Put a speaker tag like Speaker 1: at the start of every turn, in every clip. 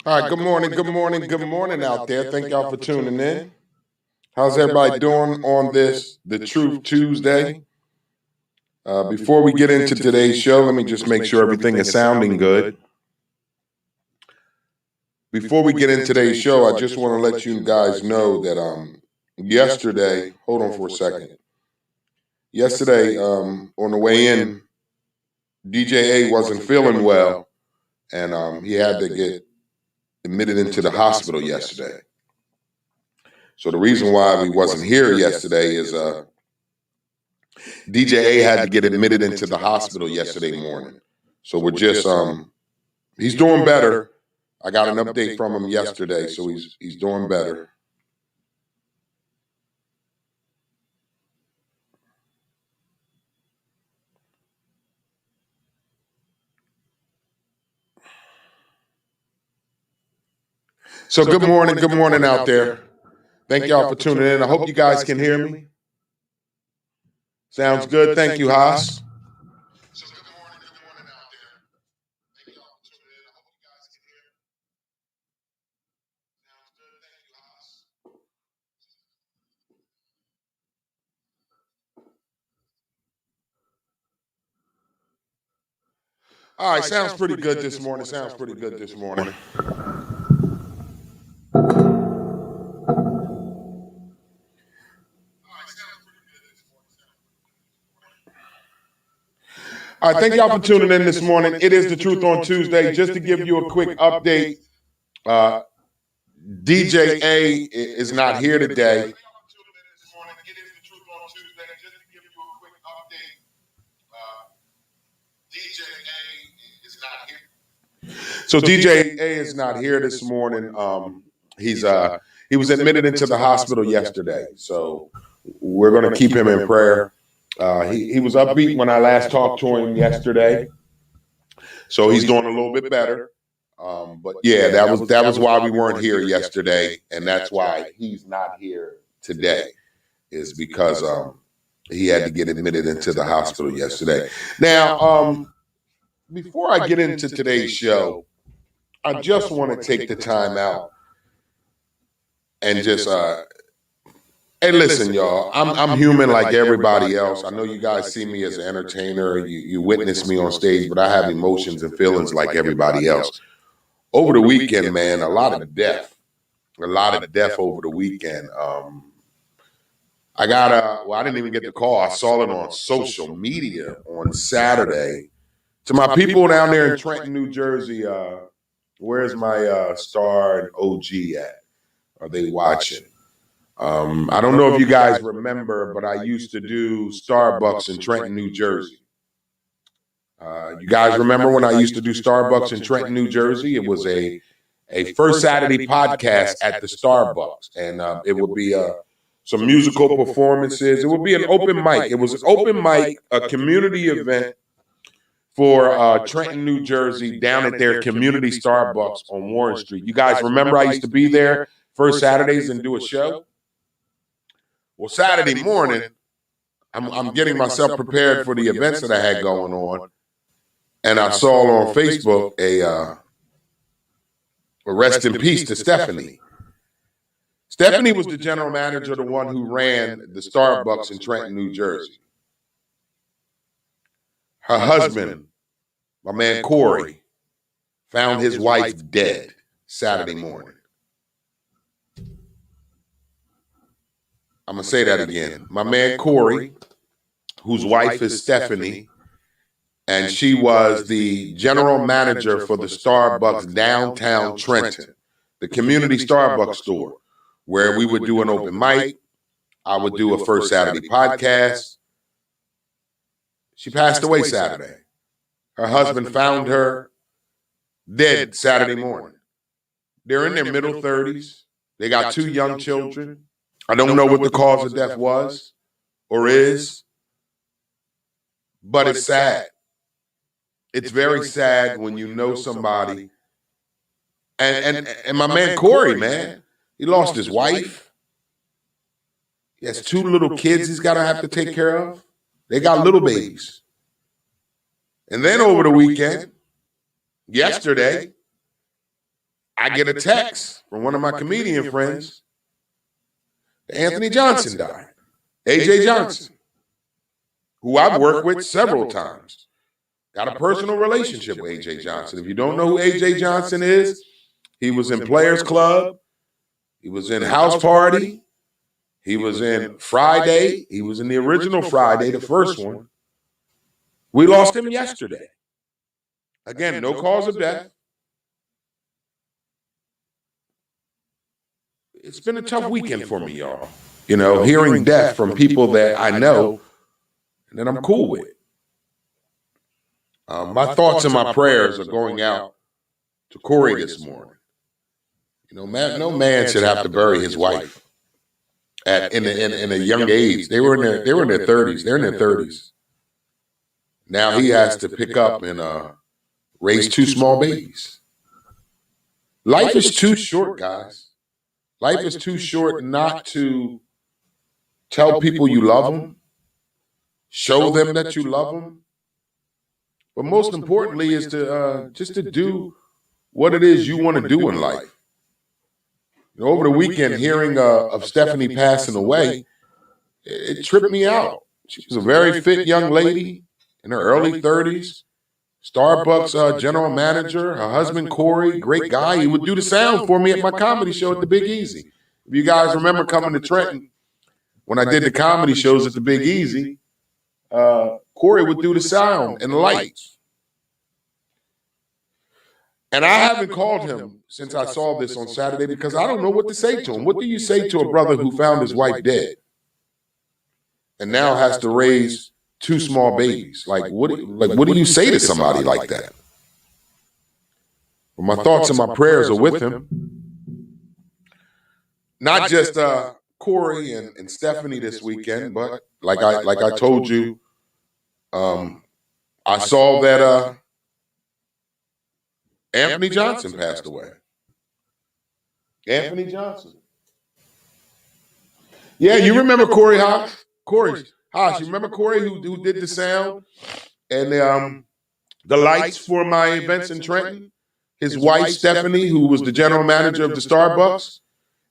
Speaker 1: All right, good morning out there. Thank y'all for tuning in. How's everybody doing on this, The Truth Tuesday? Before we get into today's show, let me just make sure everything is sounding good. Before we get into today's show, I just want to let you guys know that yesterday, hold on for a second. Yesterday, on the way in, DJ A wasn't feeling well, and he had to get admitted into the hospital yesterday. So the reason why we wasn't here yesterday is DJ A had to get admitted into the hospital yesterday morning. So we're just he's doing better. I got an update from him yesterday, so he's doing better. So good morning out there. Thank y'all for tuning in. I hope you guys can hear me. Sounds good. Thank you, Haas. So good morning out there. Thank y'all for tuning in. I hope you guys can hear me. Sounds good. Thank you, Haas. All right, sounds pretty good this morning. Sounds pretty good this morning. All right, thank y'all for tuning in this morning. It is The Truth on Tuesday. Just to give you a quick update, DJ A is not here today. So DJ A is not here this morning. He was admitted into the hospital yesterday. So we're going to keep him in prayer. He was upbeat when I last talked to him yesterday. So he's doing a little bit better. But yeah, that was why we weren't here yesterday, and that's why he's not here today, is because he had to get admitted into the hospital yesterday. Now, before I get into today's show, I just want to take the time out and just hey, listen, y'all. I'm human like everybody else. I know you guys see me as an entertainer. You witness me on stage, but I have emotions and feelings like everybody else. Over the weekend, man, a lot of death over the weekend. I didn't even get the call. I saw it on social media on Saturday. To my people down there in Trenton, New Jersey, where's my star and OG at? Are they watching? I don't know if you guys remember, but I used to do Starbucks in Trenton, New Jersey. You guys remember when I used to do Starbucks in Trenton, New Jersey? It was a first Saturday podcast at the Starbucks, and it would be some musical performances. It would be an open mic. It was an open mic, a community event for Trenton, New Jersey, down at their community Starbucks on Warren Street. You guys remember I used to be there first Saturdays and do a show? Well, Saturday morning, I'm getting myself prepared for the events that I had going on, and I saw on Facebook a rest in peace to Stephanie. Stephanie was the general manager, the one who ran the Starbucks in Trenton, New Jersey. Her husband, my man Corey, found his wife dead Saturday morning. I'm going to say that again. My man Corey, whose wife is Stephanie, and she was the general manager for the Starbucks downtown Trenton, the community Starbucks store, where we would do an open mic. I would do a first Saturday podcast. She passed away Saturday. Her husband found her dead Saturday morning. They're in their middle 30s. They got 2 young children. I don't know what the cause of death was or is, but it's sad. It's very sad when you know somebody. And my man Corey, man, he lost his wife. He has 2 little kids he's got to have to take care of. They got little babies. And then over the weekend, yesterday, I get a text from one of my comedian friends. Anthony Johnson died. A.J. Johnson, who I've worked with several times. Got a personal relationship with A.J. Johnson. If you don't know who A.J. Johnson is, he was in Players Club. He was in House Party. He was in Friday. He was in the original Friday, the first one. We lost him yesterday. Again, no cause of death. It's been a tough weekend for me, y'all. You know, hearing death from people that I know and that I'm cool with. My thoughts and my prayers are going out to Corey this morning. You know, no man should have to bury his wife in a young age. They were in their 30s. They're in their 30s. Now he has to pick up and raise two small babies. Life is too short, guys. Life is too short not to tell people you love them, show them that you love them, but most importantly is to just to do what it is you want to do in life. You know, over the weekend, hearing of Stephanie passing away, it tripped me out. She was a very fit young lady in her early 30s. Starbucks general manager, her husband Corey, great guy. He would do the sound for me at my comedy show at the Big Easy. If you guys remember coming to Trenton, when I did the comedy shows at the Big Easy, Corey would do the sound and lights. And I haven't called him since I saw this on Saturday because I don't know what to say to him. What do you say to a brother who found his wife dead and now has to raise two small babies? Like what do you say to somebody like that? Well, my thoughts and my prayers are with him. Not just Corey and Stephanie this weekend, but like I told you, I saw that Anthony Johnson passed away. Anthony Johnson. Yeah, you remember Corey Haas? Corey Haas, you remember Corey who did the sound and the lights for my events in Trenton? His wife, Stephanie, who was the general manager of the Starbucks,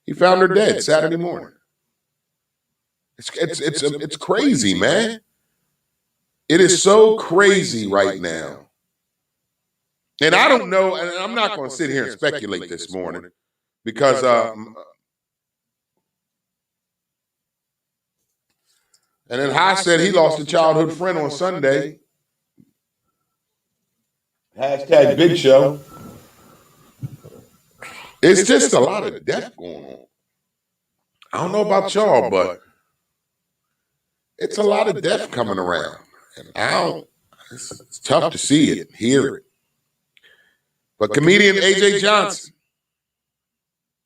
Speaker 1: he found her dead Saturday morning. It's crazy, man. It is so crazy right now. And I don't know, and I'm not going to sit here and speculate this morning because and then Haas said he lost a childhood friend on Sunday. Hashtag Big Show. It's just a lot of death going on. I don't know about y'all, but it's a lot of death coming around. And it's tough to see it, hear it. But comedian A.J. Johnson,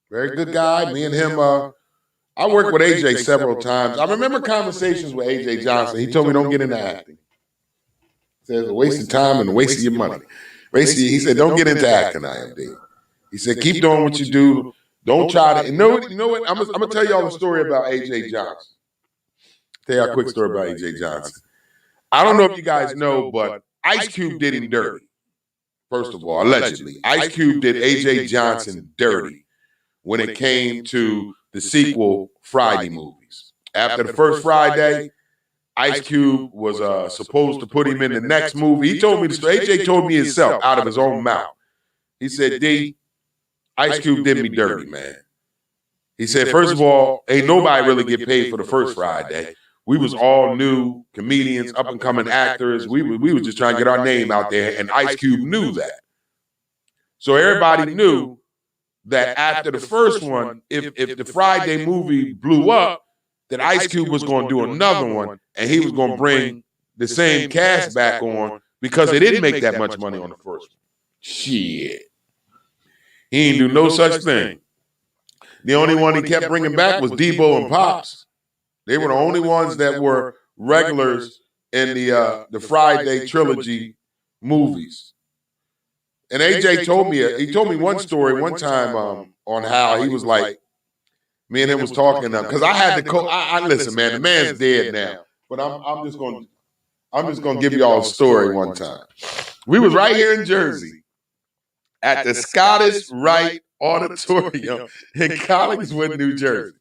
Speaker 1: very good guy. Me and him, I worked with A.J. several times. I remember conversations with A.J. Johnson. He told me don't get into acting. He said it's a waste of time and a waste of your money. He said don't get into acting, IMD. He said keep doing what you do. Don't try to. You know what? I'm going to tell y'all a story about A.J. Johnson. Tell you a quick story about A.J. Johnson. I don't know if you guys know, but Ice Cube did him dirty. First of all, allegedly. Ice Cube did A.J. Johnson dirty when it came to the sequel Friday movies. After the first Friday, Ice Cube was supposed to put him in the next movie. He told me the story. A.J. told me himself out of his own mouth. He said, D, Ice Cube did me dirty, man. He said, first of all, ain't nobody really get paid for the first Friday. We was all new comedians, up-and-coming actors. We was just trying to get our name out there, and Ice Cube knew that. So everybody knew that after the first one, if the Friday movie blew up, that Ice Cube was going to do another one, and he was going to bring the same cast back on because they didn't make that much money on the first one. Shit. He didn't do no such thing. The only one he kept bringing back was Debo and Pops. They were the only ones that were regulars in the Friday trilogy movies. And AJ told me one story one time on how he was like, me and him was talking because I had to I listen, man, the man's dead now, but I'm I'm just gonna give y'all a story one time. We was right here in Jersey at the Scottish Rite Auditorium in Collingswood, New Jersey.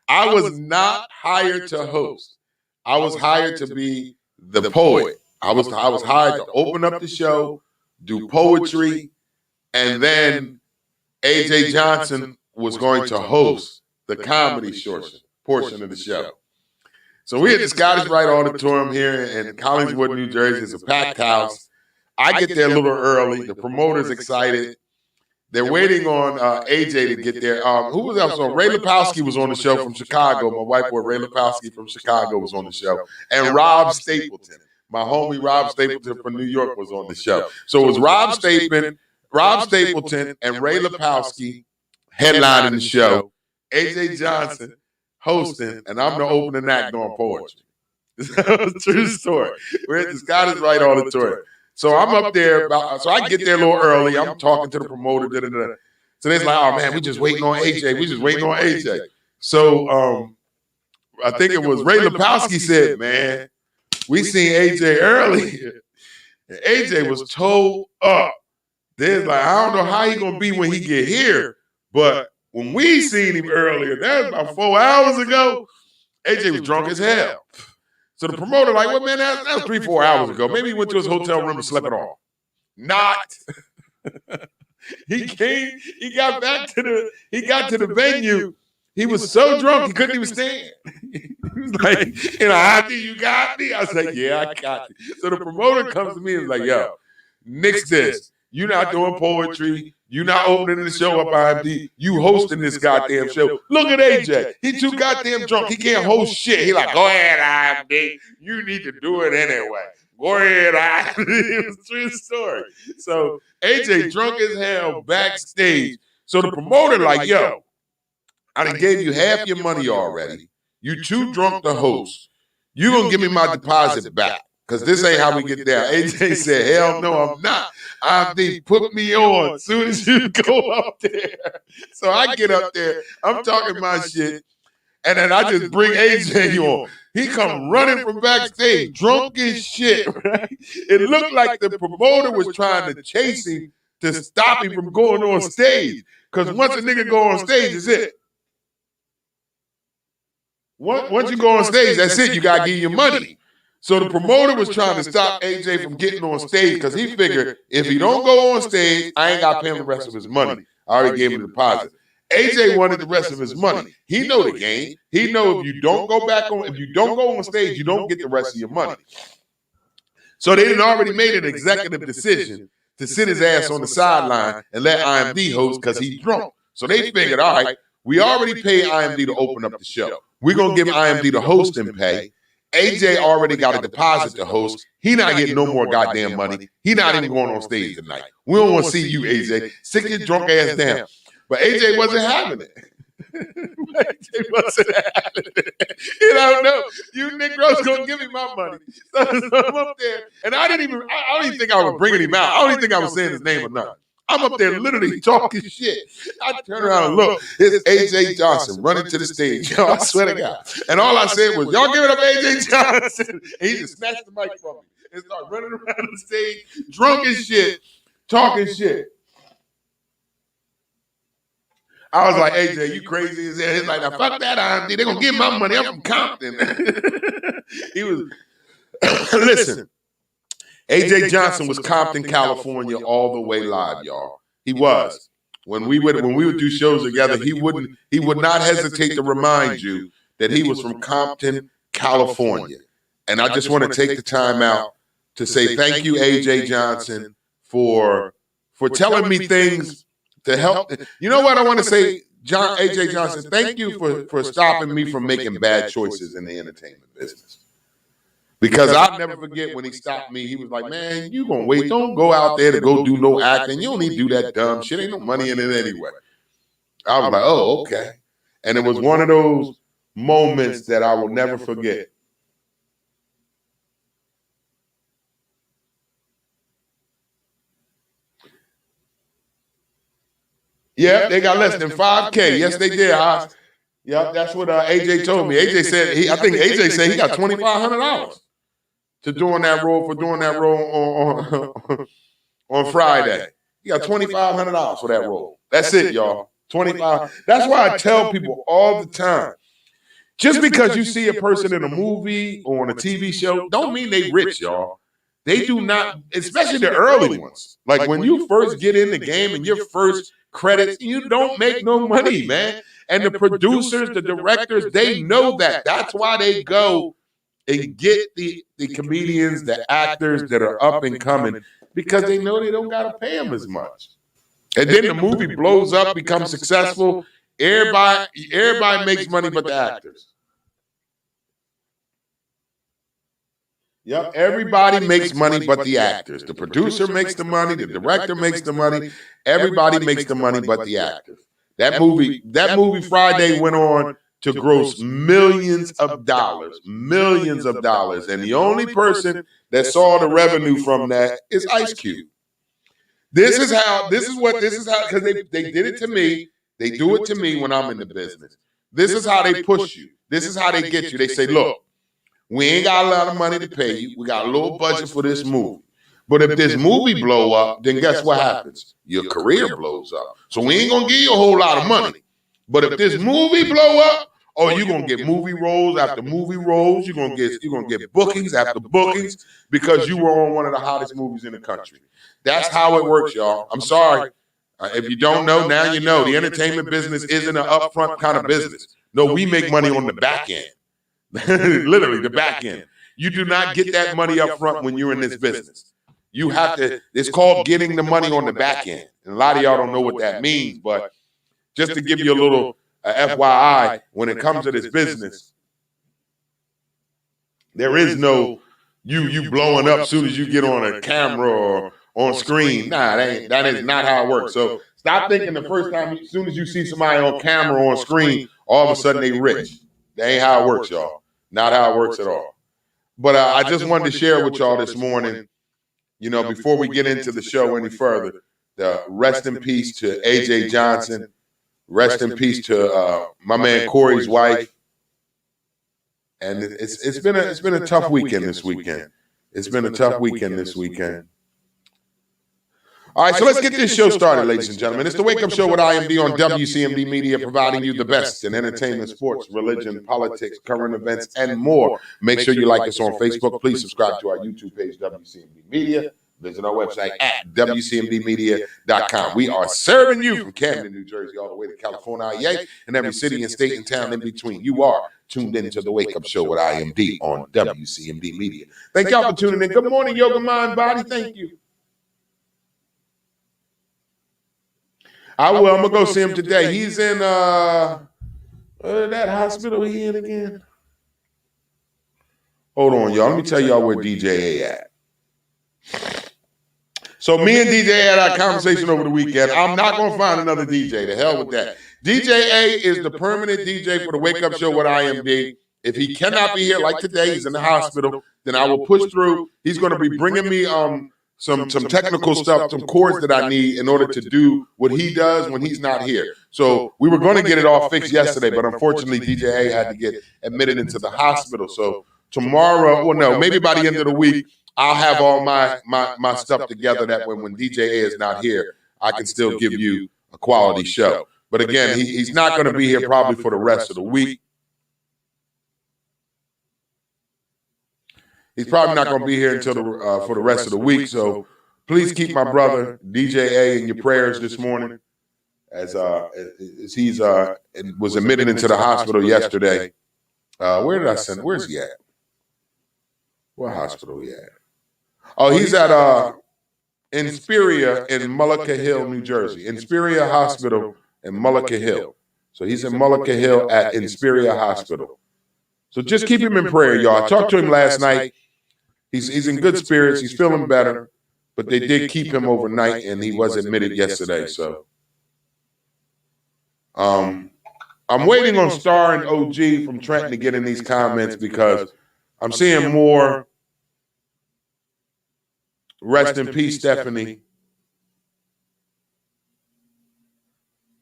Speaker 1: I was not hired to host. I was hired to be the poet. I was hired to open up the show, do poetry, and then AJ Johnson was going to host the comedy portion of the show. So we at the Scottish Rite Auditorium here in Collingswood, New Jersey. It's a packed house. I get there a little early. The promoter's excited. They're waiting on AJ to get there. Who was else on? Ray Lepowski was on the show from Chicago. My white boy Ray Lepowski from Chicago was on the show. And Rob Stapleton, my homie Rob Stapleton from New York, was on the show. So it was Rob Stapleton, and Ray Lepowski headlining the show. AJ Johnson hosting, and I'm the opening act doing poetry. True story. We're at the Scottish Rite Auditorium. So I'm up there. So I get there a little early. I'm talking to the promoter. So they're like, "Oh man, we just waiting on AJ. So I think it was Ray Lepowski said, "Man, we seen AJ earlier. And AJ was told up. They're like, I don't know how he gonna be when he get here, but when we seen him earlier, that was about 4 hours ago. AJ was drunk as hell." So the promoter like, "Well, man, that was 3-4 hours ago. Maybe he went to his hotel room and slept it off." Not. He came. He got to the venue. He was so drunk he couldn't even stand. He was like, "Auntie, you got me?" I was like, "Yeah, I got you." So the promoter comes to me and is like, "Yo, nix this. You not doing poetry. You not opening the show up IMD. You hosting this goddamn show. Look at AJ. He too goddamn drunk. He can't host shit." He like, "Go ahead, IMD. You need to do it anyway. Go ahead, IMD." It was a true story. So AJ drunk as hell backstage. So the promoter like, "Yo, I done gave you half your money already. You too drunk to host. You gonna give me my deposit back. Because this ain't how we get down." AJ said, "Hell no, I'm not. IMD, put me on as soon as you go up there." So I get up there. I'm talking my shit. And then I just bring AJ on. He come running from backstage, drunk as shit, right? It looked like the promoter was trying to chase him to stop him from going on stage. Because once a nigga go on stage, it's it. Once you go on stage, that's it. You got to give your money. So the promoter was trying to stop AJ from getting on stage because he figured if he don't go on stage, I ain't got to pay him the rest of his money. I already gave him the deposit. AJ wanted the rest of his money. He know the game. He know if you don't go on stage, you don't get the rest of your money. So they done already made an executive decision to sit his ass on the sideline and let IMD host because he's drunk. So they figured, all right, we already paid IMD to open up the show. We're going to give IMD the hosting pay. AJ already got a deposit to host. He not getting no more goddamn money. He not even going on stage tonight. We don't want to see you, AJ. Sit your drunk ass down. But AJ wasn't having it. AJ wasn't having it. You don't know. You Negroes gonna give me my money. So I'm up there, and I don't even think I was bringing him out. I don't even think I was saying his name or nothing. I'm up there literally talking shit. I turn around and look. It's AJ Johnson running to the stage. Yo, I swear to God. And all I said was, "Y'all give it up, AJ Johnson." And he just snatched the mic from me and started running around the stage, drunk as shit, talking shit. I was like, "AJ, you crazy as hell." He's like, "Now fuck that IMD. They're going to give my money. I'm from Compton." He was, listen, AJ Johnson was Compton, California, all the way live, y'all. He was. When we would do shows together, he would not hesitate to remind you that he was from Compton, California. And I just want to take the time out to say thank you, AJ Johnson, for telling me things to help. You know what I want to say, AJ Johnson? Thank you for stopping me from making bad choices in the entertainment business. Because I'll never forget when he stopped me. He was like, "Man, you gonna wait? Don't go out there to go do no acting. You don't need to do that dumb shit. Ain't no money in it anyway." I was like, "Oh, okay." And it was one of those moments that I will never forget. Yeah, they got less than 5K. Yes, they did. Yeah, that's what AJ told me. AJ said I think AJ said he got $2,500. to doing that role on Friday. You got $2,500 for that role. That's it, y'all. 25. That's why I tell people all the time. Just because you see a person in a movie or on a TV show, don't mean they rich, y'all. They do not, especially the early ones. Like when you first get in the game and your first credits, you don't make no money, man. And the producers, the directors, they know that. That's why they go and get the comedians, the actors that are up and coming, because they know they don't got to pay them as much. And then the movie blows up, becomes successful. Everybody makes money but the actors. Yep, everybody makes money but the actors. The producer makes the money, the director makes the money, everybody makes the money but the actors. That movie Friday went on to gross millions of dollars. And the only person that saw the revenue from that is Ice Cube. This is how, because they did it to me. They do it to me when I'm in the business. This is how they push you. This is how they get you. They say, look, we ain't got a lot of money to pay you. We got a little budget for this movie. But if this movie blow up, then guess what happens? Your career blows up. So we ain't gonna give you a whole lot of money. But if this movie blow up, oh, you're gonna get movie roles after movie roles. You're gonna get bookings after bookings because you were on one of the hottest movies in the country. That's how it works, y'all. I'm sorry. If you don't know, now you know. The entertainment business isn't an upfront kind of business. No, we make money on the back end. Literally, the back end. You do not get that money up front when you're in this business. You have to, it's called getting the money on the back end. And a lot of y'all don't know what that means, but just to give you a little FYI, when it comes to this business, there is no you blowing up as soon as you get on a camera or on screen. Nah, that is not how it works. So stop thinking the first time, as soon as you see somebody on camera or on screen, all of a sudden they rich. That ain't how it works, y'all. Not how it works at all. But I just wanted to share with y'all this morning, before we get into the show any further, the rest in peace to AJ Johnson. Rest in peace to my man Corey's wife. And it's been a tough weekend this weekend. It's been a tough weekend this weekend. All right, so let's get this show started, ladies and gentlemen. It's the Wake Up Show with IMD on WCMD Media, providing you the best in entertainment, sports, religion, politics, current events, and more. Make sure you like us on Facebook. Please subscribe to our YouTube page, WCMD Media. Visit our website at WCMDmedia.com. We are serving you from Camden, New Jersey, all the way to California, yay, and every city and state and town in between. You are tuned into the Wake Up Show with IMD on WCMD Media. Thank y'all for tuning in. Good morning, Yoga Mind Body. Thank you. I'm gonna go see him today. He's in that hospital he in again. Hold on, y'all. Let me tell y'all where DJ A at. So me and DJ had our conversation over the weekend. I'm not gonna find another DJ. The hell with that. DJ A is the permanent DJ for the Wake Up Show with IMD. If he cannot be here like today, he's in the hospital, then I will push through. He's gonna be bringing me some technical stuff, some chords that I need in order to do what he does when he's not here. So we were going to get it all fixed yesterday, but unfortunately DJ A had to get admitted into the hospital. So tomorrow, well, no, maybe by the end of the week, I'll have all my stuff together that when DJ A is not here, I can still give you a quality show. But again, he's not going to be here probably for the rest of the week. He's probably not going to be here until for the rest of the week. So please keep my brother DJ A in your prayers this morning, as he's was admitted into the hospital yesterday. Where did I send? Where's he at? What hospital he at? Oh, he's at Inspiria in Mullica Hill, New Jersey. Inspiria Hospital in Mullica Hill. So he's in Mullica Hill at Inspiria Hospital. So just keep him in prayer, y'all. I talked to him last night. He's in good spirits. He's feeling better. But they did keep him overnight, and he was admitted yesterday. So I'm waiting on Star and OG from Trenton to get in these comments because I'm seeing more rest in peace, Stephanie.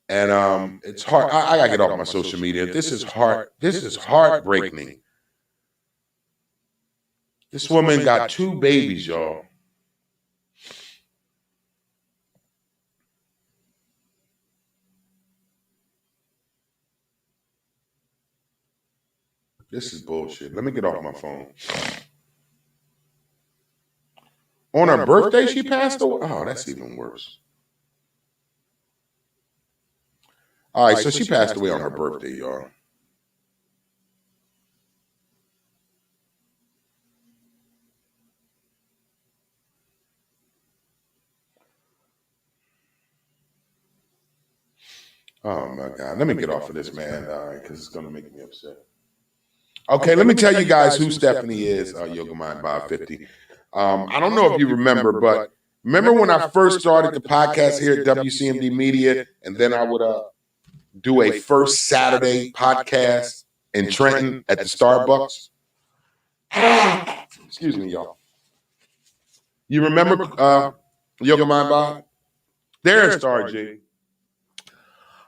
Speaker 1: And it's hard. I gotta get off my social media. This is heartbreaking. This woman got 2 babies, y'all. This is bullshit. Let me get off my phone. On her birthday, she passed away? Oh, that's even worse. All right, so she passed away on her birthday, y'all. Oh, my God. Let me get off of this, man, because it's going to make me upset. Okay, let me tell you guys who Stephanie is, Yoga Mind Bob 50. I don't know if you remember, but remember when I first started the podcast here at WCMD Media, and then I would do a first Saturday podcast in Trenton at the Starbucks? Excuse me, y'all. You remember Yoga Mind Bob? There's Star G.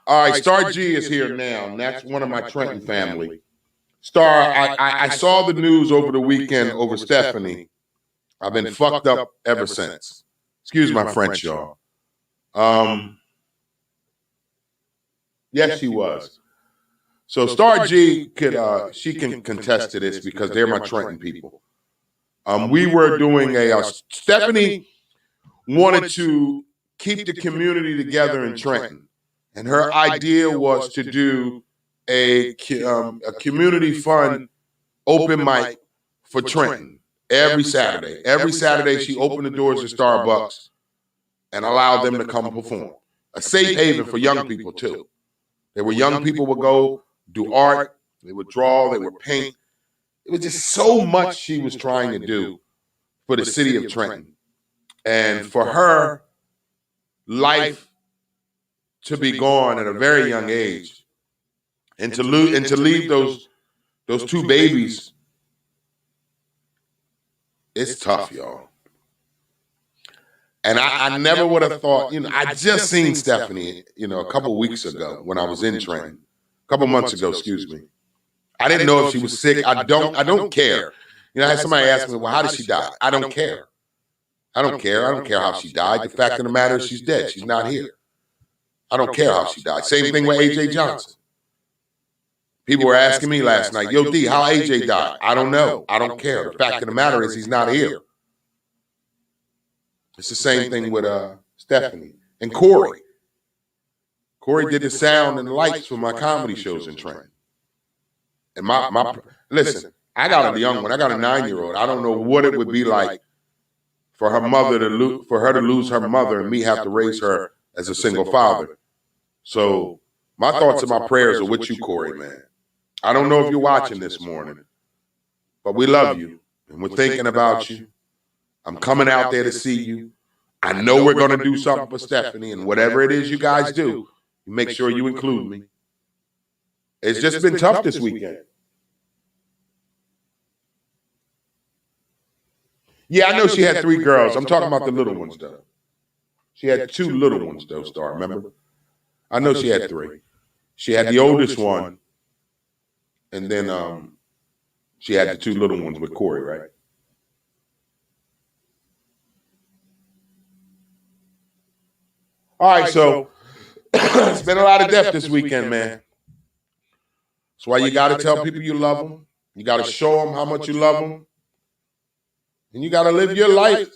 Speaker 1: All right, Star G is here now, and that's one of my Trenton family. Star, I saw the news over the weekend over Stephanie. I've been fucked up ever since. Excuse my French, y'all. Yes, she was. So Star G she can contest to this because they're my Trenton people. We were doing Stephanie wanted to keep the community together in Trenton, and her idea was to do a community fun open mic for Trenton every Saturday. Every Saturday, she opened the doors of Starbucks and allowed them to come perform. A safe haven for young people, too. There were young people would go do art, they would draw, they would paint. It was just so much she was trying to do for the city of Trenton. And for her life to be gone at a very young age and to leave those 2 babies, it's tough, y'all. And I never would have thought, I just seen Stephanie, a couple weeks ago when I was in Trenton, a couple months ago, excuse me. I didn't know if she was sick. I don't care. I had somebody ask me, well, how did she die? I don't care. I don't care. I don't care how she died. The fact of the matter is she's dead. She's not here. I don't care how she died. Same thing with A.J. Johnson. People were asking me last night, yo, D, how A.J. died? I don't know. I don't care. The fact of the matter is he's not here. It's the same thing with Stephanie and Corey. Corey did the sound and the lights for my comedy shows in Trenton. And listen, I got a young one. I got a 9-year-old. I don't know what it would be like for her to lose her mother and me have to raise her as a single father. So my thoughts and my prayers are with you, Corey, man. I don't know if you're watching this morning, but we love you and we're thinking about you. I'm coming out there to see you. I know we're going to do something for Stephanie, and whatever it is you guys do, make sure you include me. It's just been tough this weekend. Yeah, I know she had 3 girls. I'm talking about the little ones, though. She had 2 little ones, though, Star, remember? I know she had 3. She had the oldest one, and then she had the 2 little ones with Corey, right? All right, so it's been a lot of death this weekend, man. That's why you got to tell people you love them. You got to show them how much you love them. And you got to live your life.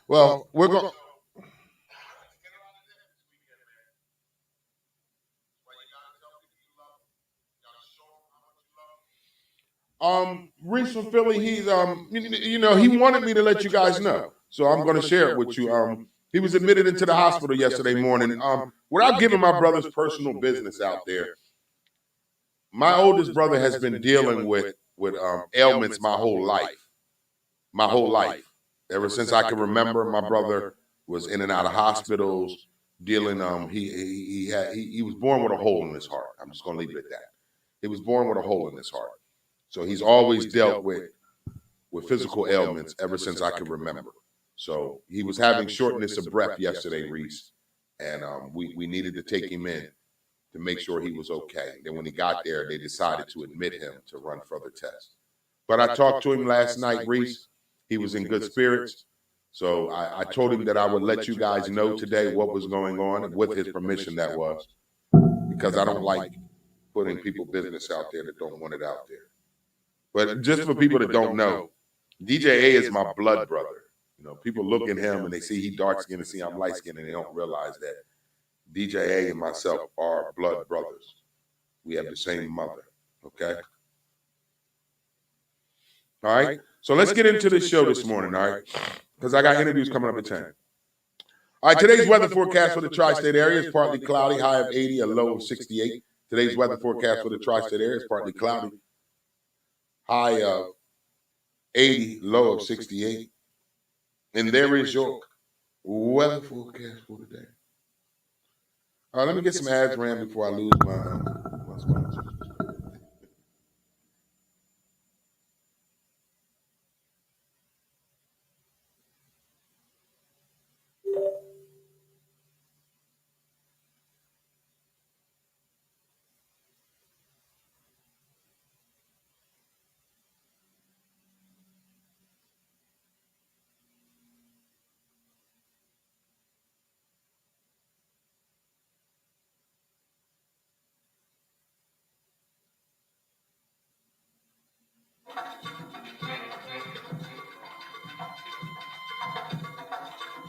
Speaker 1: Well, we're going. Reese from Philly, he's he wanted me to let you guys know, so I'm going to share it with you. He was admitted into the hospital yesterday morning. Without giving my brother's personal business out there, my oldest brother has been dealing with ailments my whole life. My whole life, ever since I can remember, my brother was in and out of hospitals, dealing. He was born with a hole in his heart. I'm just going to leave it at that. He was born with a hole in his heart. So he's always dealt with with physical ailments ever since I can remember. So he was having shortness of breath yesterday, Reese, and we needed to take him in to make sure he was okay. Then when he got there, they decided to admit him to run further tests. But I talked to him last night, Reese. He was in good spirits. So I told him that I would let you guys know today what was going on, and with his permission that was, because I don't like putting people's business out there that don't want it out there. But just for people that don't know, DJ A is my blood brother. You know, people look at him and they see he dark skinned and see I'm light skinned, and they don't realize that DJ A and myself are blood brothers. We have the same mother. Okay. All right. So let's get into the show this morning. All right. Because I got interviews coming up at 10. All right. Today's weather forecast for the tri-state area is partly cloudy, high of 80, a low of 68. Today's weather forecast for the tri-state area is partly cloudy, high of 80, low of 68. And there is your weather forecast for today. All right, let me get some ads ran before I lose my sponsors.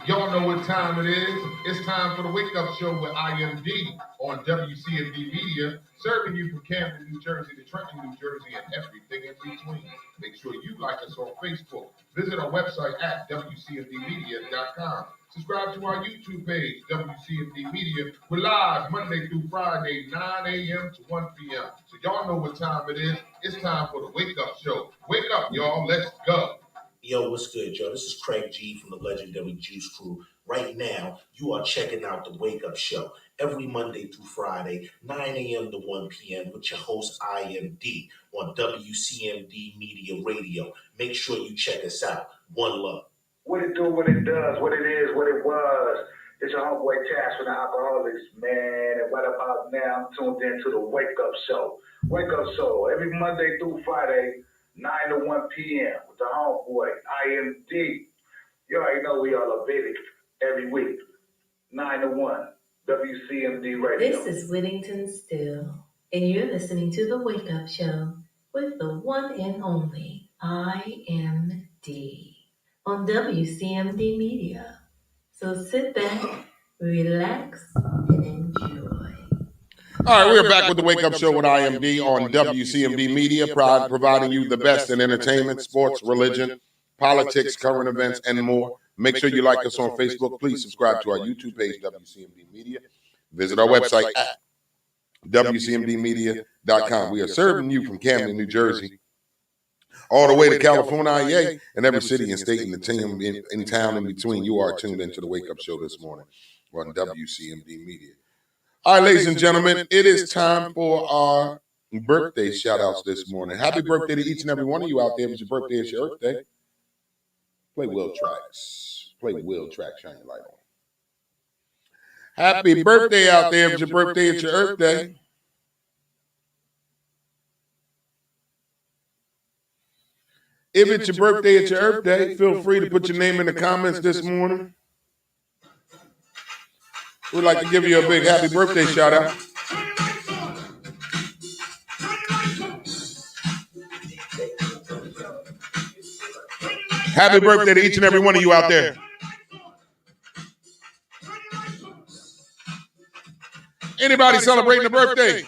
Speaker 1: Y'all know what time it is. It's time for the Wake Up Show with IMD on WCMD Media, serving you from Camden, New Jersey to Trenton, New Jersey, and everything in between. Make sure you like us on Facebook. Visit our website at WCMDmedia.com. Subscribe to our YouTube page, WCMD Media. We're live Monday through Friday, 9 a.m. to 1 p.m. So y'all know what time it is. It's time for the Wake Up Show. Wake up, y'all. Let's go.
Speaker 2: Yo, what's good, yo? This is Craig G from the Legendary Juice Crew. Right now, you are checking out the Wake Up Show every Monday through Friday, 9 a.m. to 1 p.m. with your host, IMD, on WCMD Media Radio. Make sure you check us out. One love.
Speaker 3: What it do, what it does, what it is, what it was. It's your homeboy Tash from the Alcoholics, man. And right about now, I'm tuned in to the Wake Up Show. Wake Up Show every Monday through Friday, 9 to 1 p.m. with the homeboy, IMD. You already know we all are baby every week, 9 to 1, WCMD Radio.
Speaker 4: This is Whittington Still, and you're listening to the Wake Up Show with the one and only IMD on WCMD Media. So sit back, relax, and enjoy.
Speaker 1: All right, we're back with the Wake Up Show with IMD on WCMD Media, providing you the best in entertainment, sports, religion, politics, current events, and more. Make sure you like us on Facebook. Please subscribe to our YouTube page, WCMD Media. Visit our website at WCMDmedia.com. We are serving you from Camden, New Jersey, all the way to California, and every city and state in town in between. You are tuned into the Wake Up Show this morning on WCMD Media. All right, ladies and gentlemen, it is time for our birthday shout-outs this morning. Happy birthday to each and every one of you out there. If it's your birthday, it's your birthday. Play Will Tracks. Play Will Tracks, shine your light on. Happy birthday out there. If it's your birthday, it's your birthday. If it's your birthday, it's your birthday. Feel free to put your name in the comments this morning. We'd like to give you a big happy birthday shout out. Happy birthday to each and every one of you out there. Anybody celebrating a birthday?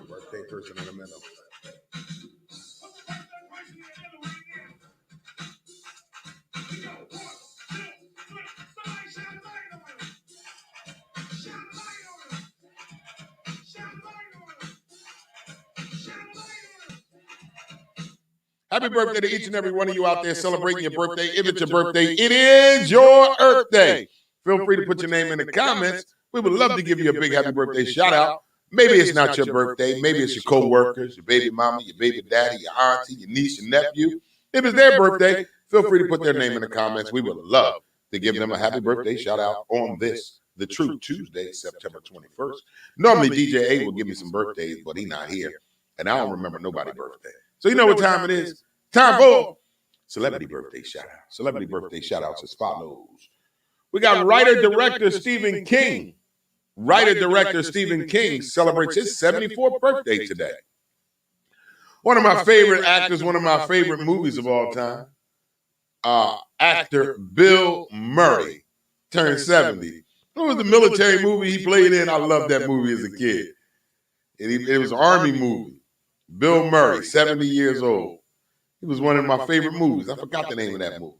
Speaker 1: Birthday person in the middle. Happy birthday to each and every one of you out there celebrating your birthday. If it's your birthday, it is your Earth Day. Feel free to put your name in the comments. We would love to give you a big happy birthday shout out. Maybe it's not your birthday. Maybe it's your co-workers, your baby mama, your baby daddy, your auntie, your niece, your nephew. If it's their birthday, feel free to put their name in the comments. We would love to give them a happy birthday shout out on this, the True Tuesday, September 21st. Normally, DJ A will give me some birthdays, but he's not here. And I don't remember nobody's birthday. So you know what time it is? Time for celebrity birthday shout out. Celebrity birthday shout outs as follows. We got writer-director Stephen King. Writer-director Stephen King celebrates his 74th birthday today. One of my favorite actors, one of my favorite movies of all time, actor Bill Murray turned 70. What was the military movie he played in? I loved that movie as a kid. It was an Army movie. Bill Murray, 70 years old. He was one of my favorite movies. I forgot the name of that movie.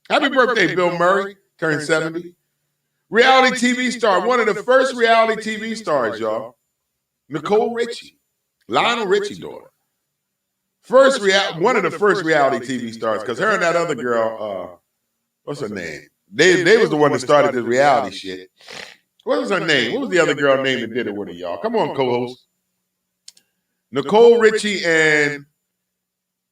Speaker 1: Happy birthday, Bill Murray, turned 70. Reality TV star, one of the first reality TV stars, y'all. Nicole Richie, Lionel Richie's daughter. One of the first reality TV stars, because her and that other girl, what's her name? They was the one that started this reality shit. What was her name? What was the other girl name that did it with her, y'all? Come on, co-host. Nicole Richie and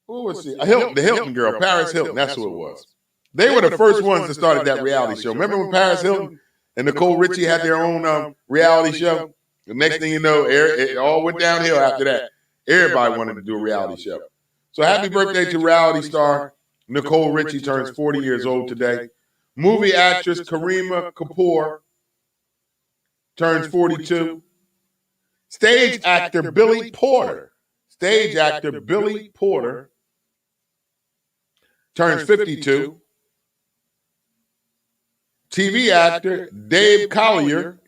Speaker 1: who was she? The Hilton girl, Paris Hilton. That's who it was. They were the first ones that started that reality show. Remember when Paris Hilton and Nicole Richie had their own reality show? The next thing you know, it all went downhill after that. Everybody wanted to do a reality show. So happy birthday to reality star Nicole Richie, turns 40 years old today. Movie actress Kareem Kapoor turns 42. Stage actor Billy Porter turns 52. TV actor Dave Collier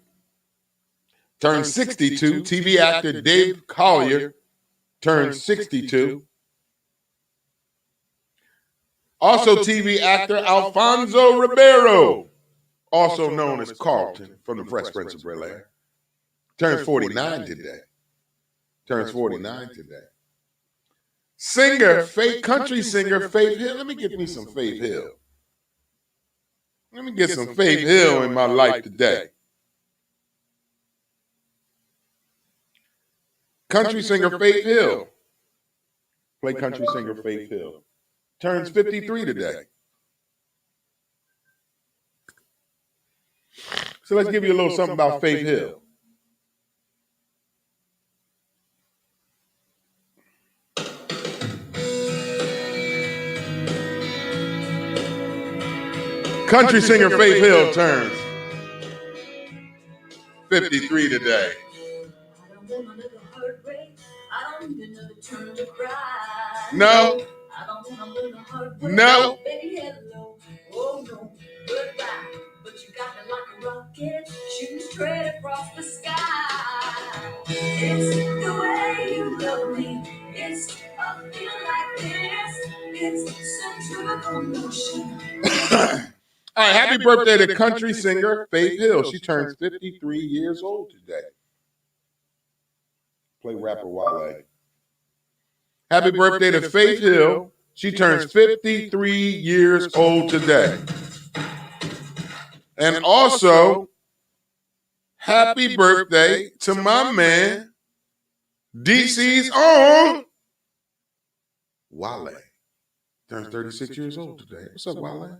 Speaker 1: turns 62. TV actor Dave Collier turns 62. Also TV actor Alfonso Ribeiro, also known as Carlton from the Fresh Prince of Bel-Air, turns 49 today. Country singer Faith Hill. Let me get me some Faith Hill. Let me get some Faith Hill in my life today. Country singer Faith Hill. Play country singer Faith Hill. Turns 53 today. So let's give you a little something about Faith Hill. Country singer Faith Hill turns 53 today. No. No. But you got me like a rocket, shooting straight across the sky. It's the way you love me. It's a feeling like this. It's centrifugal motion. All right, happy birthday to country singer Faith Hill. She turns 53 years old today. Play rapper Wale. Happy birthday to Faith Hill. She turns 53 years old today. And also, happy birthday to my man, DC's own Wale. Turns 36 years old today. What's up, Wale?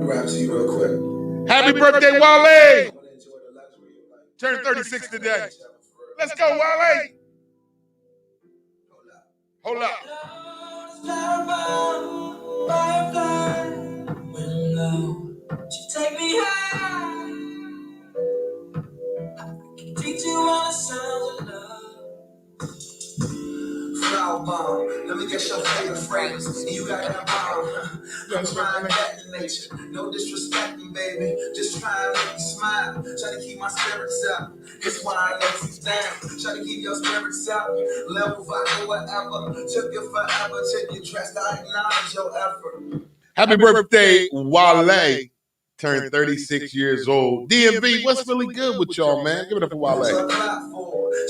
Speaker 5: Rap to you real quick.
Speaker 1: Happy birthday, Wale! Turned 36 today. Let's go, Wale! Hold up.
Speaker 5: She take me high. Teach you all the sounds of love. Flower bomb, let me get your favorite fragrance. And you got that bomb. I'm trying to detonation. No disrespecting, baby. Just trying to make you smile. Try to keep my spirits up. That's why I let you down. Try to keep your spirits up. Level 5 or whatever. Took you forever till you dressed. I acknowledge your effort.
Speaker 1: Happy birthday, Wale. turned 36 years old. DMV, what's really good with y'all, man? Give it up for Wale.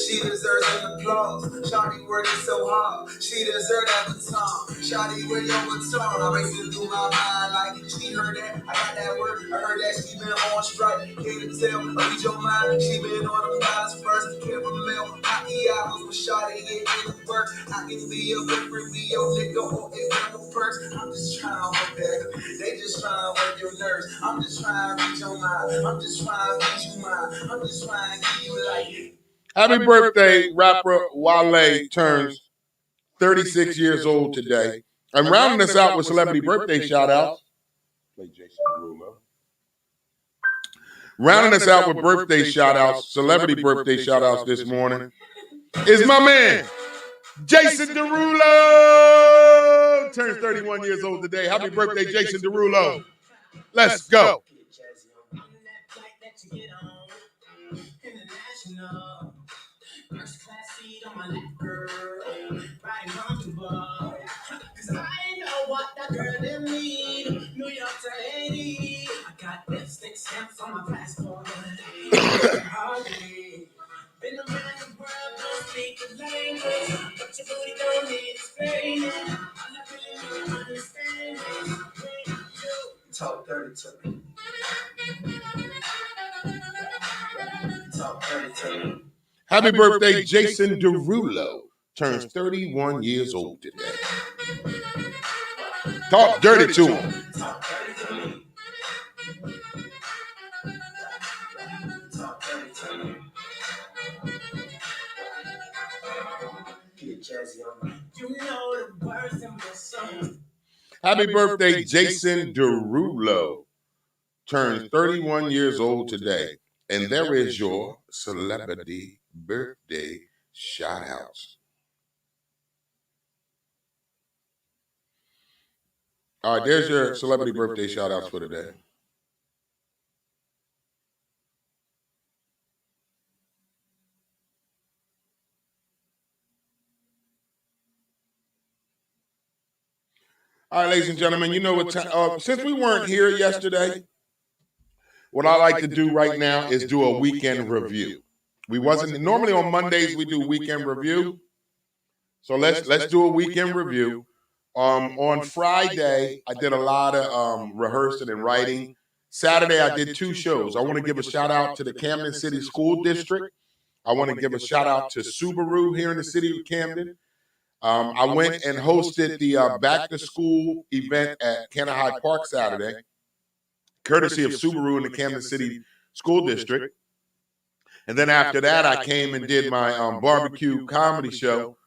Speaker 5: She deserves an applause. Shawty working so hard. She deserves that baton. Shawty, where your baton? I'm racing through my mind like she heard that. I got that word. I heard that she been on strike. Can't tell. Read your mind. She been on the guys first. Can't remember. Hockey hours with Shawty getting to work. I can be a different, be your nigga or a perks. I'm just trying to work that. They just trying to work your nerves. I'm just trying to read your mind. I'm just trying to read you mine. I'm just trying to give you like.
Speaker 1: Happy birthday, rapper Wale turns 36 years old today. And rounding us out with celebrity birthday shout-outs. Play Jason Derulo. Rounding us out with birthday shout-outs, celebrity birthday shout-outs this morning is my man, Jason Derulo. Turns 31 years old today. Happy birthday, Jason Derulo. Let's go. First class seat on my lap, girl. Riding comfortable. Cause I know what that girl them need. New York to Haiti. I got lipstick stamps on my passport. Been around the world, don't speak the language. But your booty don't need explaining. I'm not really understanding. Talk dirty to me. Talk dirty to me. Happy birthday, Jason Derulo. Turns 31 years old today. Talk dirty to him. Talk dirty to me. Talk dirty to me. Get jazzy on me. You know the words in my song. Happy birthday, Jason Derulo. Turns 31 years old today. And there is your celebrity birthday shout-outs. All right, there's your celebrity birthday shout-outs for today. All right, ladies and gentlemen, you know what? Since we weren't here yesterday, what I like to do right now is do a weekend review. We wasn't normally on Mondays we do weekend review, so let's do a weekend review. On Friday I did a lot of rehearsing and writing. Saturday I did 2 shows. I want to give a shout out to the Camden City School District. I want to give a shout out to Subaru here in the city of Camden. I went and hosted the back to school event at Cannon High Park Saturday, courtesy of Subaru in the Camden City School District. And then after that, I came and did my barbecue comedy show.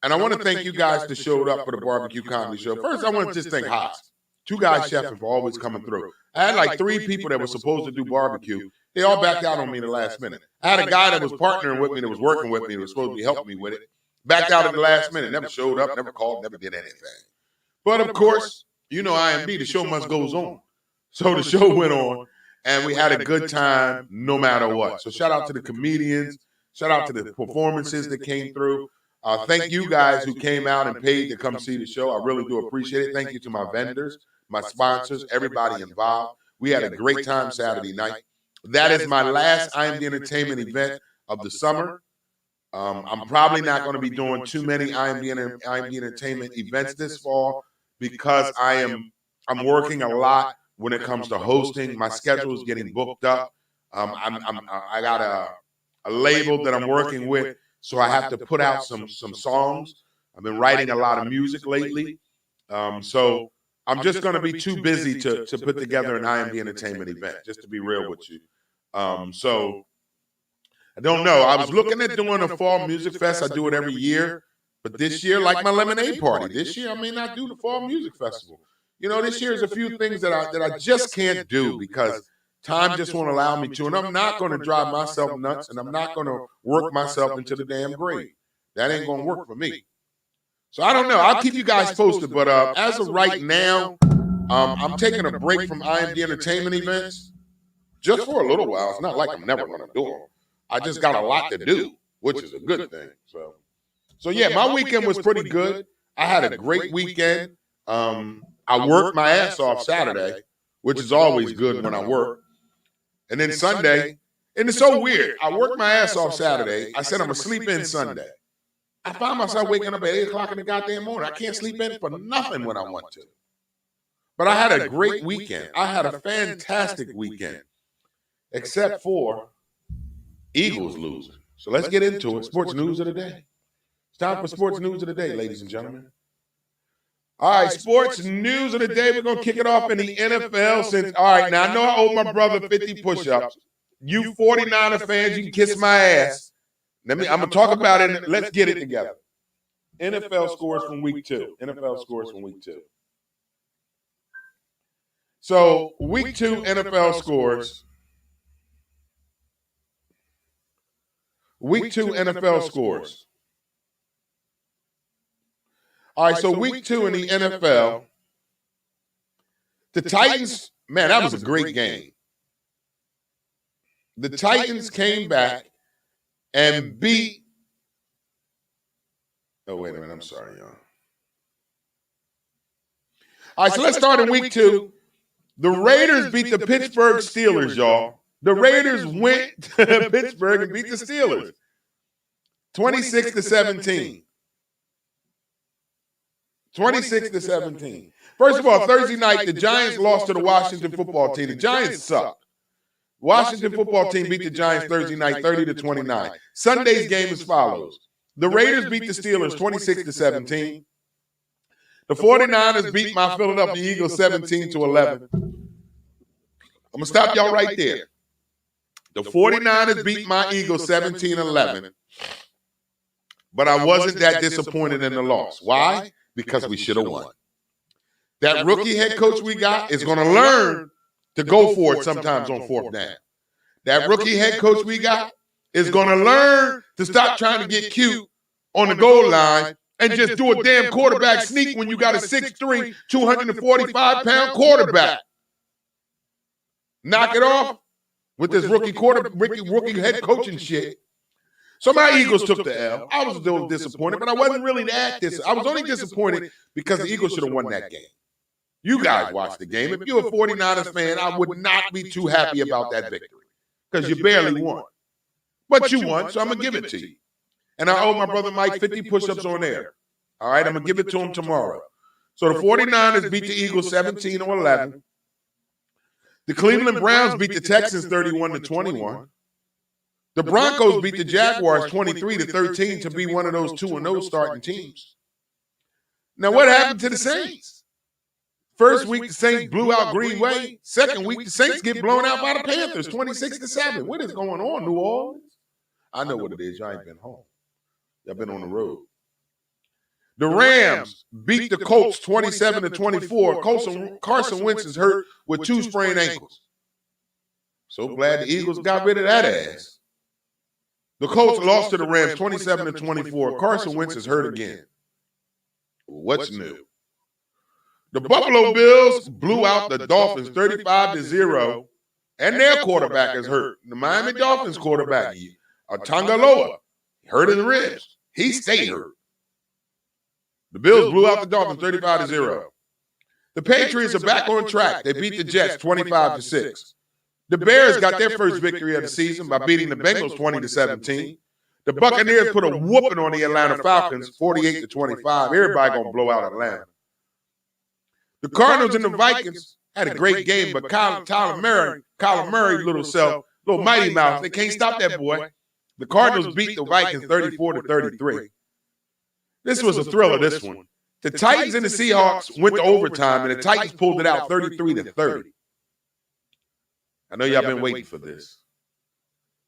Speaker 1: And I want to thank you guys that showed up for the barbecue comedy show. First, I want to just thank Haas. 2 guys chefing for always coming through. I had like 3 people that were supposed to do barbecue. They all backed out on me the last minute. I had a guy that was partnering with me, that was working with me, that was supposed to be helping me with it. Backed out at the last minute, never showed up, never called, never did anything. But of course, you know IMD, the show must goes on. So the show went on, and we had a good time no matter what. So shout out to the comedians. Shout out to the performances that came through. Thank you guys who came out and paid to come see the show. I really do appreciate it. Thank you to my vendors, my sponsors, everybody involved. We had a great time Saturday night. That is my last IMD Entertainment event of the summer. I'm probably not going to be doing too many IMD Entertainment events this fall because I'm working a lot when it comes to hosting. My schedule is getting booked up. I got a label that I'm working with, so I have to put out some songs. I've been writing a lot of music lately, so I'm just going to be too busy to put together an IMD Entertainment event, just to be real with you. So I don't know. I was looking at doing a fall music fest. I do it every year, but this year, like my lemonade party, this year I may not do the fall music festival. You know, this year is a few things that I just can't do because time just won't allow me to, and I'm not going to drive myself nuts, and I'm not going to work myself into the damn grave. That ain't going to work for me. So I don't know. I'll keep you guys posted, but as of right now, I'm taking a break from IMD Entertainment events just for a little while. It's not like I'm never going to do them. I just got a lot to do, which is a good thing. So yeah, my weekend was pretty good. I had a great weekend. I worked my ass off Saturday, which is always good when I work. And then Sunday, and it's so weird. I worked my ass off Saturday. I said I'm going to sleep in Sunday. I find myself waking up at 8 o'clock in the goddamn morning. I can't sleep in for nothing when I want to. But I had a great weekend. I had a fantastic weekend, except for Eagles losing. So let's get into it. Sports news of the day. It's time for sports news of the day, ladies and gentlemen. All right, sports news of the day. We're going to kick it off in the NFL. All right, now I know I owe my brother 50 push-ups. You 49er fans, you can kiss my ass. I'm going to talk about it. Let's get it together. NFL scores from week 2. NFL scores from week 2. So, week 2 NFL scores. Week 2 NFL scores. All right, so week 2 in the NFL, the Titans, man, that was a great game. The Titans came back and beat, oh, wait a minute, I'm sorry, y'all. All right, so let's start in week 2. The Raiders beat the Pittsburgh Steelers, y'all. The Raiders went to Pittsburgh and beat the Steelers 26-17. 26-17. First of all, Thursday night, the Giants lost to the Washington football team. The Giants suck. Washington football team beat the Giants Thursday night 30-29. Sunday's game as follows. The Raiders beat the Steelers 26-17. The 49ers beat my Philadelphia Eagles 17-11. I'm going to stop y'all right there. The 49ers beat my Eagles 17-11. But I wasn't that disappointed in the loss. Why? Because we should have won. That rookie head coach we got is going to learn to go for it sometimes on 4th down. That rookie head coach we got is going to learn to stop trying to get cute on the goal line and just do a damn quarterback sneak when you got a 6'3", 245-pound quarterback. Knock it off with this rookie head coaching shit. So my Eagles took the L. I was a little disappointed, but I wasn't really that disappointed. I was only disappointed because the Eagles should have won that game. You guys watched the game. If you're a 49ers fan, I would not be too happy about that victory because you barely won. But you won, so I'm going to give it to you. And I owe my brother Mike 50 push-ups on air. All right, I'm going to give it to him tomorrow. So the 49ers beat the Eagles 17-11. The Cleveland Browns beat the Texans 31-21. The Broncos beat the Jaguars 23-13 to be one of those 2-0 starting teams. Now, what happened to the Saints? First week, the Saints blew out Green Bay. Second week, the Saints get blown out by the Panthers 26-7. What is going on, New Orleans? I know what it is. Y'all ain't been home. Y'all been on the road. The Rams beat the Colts 27-24. Carson Wentz is hurt with 2 sprained ankles. So glad the Eagles got rid of that ass. The Colts lost to the Rams 27-24. Carson Wentz is hurt again. What's new? The Buffalo Bills blew out the Dolphins 35-0, and their quarterback is hurt. The Miami Dolphins quarterback, Tagovailoa, hurt in the ribs. He stayed hurt. The Bills blew out the Dolphins 35-0. The Patriots are back on track. They beat the Jets 25-6. The Bears got their first victory of the season by beating the Bengals 20-17. The Buccaneers put a whooping on the Atlanta Falcons 48-25. Everybody gonna blow out Atlanta. The Cardinals and the Vikings had a great game, but Kyler Murray, little mighty mouse, they can't stop that boy. The Cardinals beat the Vikings 34-33. This was a thriller, this one. The Titans and the Seahawks went to overtime, and the Titans pulled it out 33-30. I know y'all been waiting for this.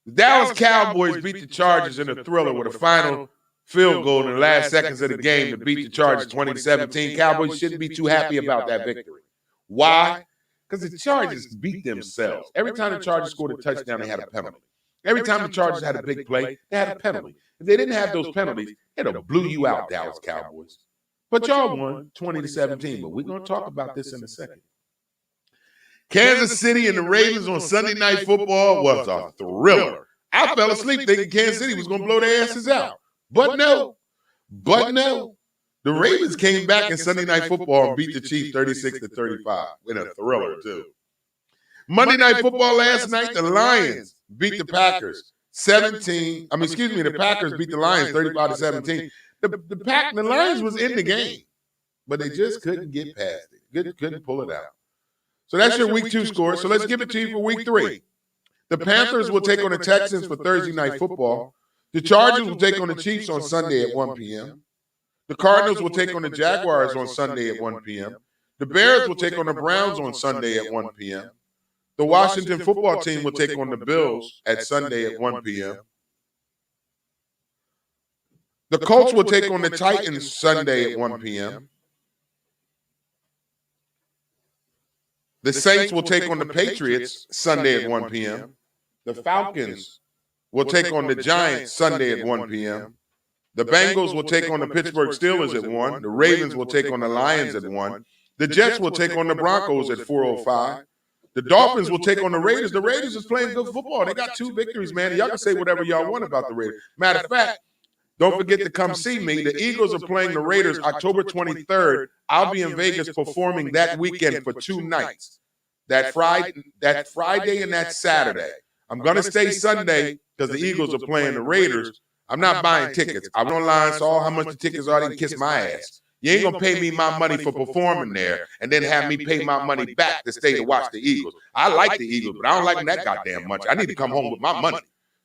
Speaker 1: The Dallas Cowboys beat the Chargers in a thriller with a final field goal in the last seconds of the game to beat the Chargers 20-17. Cowboys shouldn't be too happy about that victory. Why? Because the Chargers beat themselves. Every time the Chargers scored a touchdown, they had a penalty. Every time the Chargers had a big play, they had a penalty. If they didn't have those penalties, it'd have blew you out, Dallas Cowboys. But y'all won 20-17. But we're going to talk about this in a second. Kansas City and the Ravens on Sunday Night Football was a thriller. I fell asleep thinking Kansas City was going to blow their asses out. But no. The Ravens came back in Sunday Night Football and beat the Chiefs 36-35 in a thriller, too. Monday Night Football last night, the Lions beat the Packers 17. The Packers beat the Lions 35-17. The Lions was in the game, but they just couldn't get past it. Couldn't pull it out. So that's your week 2 score. So let's give it to you for week 3. The Panthers will take on the Texans for Thursday Night Football. The Chargers will take on the Chiefs on Sunday at 1 p.m. The Cardinals will take on the Jaguars on Sunday at 1 p.m. The Bears will take on the Browns on Sunday at 1 p.m. The Washington football team will take on the Bills at Sunday at 1 p.m. The Colts will take on the Titans Sunday at 1 p.m. The Saints will take on the Patriots Sunday at 1 p.m. The Falcons will take on the Giants Sunday at 1 p.m. The Bengals will take on the Pittsburgh Steelers at 1. The Ravens will take on the Lions at 1. The Jets will take on the Broncos at 4:05. The Dolphins will take on the Raiders. The Raiders is playing good football. They got 2 victories, man. Y'all can say whatever y'all want about the Raiders. Matter of fact, don't forget to come see me. The Eagles are playing the Raiders October 23rd. I'll be in Vegas performing that weekend for 2 nights. That Friday and that Saturday. I'm going to stay Sunday because the Eagles are playing the Raiders. I'm not buying tickets. I went online, saw how much the tickets are. They can kiss my ass. You ain't going to pay me my money for performing there and then have me pay my money back to stay to watch the Eagles. I like the Eagles, but I don't like them that goddamn much. I need to come home with my money.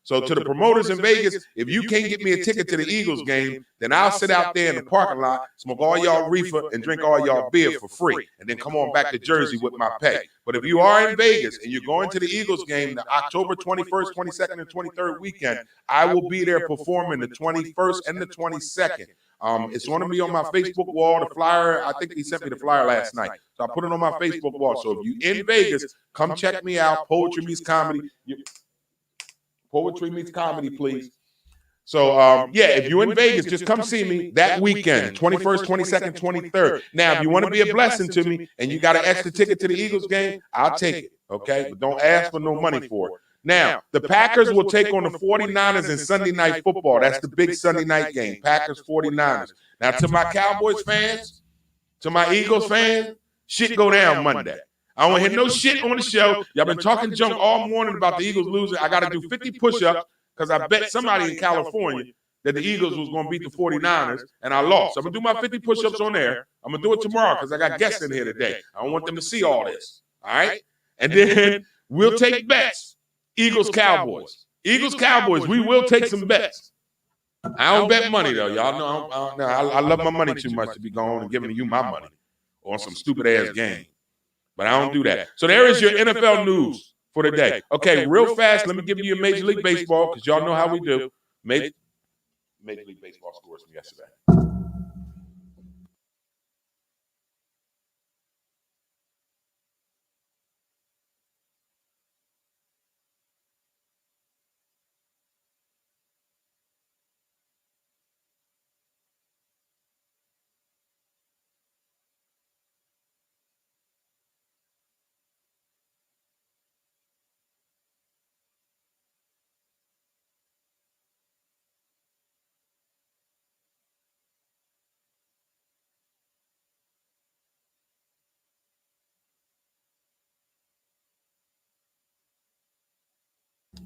Speaker 1: So to the promoters in Vegas, if you can't get me a ticket to the Eagles game, then I'll sit out there in the parking lot, smoke all y'all reefer, and drink all y'all beer for free, and then come on back to Jersey with my pay. But if you are in Vegas and you're going to the Eagles game the October 21st, 22nd, and 23rd weekend, I will be there performing the 21st and the 22nd. It's going to be on my Facebook wall, the flyer. I think he sent me the flyer last night. So I put it on my Facebook wall. So if you're in Vegas, come check me out. Poetry Meets Comedy. Poetry Meets Comedy, please. So, if you're in Vegas, just come see me that weekend, 21st, 22nd, 23rd. Now, if you want to be a blessing to me and you got an extra ticket to the Eagles game, I'll take it, okay? But don't ask for no money for it. Now, the Packers will take on the 49ers in Sunday Night Football. That's the big Sunday night game, Packers 49ers. Now, to my Cowboys fans, to my Eagles fans, shit go down Monday. I don't hear no shit on the show. Y'all been talking junk all morning about the Eagles losing. I got to do 50 push-ups because I bet somebody in California that the Eagles was going to beat the 49ers, and I lost. So I'm going to do my 50 push-ups on there. I'm going to do it tomorrow because I got guests in here today. I don't want them to see all this, all right? And then we'll take bets. Eagles-Cowboys. Eagles-Cowboys, we will take some bets. I don't bet money, though. Y'all know I love my money too much to be going and giving you my money on some stupid-ass game. But I don't do that. So there is your NFL news for the day. Okay, real fast, let me give you a Major League Baseball because y'all know how we do. Major League Baseball scores from yesterday.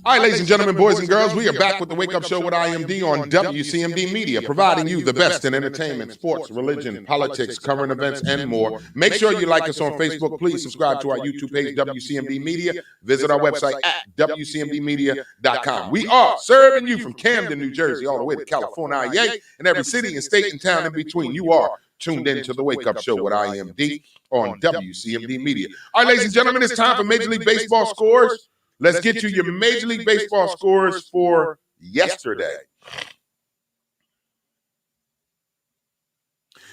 Speaker 1: All right, ladies and gentlemen, boys and girls, we are back with the Wake Up Show with IMD on WCMD Media, providing you the best in entertainment, sports, religion, politics, current events, and more. Make sure you like us on Facebook. Please subscribe to our YouTube page, WCMD Media. Visit our website at WCMDmedia.com. We are serving you from Camden, New Jersey, all the way to California, and every city and state and town in between. You are tuned in to the Wake Up Show with IMD on WCMD Media. All right, ladies and gentlemen, it's time for Major League Baseball scores. Let's get you your Major League Baseball scores for yesterday.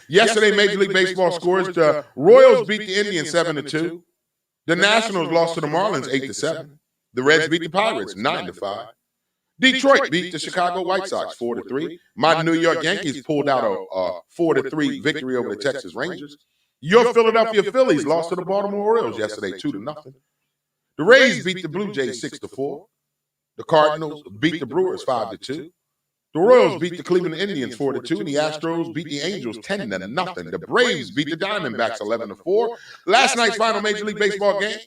Speaker 1: Yesterday, Major League Baseball scores. The Royals beat the Indians 7-2. The Nationals lost to the Marlins 8-7. The Reds beat the Pirates 9-5. Detroit beat the Chicago White Sox 4-3. My New York Yankees pulled out a 4-3 victory over the Texas Rangers. Your Philadelphia Phillies lost to the Baltimore Orioles yesterday 2-0. The Rays beat the Blue Jays 6-4. The Cardinals beat the Brewers 5-2. The Royals beat the Cleveland Indians 4-2. And the Astros beat the Angels 10-0. The Braves beat the Diamondbacks 11-4. Last night's final Major League Baseball game,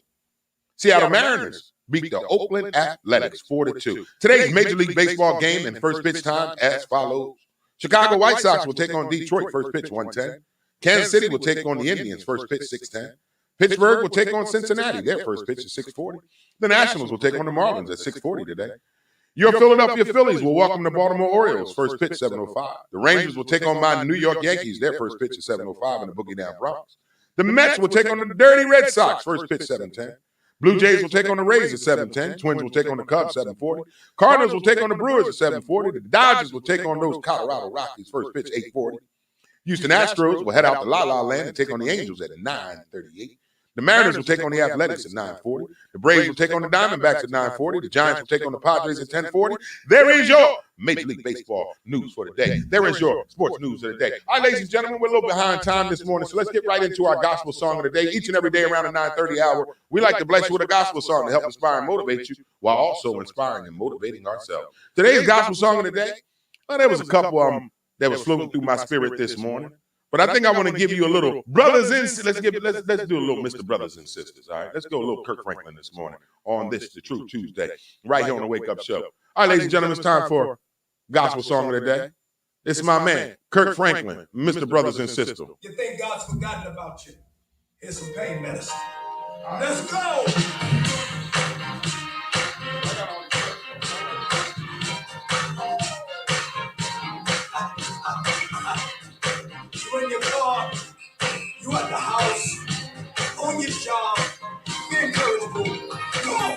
Speaker 1: Seattle Mariners beat the Oakland Athletics 4-2. Today's Major League Baseball game and first pitch time as follows. Chicago White Sox will take on Detroit, first pitch 1:10. Kansas City will take on the Indians, first pitch 6:10. Pittsburgh will take on Cincinnati, their first pitch is 6:40. The Nationals will take on the Marlins at 6:40 today. Your Philadelphia Phillies will welcome the Baltimore Orioles, first pitch 7:05. The Rangers will take on my New York Yankees, their first pitch is 7:05 in the Boogie Down Bronx. The Mets will take on the Dirty Red Sox, first pitch 7:10. Blue Jays will take on the Rays at 7:10. Twins will take on the Cubs, 7:40. Cardinals will take on the Brewers at 7:40. The Dodgers will take on those Colorado Rockies, first pitch 8:40. Houston Astros will head out to La La Land and take on the Angels at 9:38. The Mariners will take on the Athletics at 9:40. The Braves will take on the Diamondbacks at 9:40. The Giants will take on the Padres at 10:40. There is your Major League Baseball news for the day. There is your sports news of the day. All right, ladies and gentlemen, we're a little behind time this morning, so let's get right into our gospel song of the day. Each and every day around the 9:30 hour, we like to bless you with a gospel song to help inspire and motivate you while also inspiring and motivating ourselves. Today's gospel song of the day, well, there was a couple that was floating through my spirit this morning. But I think I want to give you a little brothers and let's do a little Mr. Brothers and Sisters. All right, let's go a little Kirk Franklin this morning on this the True Tuesday, right here on the Wake Up Show. All right, ladies and gentlemen, it's time for gospel song of the day. It's my man Kirk Franklin, Mr. Brothers and Sisters.
Speaker 5: You think God's forgotten about you? Here's some pain medicine. Let's go. You in your car, you at the house, on your job, be encouraged. Come on.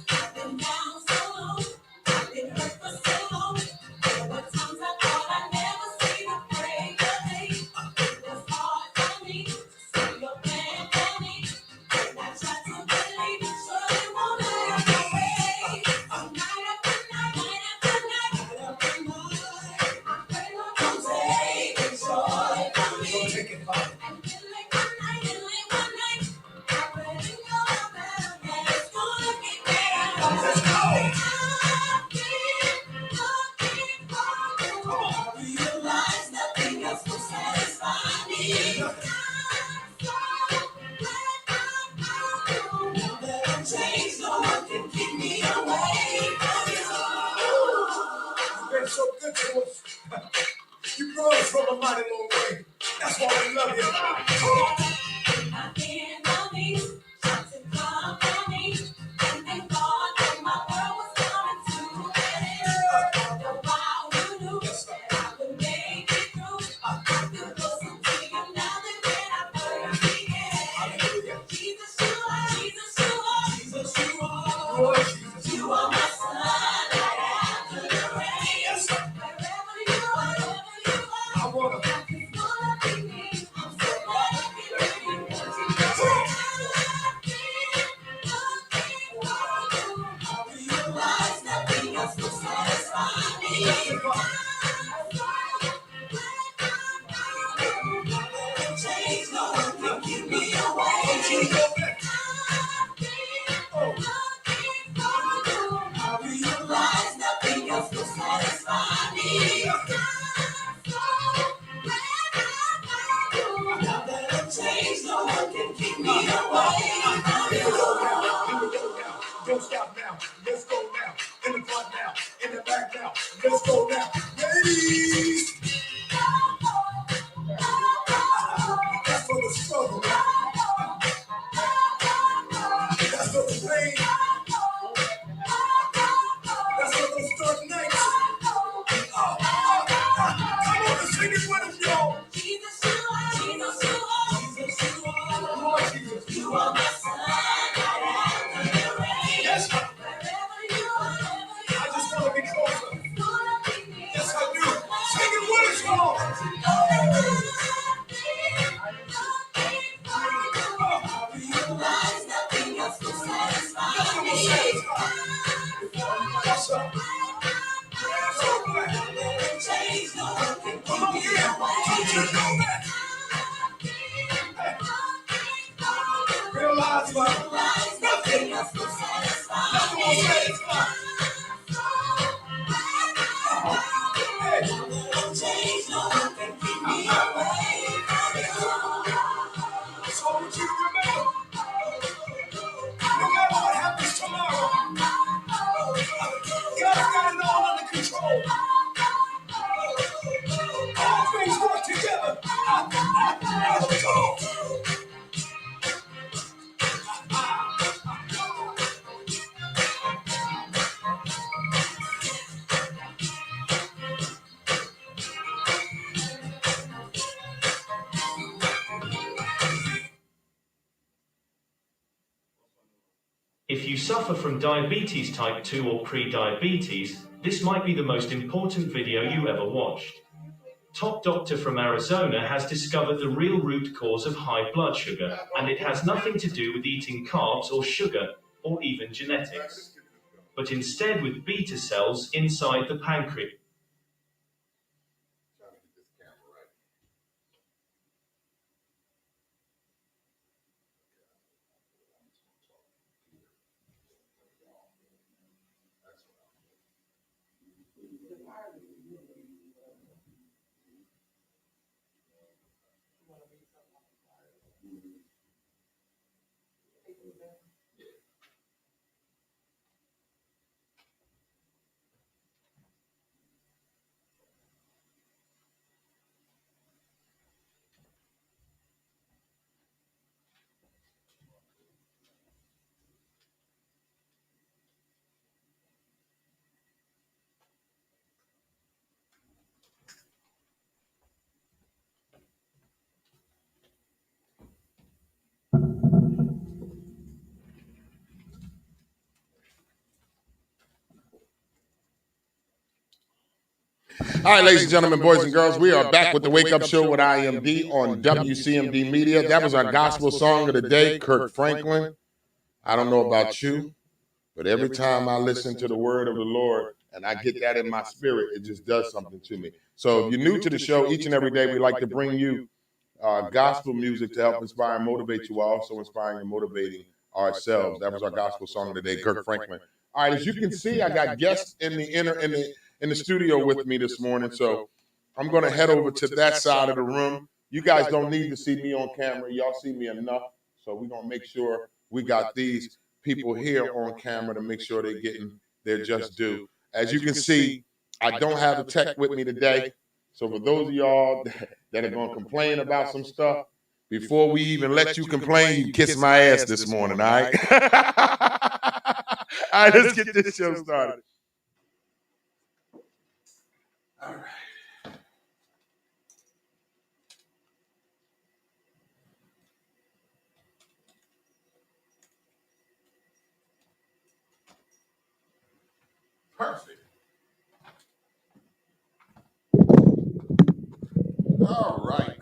Speaker 5: I've been down so long, I've been hurt for so long. There were times I thought I'd never see the break of day. It was hard for me to see your plan for me. And I tried to believe it surely won't have no way. Night after night, night after night, night after night, I pray Lord come take joy from me. Take it, Father. And till late one night, I pray you know better, yeah, it's gonna get better. Let's go. I've been looking for you. Come on. I realize nothing else will satisfy me. I'm so glad I found you. Now that I'm changed, no one can keep me away from you. You've been so good to us. You brought us from a mighty long way. That's why we love you. Come on. I've been on these shots and come for me. And they thought that my world was coming to an end. But while you knew that I would make it through, I could listen to you now than when I first began. Hallelujah. Jesus, you are. Jesus, you are. Jesus, you are. Lord Jesus, you are my son. Right after the rain. Yes, sir. Wherever you are, I wanna. It's gonna be me. I'm so glad to be with you. I realize nothing else will satisfy me. Change, no one can keep me away. I realize nothing else will satisfy me. Now that I'm changed, no one can keep me away. Here we go now. Don't stop now. Let's go now. In the front now. In the back now. Let's go now. Ladies. That's for the struggle. That's for the pain. That's for those dark nights. Come on and sing it with us, y'all. Jesus, you are. Jesus, you are. Jesus, you are. Lord Jesus, you are my son. Yes, sir. Wherever you are, I just want to be closer. Yes, I do. Sing it with us, y'all. I realize nothing else will satisfy me. Yes, sir. So glad. Change, no one can keep me away. Don't you know that? Realize nothing else will satisfy. Nothing will satisfy. Change, no one can keep me away. So I want you to remember, no matter what
Speaker 6: suffer from diabetes type 2 or pre-diabetes, this might be the most important video you ever watched. Top doctor from Arizona has discovered the real root cause of high blood sugar, and it has nothing to do with eating carbs or sugar, or even genetics, but instead with beta cells inside the pancreas.
Speaker 1: All right, ladies and gentlemen, boys and girls, we are back with the Wake Up Show with IMD on WCMD Media. That was our gospel song of the day, Kirk Franklin. I don't know about you, but every time I listen to the word of the Lord and I get that in my spirit, it just does something to me. So if you're new to the show, each and every day we like to bring you gospel music to help inspire and motivate you, while also inspiring and motivating ourselves. That was our gospel song of the day, Kirk Franklin. All right, as you can see, I got guests in the studio with me this morning, so I'm going to head over to that side of the room. You guys don't need to see me on camera. Y'all see me enough, so we're going to make sure we got these people here on camera to make sure they're getting their just due. As you can see, I don't have a tech with me today, so for those of y'all that are going to complain about some stuff, before we even let you complain, you kiss my ass this morning, all right? All right, let's get this show started. All right. Perfect. All right.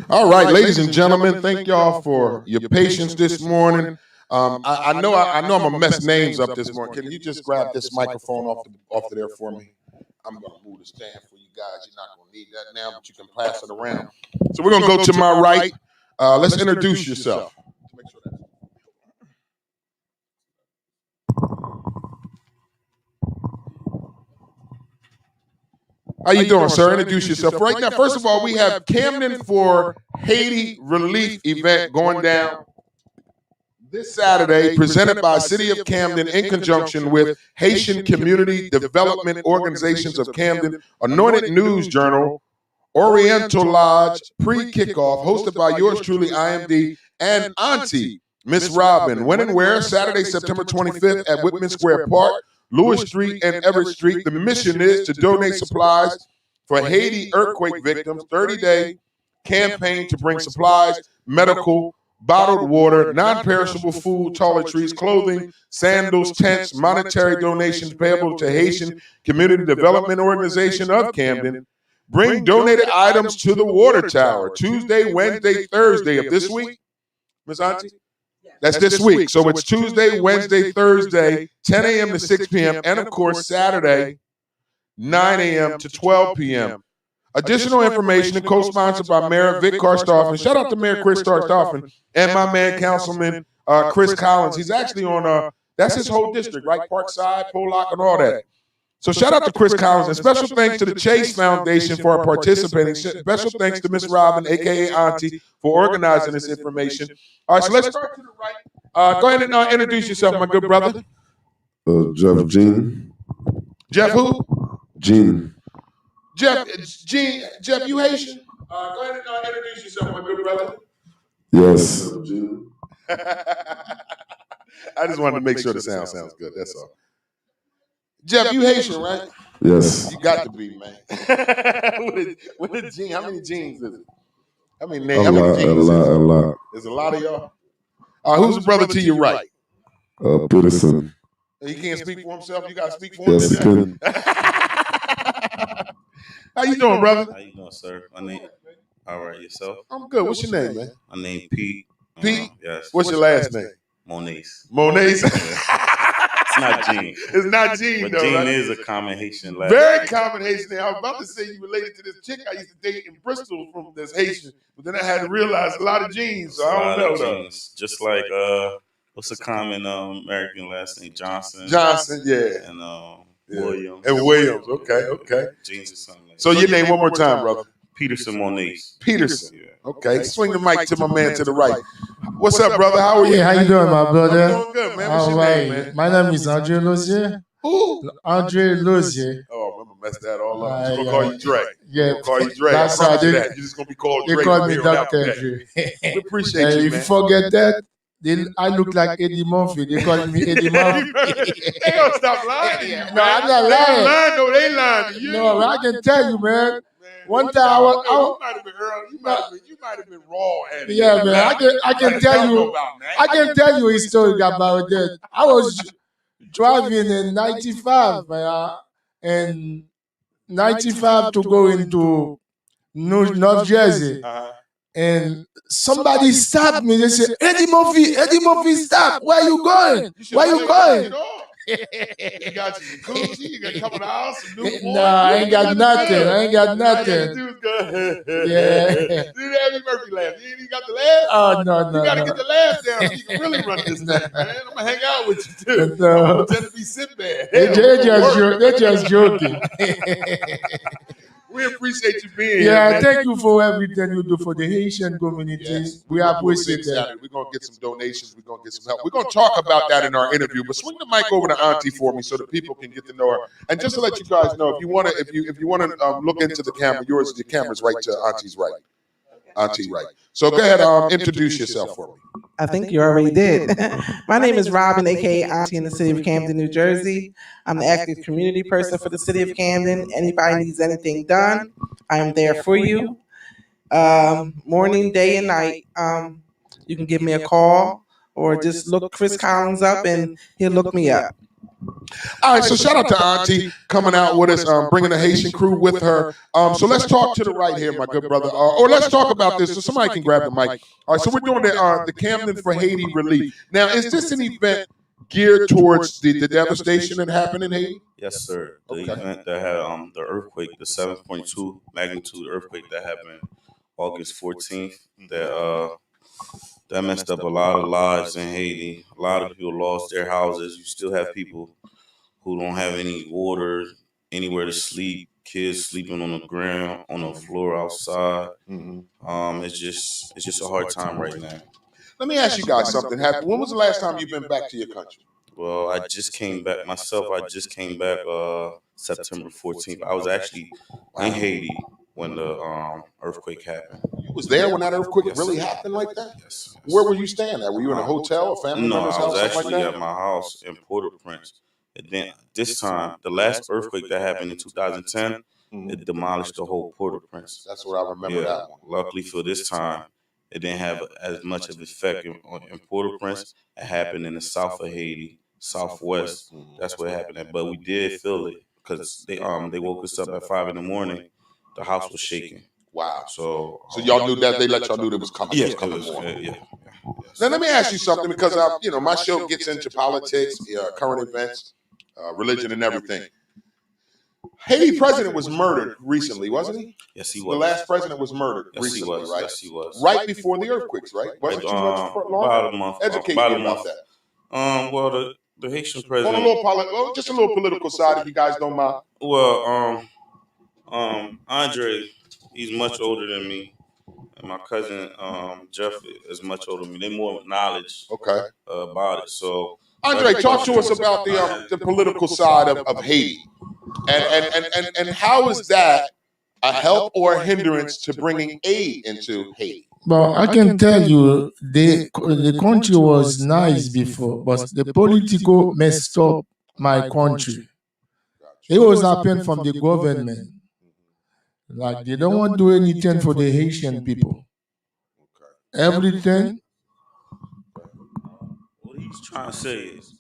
Speaker 1: All right, ladies and gentlemen, thank y'all for your patience this morning. I know I'm gonna mess names up this morning. Can you just grab this microphone off of there for me? I'm gonna move the stand for you guys. You're not gonna need that now, but you can pass it around. So we're gonna go to my right. Let's introduce yourself. How you doing, sir? Introduce yourself. Right now, first of all, we have Camden for Haiti Relief event going down this Saturday, presented by City of Camden in conjunction with Haitian Community Development Organizations of Camden, Anointed News Journal, Oriental Lodge, pre-kickoff, hosted by yours truly, IMD, and Auntie, Miss Robin. When and where? Saturday, September 25th at Whitman Square Park, Lewis Street and Everett Street. The mission is to donate supplies for Haiti earthquake victims, 30-day campaign to bring supplies, medical, bottled water, non-perishable food, toiletries, clothing, sandals, tents, monetary donations payable to Haitian Community Development Organization of Camden. Bring donated items to the water tower Tuesday, Wednesday, Thursday of this week. Ms. Auntie? That's this week. So it's Tuesday, Wednesday, Thursday, 10 a.m. to 6 p.m. And, of course, Saturday, 9 a.m. to 12 p.m. Additional information co-sponsored by Mayor Vic Karstoffen. Shout out to Mayor Chris Karstoffen and my man, Councilman Chris Collins. He's actually on, that's his whole district, right? Parkside, Pollock, and all that. So shout out to Chris Collins, and special thanks to the Chase Foundation for participating. Special thanks to Miss Robin, a.k.a. Auntie, for organizing this information. All right, so let's start to the right. Go ahead and introduce yourself, my good brother.
Speaker 7: Jeff Jean.
Speaker 1: Jeff who?
Speaker 7: Jean.
Speaker 1: Jeff, you Haitian? Go ahead and introduce yourself, my good brother.
Speaker 7: Yes.
Speaker 1: I just wanted to make sure the sound sounds good, that's all. Jeff, you Haitian, right?
Speaker 7: Yes.
Speaker 1: You got to be, man. What a gene? How many genes is it? How many
Speaker 7: A lot.
Speaker 1: There's a lot of y'all. Who's the brother to your right?
Speaker 7: Peterson.
Speaker 1: He can't speak for himself. You got to speak for him.
Speaker 7: Yes, he can.
Speaker 1: How you doing, brother?
Speaker 8: How you doing, sir? My name. All right, yourself?
Speaker 1: I'm good. What's your name, man?
Speaker 8: My name Pete.
Speaker 1: Pete?
Speaker 8: Yes.
Speaker 1: What's your last name?
Speaker 8: Moniz.
Speaker 1: Moniz.
Speaker 8: It's not Gene.
Speaker 1: It's not Gene,
Speaker 8: But
Speaker 1: though.
Speaker 8: Gene
Speaker 1: right?
Speaker 8: is a common Haitian last
Speaker 1: Very
Speaker 8: name.
Speaker 1: common Haitian name. I was about to say you related to this chick I used to date in Bristol from this Haitian, but then I had to realize a lot of Genes, so I don't know though.
Speaker 8: Genes. Just like what's a common American last name? Johnson.
Speaker 1: Johnson, yeah.
Speaker 8: And
Speaker 1: Yeah.
Speaker 8: Williams.
Speaker 1: And Williams. Okay.
Speaker 8: Genes or something like that.
Speaker 1: So your name one more time, brother.
Speaker 8: Peterson Moniz.
Speaker 1: Peterson.
Speaker 8: Yeah.
Speaker 1: Okay. Swing the mic to my man to the right. What's up, brother? How are you?
Speaker 9: Hey, how you doing, my brother?
Speaker 1: I'm doing good, man. What's
Speaker 9: All
Speaker 1: your name,
Speaker 9: right.
Speaker 1: man?
Speaker 9: My name is Andre Lozier.
Speaker 1: Who?
Speaker 9: Andre Lozier.
Speaker 1: Oh, I'm gonna mess that all up. I'm
Speaker 9: Yeah.
Speaker 1: gonna call you Dre.
Speaker 9: Yeah.
Speaker 1: I'm gonna call you Dre.
Speaker 9: That's
Speaker 1: I promise
Speaker 9: how
Speaker 1: you
Speaker 9: they-
Speaker 1: that. You're just gonna be called
Speaker 9: They
Speaker 1: Dre.
Speaker 9: call
Speaker 1: from
Speaker 9: me
Speaker 1: here on out.
Speaker 9: Dr.
Speaker 1: Yeah.
Speaker 9: Dre.
Speaker 1: We appreciate
Speaker 9: And
Speaker 1: you,
Speaker 9: if
Speaker 1: man.
Speaker 9: you forget that, then I look like Eddie Murphy. They call me Eddie Murphy.
Speaker 1: They don't stop lying to you, man.
Speaker 9: No, I'm not
Speaker 1: They
Speaker 9: lying.
Speaker 1: lying. No, they lying to you.
Speaker 9: No, I can tell you, man.
Speaker 1: Man,
Speaker 9: One time I was-
Speaker 1: you might have been early. You might have been raw at it.
Speaker 9: Yeah, man. I can tell you. I can tell you a story about that. I was driving in 95, man, and 95 to go into North Jersey.
Speaker 1: Uh-huh.
Speaker 9: And somebody stopped me. They said, Eddie Murphy, stop. Where you going? Where you going?
Speaker 1: You got your jacuzzi, you got a couple of hours, some new
Speaker 9: No, I ain't got nothing. I ain't got nothing. Yeah.
Speaker 1: Do the Eddie Murphy laugh. You ain't even got the laugh?
Speaker 9: Oh, no.
Speaker 1: You gotta get the laugh down so you can really run this thing, man. I'm gonna hang out with you too.
Speaker 9: No.
Speaker 1: I'm gonna pretend to be Sinbad.
Speaker 9: They're just joking.
Speaker 1: We appreciate you being here.
Speaker 9: Yeah,
Speaker 1: man.
Speaker 9: thank you for everything you do for the Haitian community.
Speaker 1: Yes.
Speaker 9: We appreciate that.
Speaker 1: We're gonna get some donations. We're gonna get some help. We're gonna talk about that in our interview. But swing the mic over to Auntie for me so that people can get to know her. And just to let you guys know, if you wanna look into the camera, the camera's right to Auntie's right. Auntie right. So go ahead, introduce yourself for me.
Speaker 10: I think you already did. My name is Robin, aka Auntie in the city of Camden, New Jersey. I'm the active community person for the city of Camden. Anybody needs anything done, I am there for you. Morning, day, and night. You can give me a call or just look Chris Collins up and he'll look me up.
Speaker 1: All right, so shout out to Auntie coming out with us, bringing the Haitian crew with her. So let's talk to the right here, my good brother, or let's talk about this. So somebody can grab the mic. All right, so we're doing the Camden for Haiti relief. Now, is this an event geared towards the devastation that happened in Haiti?
Speaker 8: Yes, sir. The
Speaker 1: Okay.
Speaker 8: event that had the earthquake, the 7.2 magnitude earthquake that happened August 14th, that messed up a lot of lives in Haiti. A lot of people lost their houses. You still have people who don't have any water, anywhere to sleep. Kids sleeping on the ground, on the floor outside. It's just a hard time right now.
Speaker 1: Let me ask you guys something. When was the last time you've been back to your country?
Speaker 8: Well, I just came back myself. I just came back September 14th. I was actually in Haiti when the earthquake happened.
Speaker 1: You was there when that earthquake really happened like that?
Speaker 8: Yes.
Speaker 1: Where were you staying at? Were you in a hotel, a family
Speaker 8: No,
Speaker 1: member's
Speaker 8: I
Speaker 1: house,
Speaker 8: was
Speaker 1: something
Speaker 8: actually
Speaker 1: like that?
Speaker 8: at my house in Port-au-Prince. And then this time, the last earthquake that happened in 2010, it demolished the whole Port-au-Prince.
Speaker 1: That's what I remember that one.
Speaker 8: Luckily for this time, it didn't have as much of effect in Port-au-Prince. It happened in the south of Haiti, southwest. That's where it happened at. But we did feel it because they woke us up at 5 in. The house was shaking.
Speaker 1: Wow.
Speaker 8: So
Speaker 1: y'all knew that they let y'all know that was coming.
Speaker 8: Yeah,
Speaker 1: it was coming
Speaker 8: it was,
Speaker 1: more.
Speaker 8: yeah.
Speaker 1: Now let me ask you something because my show gets into politics, current events, religion, and everything. Haiti president was murdered recently, wasn't he?
Speaker 8: Yes, he
Speaker 1: The
Speaker 8: was.
Speaker 1: last president was murdered
Speaker 8: Yes, he
Speaker 1: recently,
Speaker 8: was.
Speaker 1: right?
Speaker 8: Yes, he was.
Speaker 1: Right before the earthquakes, right? Wasn't too much for long?
Speaker 8: About a month.
Speaker 1: Educate
Speaker 8: about
Speaker 1: me
Speaker 8: a
Speaker 1: about
Speaker 8: month.
Speaker 1: that.
Speaker 8: Well, the Haitian
Speaker 1: On
Speaker 8: president.
Speaker 1: just a little political side, if you guys don't mind.
Speaker 8: Well, Andre, he's much older than me, and my cousin Jeff is much older than me. They're more knowledge about it. So,
Speaker 1: Andre, talk to us about the political side of Haiti, and how is that a help or a hindrance to bringing aid into Haiti?
Speaker 9: But I can tell you, the country was nice before, but the political messed up my country. It was happened from the government. Like they don't want to do anything for the Haitian people. Everything.
Speaker 8: what he he's trying to say is,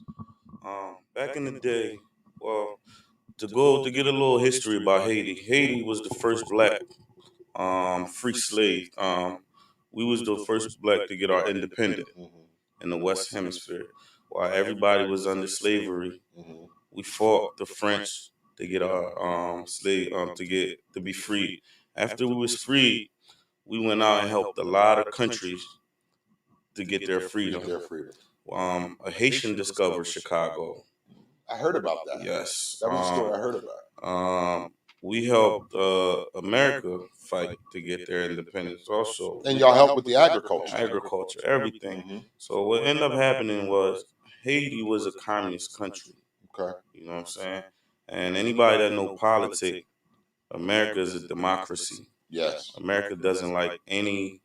Speaker 8: back in the day, well, to get a little history about Haiti. Haiti was the first black free slave. We was the first black to get our independence in the West Hemisphere. While everybody was under slavery, we fought the French to get our slave to be free. After we was freed, we went out and helped a lot of countries to get their freedom. A Haitian discovered Chicago.
Speaker 1: I heard about that.
Speaker 8: Yes,
Speaker 1: That was a story I heard about.
Speaker 8: we helped America fight to get their independence also.
Speaker 1: And y'all helped with the agriculture.
Speaker 8: Agriculture, everything. So what ended up happening was Haiti was a communist country.
Speaker 1: Okay.
Speaker 8: You know what I'm saying? And anybody that know politics, America is a democracy.
Speaker 1: Yes.
Speaker 8: America doesn't like any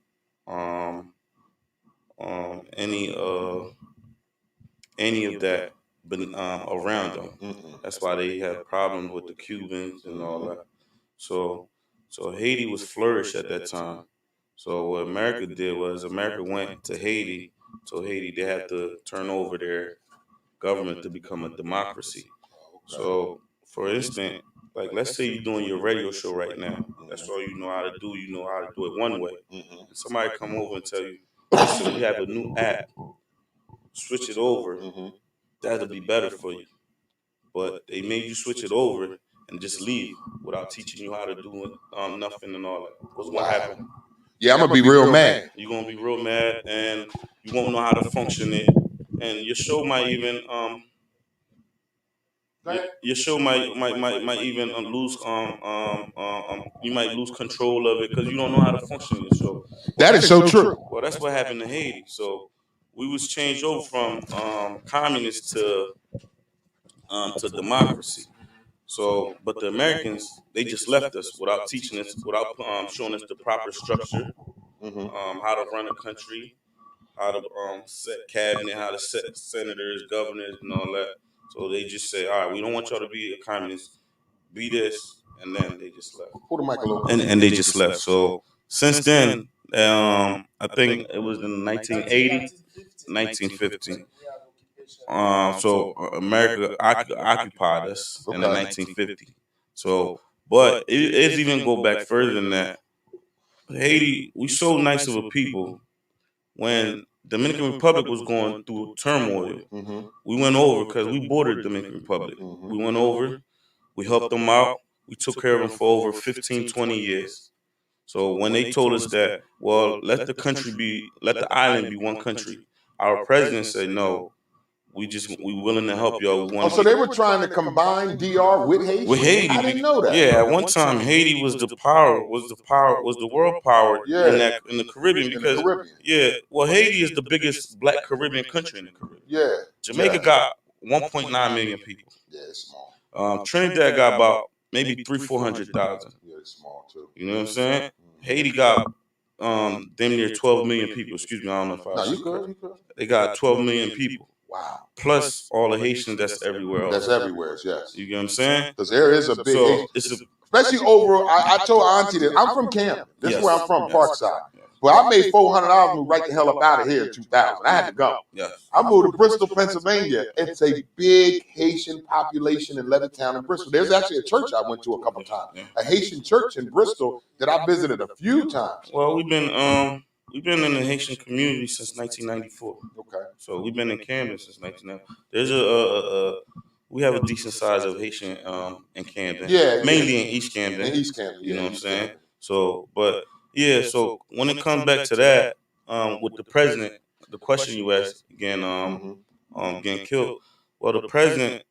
Speaker 8: of that around them. That's why they have problems with the Cubans and all that. So Haiti was flourished at that time. So what America did was America went to Haiti, told Haiti they have to turn over their government to become a democracy. So for instance, like let's say you're doing your radio show right now. That's all you know how to do. You know how to do it one way. And somebody come over and tell you, listen, we have a new app. Switch it over. That'll be better for you. But they made you switch it over and just leave without teaching you how to do nothing and all that. What's gonna happen?
Speaker 1: Yeah, I'm gonna be real mad.
Speaker 8: You're gonna be real mad, and you won't know how to function it, and your show might even even lose you might lose control of it because you don't know how to function your show.
Speaker 1: That is so true.
Speaker 8: Well, that's what happened to Haiti. So we was changed over from communist to democracy. So, but the Americans, they just left us without teaching us, without showing us the proper structure, how to run a country, how to set cabinet, how to set senators, governors, and all that. So they just say, all right, we don't want y'all to be a communist, be this, and then they just left.
Speaker 1: Pull the mic a little.
Speaker 8: And they just left. So since then, I think it was in 1980, 1950. So America occupied us in the 1950. So, but it's even go back further than that. Haiti, we so nice of a people. When Dominican Republic was going through turmoil, we went over because we bordered Dominican Republic. We went over, we helped them out, we took care of them for over 15, 20 years. So when they told us that, well, let the island be one country, our president said no. We willing to help y'all.
Speaker 1: So they were trying to combine DR with Haiti?
Speaker 8: With Haiti.
Speaker 1: I didn't know that.
Speaker 8: Yeah, at one time Haiti was the world power in the Caribbean because well, Haiti is the biggest black Caribbean country in the Caribbean.
Speaker 1: Yeah.
Speaker 8: Jamaica got 1.9 million people.
Speaker 1: Yeah, it's small.
Speaker 8: Trinidad got about maybe 400,000.
Speaker 1: Yeah, it's small too.
Speaker 8: You know what I'm saying? Haiti got damn near 12 million people. Excuse me, I don't know if I.
Speaker 1: No, you good.
Speaker 8: They got 12 million people.
Speaker 1: Wow.
Speaker 8: Plus all the Haitians that's everywhere else.
Speaker 1: That's everywhere, yes.
Speaker 8: You get what I'm saying?
Speaker 1: Because there is a big Haitian. Especially over, I told Auntie that I'm from Camden. This is where I'm from, Parkside. But I made $400 move right the hell up out of here in 2000. I had to go. I moved to Bristol, Pennsylvania. It's a big Haitian population in Levittown and Bristol. There's actually a church I went to a couple times, a Haitian church in Bristol that I visited a few times.
Speaker 8: Well, we've been in the Haitian community since 1994.
Speaker 1: Okay.
Speaker 8: So we've been in Camden since 1994. There's we have a decent size of Haitian in Camden.
Speaker 1: Yeah.
Speaker 8: Mainly in East Camden.
Speaker 1: In East Camden.
Speaker 8: You know what I'm saying? So, but yeah. So when it comes back to that, with the president, the question you asked again, getting killed. Well, the president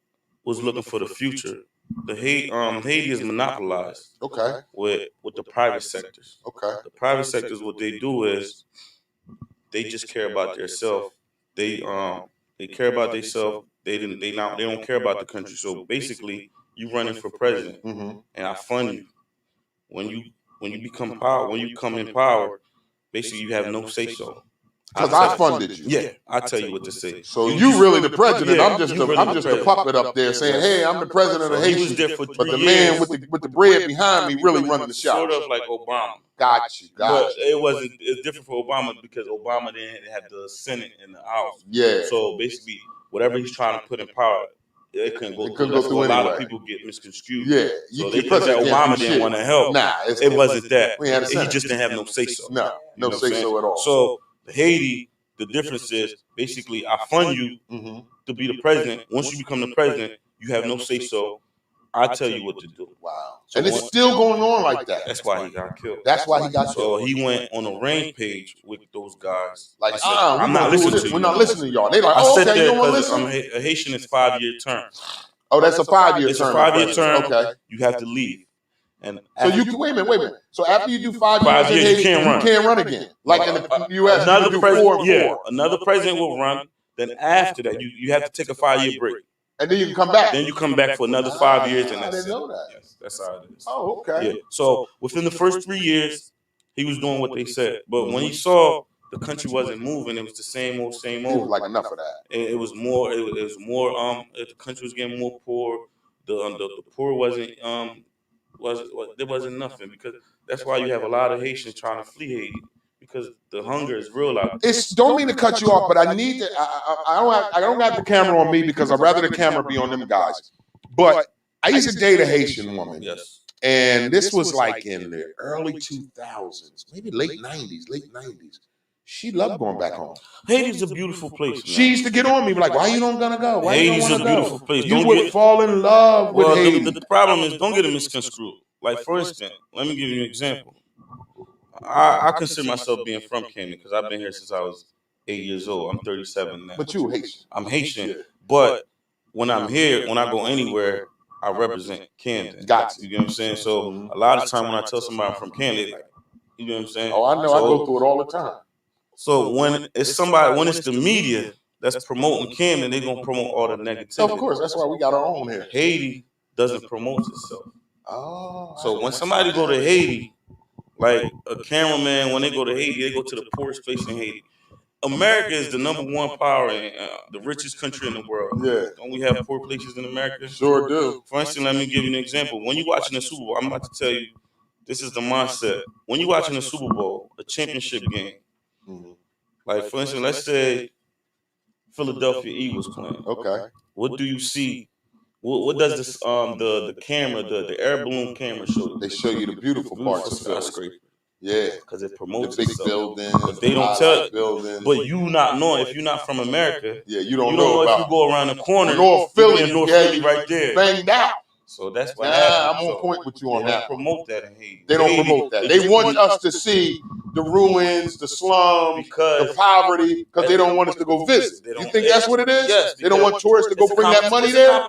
Speaker 8: was looking for the future. The Haiti is monopolized.
Speaker 1: Okay.
Speaker 8: With the private sectors.
Speaker 1: Okay.
Speaker 8: The private sectors, what they do is they just care about themselves. They care about themselves. They don't care about the country. So basically, you running for president, and I fund you. When you become power, when you come in power, basically you have no say so.
Speaker 1: Because I funded you.
Speaker 8: Yeah, I tell you what to say.
Speaker 1: So you really the president.
Speaker 8: Yeah,
Speaker 1: I'm just
Speaker 8: you
Speaker 1: the,
Speaker 8: really
Speaker 1: I'm
Speaker 8: the
Speaker 1: just the
Speaker 8: president.
Speaker 1: puppet up there saying, "Hey, I'm the president of
Speaker 8: So he was
Speaker 1: Haiti."
Speaker 8: there for 3
Speaker 1: But the
Speaker 8: years.
Speaker 1: man with the bread behind me really running the show.
Speaker 8: Sort of like Obama.
Speaker 1: Got you.
Speaker 8: But it wasn't. It's different for Obama because Obama didn't have the Senate and the House.
Speaker 1: Yeah.
Speaker 8: So basically, whatever he's trying to put in power, it couldn't go through.
Speaker 1: Go through
Speaker 8: a lot
Speaker 1: anyway.
Speaker 8: of people get misconstrued.
Speaker 1: Yeah.
Speaker 8: So they think that Obama didn't want to help.
Speaker 1: Nah,
Speaker 8: it wasn't that.
Speaker 1: We had a
Speaker 8: He
Speaker 1: Senate.
Speaker 8: just didn't have no say so.
Speaker 1: No,
Speaker 8: You know what I'm
Speaker 1: say
Speaker 8: saying?
Speaker 1: so at all.
Speaker 8: So Haiti, the difference is basically I fund you to be the president. Once you become the president, you have no say so. I tell you what to do.
Speaker 1: Wow.
Speaker 8: So
Speaker 1: And it's still going on like that.
Speaker 8: That's why he got killed.
Speaker 1: That's why he got
Speaker 8: So
Speaker 1: killed.
Speaker 8: he went on a rampage with those guys.
Speaker 1: Like,
Speaker 8: I said, I'm not listening to you.
Speaker 1: We're not listening to y'all. They like,
Speaker 8: I
Speaker 1: oh,
Speaker 8: said
Speaker 1: okay, you
Speaker 8: that
Speaker 1: don't want to
Speaker 8: because
Speaker 1: listen?
Speaker 8: a Haitian is 5-year term.
Speaker 1: Oh, that's a 5-year term.
Speaker 8: It's a 5-year term.
Speaker 1: Okay.
Speaker 8: You have to leave. And
Speaker 1: So you can wait a minute. So after you do 5 years,
Speaker 8: 5 years,
Speaker 1: in Haiti,
Speaker 8: you can't run.
Speaker 1: again. Like in the U.S.,
Speaker 8: another
Speaker 1: you do
Speaker 8: president,
Speaker 1: 4 and 4.
Speaker 8: another president will run. Then after that, you have to take a 5-year break.
Speaker 1: And then you can come back.
Speaker 8: Then you come back for another 5 years, and
Speaker 1: I
Speaker 8: that's
Speaker 1: didn't know that.
Speaker 8: Yes, that's how it is.
Speaker 1: Oh, okay.
Speaker 8: Yeah. So within the first 3 years, he was doing what they said. But when he saw the country wasn't moving, it was the same old.
Speaker 1: He was like, enough of that.
Speaker 8: It was more. It was more. The country was getting more poor. The poor wasn't. There wasn't nothing because that's why you have a lot of Haitians trying to flee Haiti because the hunger is real out there.
Speaker 1: Don't mean to cut you off, but I need to. I don't have the camera on me because I'd rather the camera be on them guys. But I used to date a Haitian woman.
Speaker 8: Yes.
Speaker 1: And this was like in the early 2000s, maybe late 90s. She loved going back home.
Speaker 8: Haiti's a beautiful place. Man.
Speaker 1: She used to get on me like, "Why you don't gonna go? Why
Speaker 8: Haiti's
Speaker 1: you
Speaker 8: a
Speaker 1: don't wanna
Speaker 8: beautiful
Speaker 1: go?
Speaker 8: place.
Speaker 1: You would fall in love with Haiti."
Speaker 8: The problem is, don't get it misconstrued. Like for instance, let me give you an example. I consider myself being from Camden because I've been here since I was 8 years old. I'm 37 now.
Speaker 1: But you Haitian.
Speaker 8: I'm Haitian, but when I'm here, when I go anywhere, I represent Camden.
Speaker 1: Got you.
Speaker 8: You get what I'm saying? So a lot of time when I tell somebody I'm from Camden, like, you know what I'm saying?
Speaker 1: Oh, I know. I go through it all the time.
Speaker 8: So when it's somebody, when it's the media that's promoting Camden, they're gonna promote all the negativity.
Speaker 1: Of course, that's why we got our own here.
Speaker 8: Haiti doesn't promote itself.
Speaker 1: Oh.
Speaker 8: So when somebody go to Haiti, like a cameraman, when they go to Haiti, they go to the poorest place in Haiti. America is the #1 power and the richest country in the world.
Speaker 1: Yeah.
Speaker 8: Don't we have poor places in America?
Speaker 1: Sure do.
Speaker 8: For instance, let me give you an example. When you're watching the Super Bowl, I'm about to tell you, this is the mindset. When you're watching the Super Bowl, a championship game, like for instance, let's say Philadelphia Eagles playing.
Speaker 1: Okay.
Speaker 8: What do you see? What does this the camera, the air balloon camera show?
Speaker 1: They show you the beautiful parts of Philly.
Speaker 8: skyscraper.
Speaker 1: Yeah.
Speaker 8: Because it
Speaker 1: The
Speaker 8: promotes
Speaker 1: big
Speaker 8: itself.
Speaker 1: buildings.
Speaker 8: But they don't
Speaker 1: high-rise
Speaker 8: tell.
Speaker 1: buildings.
Speaker 8: But you not knowing, if you're not from America,
Speaker 1: Yeah,
Speaker 8: you don't know if you go around the corner,
Speaker 1: North
Speaker 8: you're
Speaker 1: Philly,
Speaker 8: in North
Speaker 1: yeah,
Speaker 8: Philly right there.
Speaker 1: banged out.
Speaker 8: So that's what
Speaker 1: Nah,
Speaker 8: happens.
Speaker 1: I'm on point with you on
Speaker 8: They
Speaker 1: that.
Speaker 8: don't promote that in Haiti.
Speaker 1: They don't
Speaker 8: Haiti,
Speaker 1: promote that. They want us to see the ruins, the slums, the poverty, because they don't want us to go visit. You think that's what it is?
Speaker 8: Yes.
Speaker 1: They don't want tourists to go bring that money there?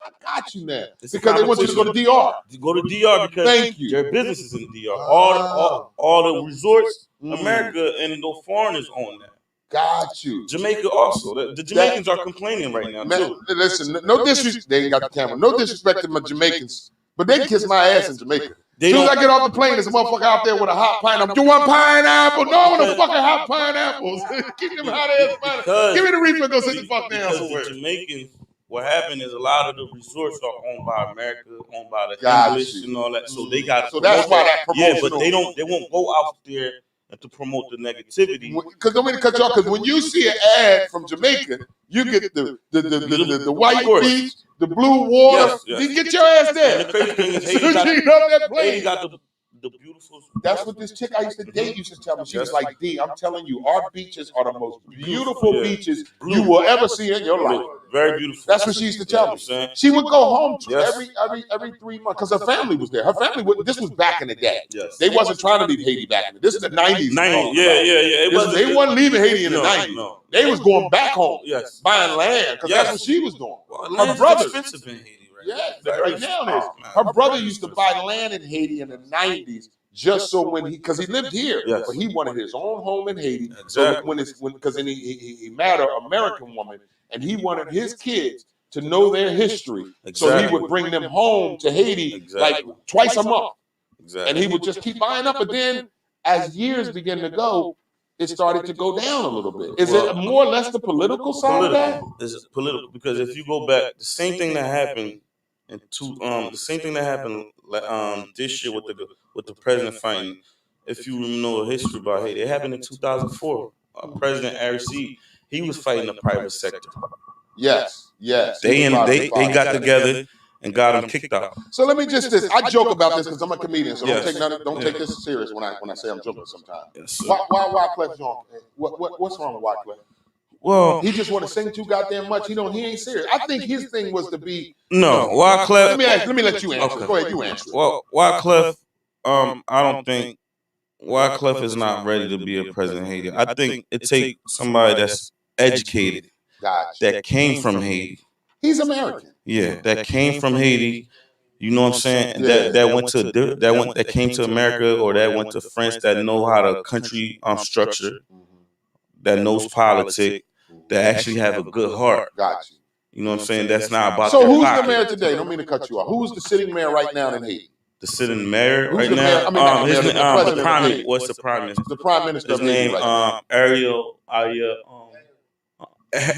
Speaker 1: I got you now. Because they want you to go to DR.
Speaker 8: You go to DR because
Speaker 1: Thank you.
Speaker 8: their business is in DR. All the resorts, America and those foreigners own that.
Speaker 1: Got you.
Speaker 8: Jamaica also. The Jamaicans are complaining right now
Speaker 1: Man,
Speaker 8: too.
Speaker 1: listen, no disrespect. They ain't got the camera. No disrespect to my Jamaicans, but they can kiss my ass in Jamaica. As soon as I get off the plane, there's a motherfucker out there with a hot pineapple. You want pineapple? No, I want a fucking hot pineapples. Keep them hot ass pineapples. Give me the refill. Go sit the fuck down
Speaker 8: Because
Speaker 1: somewhere.
Speaker 8: the Jamaicans, what happened is a lot of the resorts are owned by America, owned by the
Speaker 1: Got
Speaker 8: English
Speaker 1: you.
Speaker 8: and all that. So they got.
Speaker 1: So that's why that
Speaker 8: Yeah, but
Speaker 1: promotional.
Speaker 8: they won't go out there and to promote the negativity.
Speaker 1: Because don't mean to cut you off. Because when you see an ad from Jamaica, you get the white beach, the blue water.
Speaker 8: Yes, yes.
Speaker 1: You get your ass there.
Speaker 8: And the crazy thing is,
Speaker 1: As soon
Speaker 8: Haiti
Speaker 1: as
Speaker 8: got,
Speaker 1: you get off that plane.
Speaker 8: Haiti got the beautiful.
Speaker 1: That's what this chick I used to date used to tell me. She was like, D, I'm telling you, our beaches are the most beautiful beaches you will ever see in your life.
Speaker 8: Very beautiful.
Speaker 1: That's what she used to tell me.
Speaker 8: saying?
Speaker 1: She would go home
Speaker 8: Yes.
Speaker 1: every 3 months because her family was there. Her family this was back in the day.
Speaker 8: Yes.
Speaker 1: They wasn't trying to leave Haiti back in the day. This is the 90s.
Speaker 8: 90, yeah.
Speaker 1: They wasn't leaving Haiti in the
Speaker 8: No,
Speaker 1: 90s.
Speaker 8: no.
Speaker 1: They was going back home,
Speaker 8: Yes.
Speaker 1: buying land because
Speaker 8: Yes.
Speaker 1: that's what she was doing.
Speaker 8: Well,
Speaker 1: Her
Speaker 8: land's
Speaker 1: brothers.
Speaker 8: expensive in Haiti, right?
Speaker 1: Yeah, right now it is. Her brother used to buy land in Haiti in the 90s just so because he lived here,
Speaker 8: Yes.
Speaker 1: but he wanted his own home in Haiti.
Speaker 8: Exactly.
Speaker 1: So because he married an American woman and he wanted his kids to know their history. So he
Speaker 8: Exactly.
Speaker 1: would bring them home to Haiti
Speaker 8: Exactly.
Speaker 1: like twice a month.
Speaker 8: Exactly.
Speaker 1: And he would just keep buying up. But then as years began to go, it started to go down a little bit. Is it more or less the political side of that?
Speaker 8: It's political because if you go back, the same thing that happened this year with the president fighting. If you know history about Haiti, it happened in 2004. President Aristide, he was fighting the private sector.
Speaker 1: Yes.
Speaker 8: They got together and got him kicked out.
Speaker 1: So let me I joke about this because I'm a comedian, so don't take this serious when I say I'm joking sometimes.
Speaker 8: Yes.
Speaker 1: Why Wyclef Jean? What's wrong with Wyclef?
Speaker 8: Well,
Speaker 1: he just want to sing too goddamn much. He ain't serious. I think his thing was to be
Speaker 8: Wyclef.
Speaker 1: Let me let you answer.
Speaker 8: Okay.
Speaker 1: Go ahead, you answer.
Speaker 8: Well, Wyclef, I don't think Wyclef is not ready to be a president of Haiti. I think it takes somebody that's educated, that came from Haiti.
Speaker 1: He's American.
Speaker 8: Yeah, that came from Haiti. You know what I'm saying? That came to America or that went to France, that know how the country structure, that knows politics, that actually have a good heart.
Speaker 1: Got you.
Speaker 8: You know what I'm saying? That's not about.
Speaker 1: So who's the mayor today? Don't mean to cut you off. Who's the sitting mayor right now in Haiti?
Speaker 8: The sitting mayor
Speaker 1: Who's
Speaker 8: right
Speaker 1: the
Speaker 8: now?
Speaker 1: mayor?
Speaker 8: The prime minister. What's the prime minister?
Speaker 1: The prime minister.
Speaker 8: His name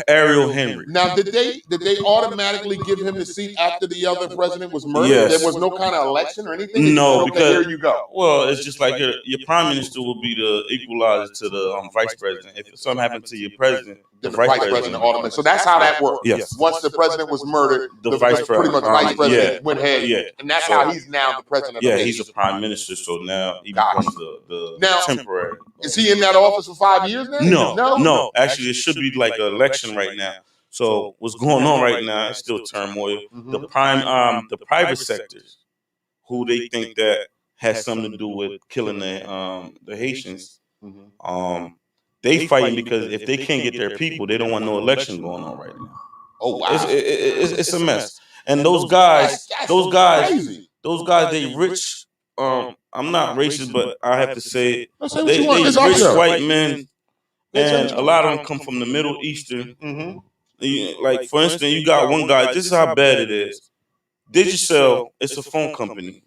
Speaker 8: Ariel Henry.
Speaker 1: Now, did they automatically give him the seat after the other president was murdered?
Speaker 8: Yes.
Speaker 1: There was no kind of election or anything?
Speaker 8: No,
Speaker 1: okay,
Speaker 8: because
Speaker 1: here you go.
Speaker 8: Well, it's just like your prime minister will be the equalizer to the vice president. If something happened to your president, the vice president
Speaker 1: automatically. So that's how that works.
Speaker 8: Yes.
Speaker 1: Once the president was murdered,
Speaker 8: the vice
Speaker 1: pretty much vice president went ahead.
Speaker 8: Yeah.
Speaker 1: And that's how he's now the president.
Speaker 8: Yeah, he's a prime minister, so now he becomes the temporary.
Speaker 1: Is he in that office for 5 years now?
Speaker 8: No. Actually, it should be like an election right now. So what's going on right now is still turmoil. The private sectors, who they think that has something to do with killing the Haitians, they fighting because if they can't get their people, they don't want no election going on right now.
Speaker 1: Oh wow,
Speaker 8: it's a mess. And those guys, they rich. I'm not racist, but I have to say it. They rich white men, and a lot of them come from the Middle Eastern. Like, for instance, you got one guy, this is how bad it is. Digicel, it's a phone company.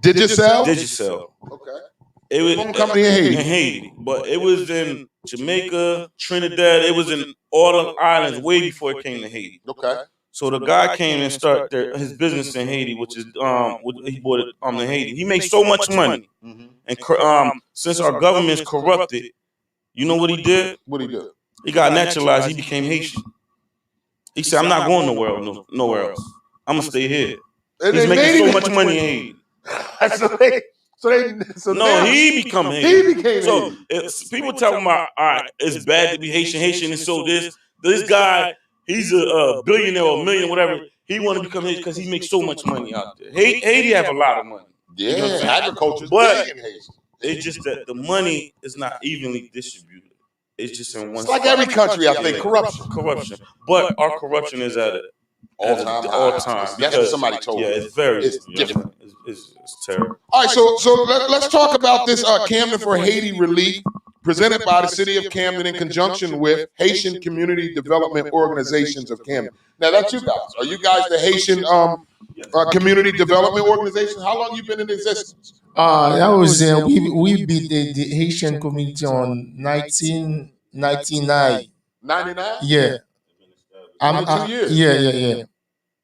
Speaker 1: Digicel?
Speaker 8: Digicel.
Speaker 1: Okay.
Speaker 8: It was
Speaker 1: phone company in
Speaker 8: Haiti. But it was in Jamaica, Trinidad, it was in all the islands way before it came to Haiti.
Speaker 1: Okay.
Speaker 8: So the guy came and started his business in Haiti, which is he bought it in Haiti. He makes so much money. And since our government's corrupted, you know what he did?
Speaker 1: What he do?
Speaker 8: He got naturalized, he became Haitian. He said, I'm not going nowhere else. I'm going to stay here. He's making so much money in Haiti. He became Haitian. So people tell him, all right, it's bad to be Haitian, and so this guy, he's a billionaire or a million, whatever. He want to become Haitian because he makes so much money out there. Haiti have a lot of money.
Speaker 1: Yeah, you know agriculture's
Speaker 8: big
Speaker 1: in Haiti.
Speaker 8: It's just that the money is not evenly distributed. It's just in one.
Speaker 1: It's like every country, I think. Corruption.
Speaker 8: But our corruption is at all time.
Speaker 1: That's what somebody told me.
Speaker 8: Yeah, it's different. It's terrible.
Speaker 1: All right, so let's talk about this Camden for Haiti relief presented by the City of Camden in conjunction with Haitian Community Development Organizations of Camden. Now, that's you guys. Are you guys the Haitian Community Development Organization? How long you been in existence?
Speaker 9: That was we beat the Haitian community on 1999.
Speaker 1: 99?
Speaker 9: Yeah.
Speaker 1: 2 years.
Speaker 9: Yeah.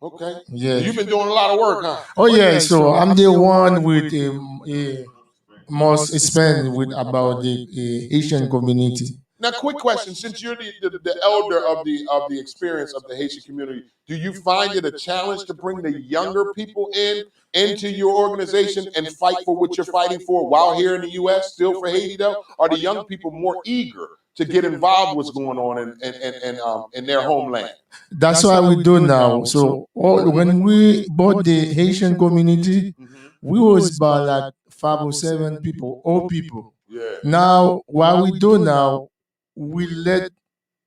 Speaker 1: Okay.
Speaker 9: Yeah.
Speaker 1: You've been doing a lot of work, huh?
Speaker 9: Oh yeah. So I'm the one with most experience with about the Haitian community.
Speaker 1: Now, quick question: since you're the elder of the experience of the Haitian community, do you find it a challenge to bring the younger people into your organization and fight for what you're fighting for while here in the U.S. still for Haiti? Though, are the young people more eager to get involved with what's going on in their homeland?
Speaker 9: That's what we do now. So when we bought the Haitian community, we was about like 5 or 7 people, old people.
Speaker 1: Yeah.
Speaker 9: Now, what we do now, we let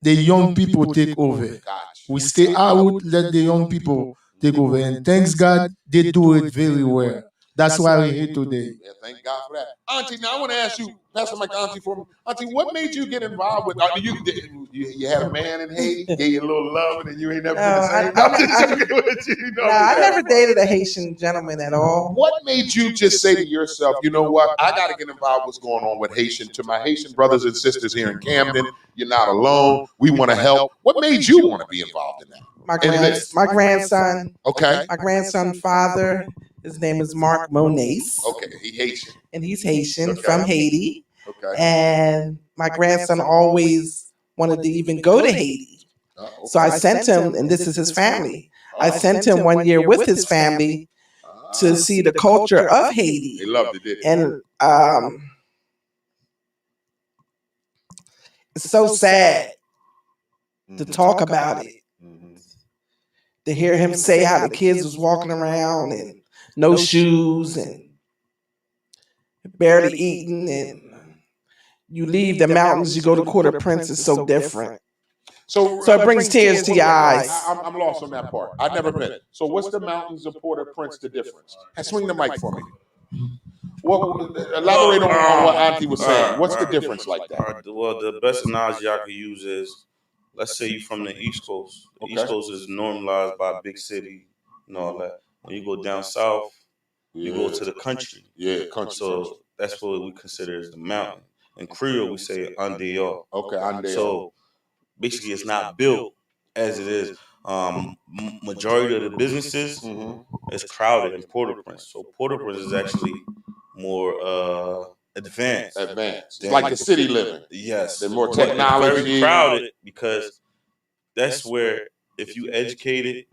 Speaker 9: the young people take over. We stay out, let the young people take over. And thanks God, they do it very well. That's why we're here today.
Speaker 1: Yeah, thank God for that. Auntie, now I want to ask you, Pastor Mike, Auntie, for me. Auntie, what made you get involved with? You had a man in Haiti, gave you a little love, and you ain't never been the same. I'm just joking with you. You know,
Speaker 10: I never dated a Haitian gentleman at all.
Speaker 1: What made you just say to yourself, you know what, I got to get involved with what's going on with Haitian, to my Haitian brothers and sisters here in Camden, you're not alone, we want to help. What made you want to be involved in that?
Speaker 10: My grandson.
Speaker 1: Okay.
Speaker 10: My grandson's father, his name is Mark Moniz.
Speaker 1: Okay, he Haitian.
Speaker 10: And he's Haitian
Speaker 1: Okay.
Speaker 10: from Haiti.
Speaker 1: Okay.
Speaker 10: And my grandson always wanted to even go to Haiti. So I sent him, and this is his family. I sent him 1 year with his family to see the culture of Haiti.
Speaker 1: They loved it, didn't they?
Speaker 10: And it's so sad to talk about it. To hear him say how the kids was walking around and no shoes and barely eating, and you leave the mountains, you go to Port-au-Prince, it's so different.
Speaker 1: So
Speaker 10: it brings tears to your eyes.
Speaker 1: I'm lost on that part. I've never been. So what's the mountains of Port-au-Prince, the difference? Swing the mic for me. Elaborate on what Auntie was saying. What's the difference like that?
Speaker 8: Well, the best analogy I could use is, let's say you're from the East Coast. The East Coast is normalized by a big city and all that. When you go down south, you go to the country.
Speaker 1: Yeah, country.
Speaker 8: So that's what we consider as the mountain. In Creole, we say Andeyo.
Speaker 1: Okay, Andeyo.
Speaker 8: So basically, it's not built as it is. Majority of the businesses is crowded in Port-au-Prince. So Port-au-Prince is actually more advanced.
Speaker 1: It's like the city living.
Speaker 8: Yes.
Speaker 1: There's more technology.
Speaker 8: Very crowded, because that's where, if you educated,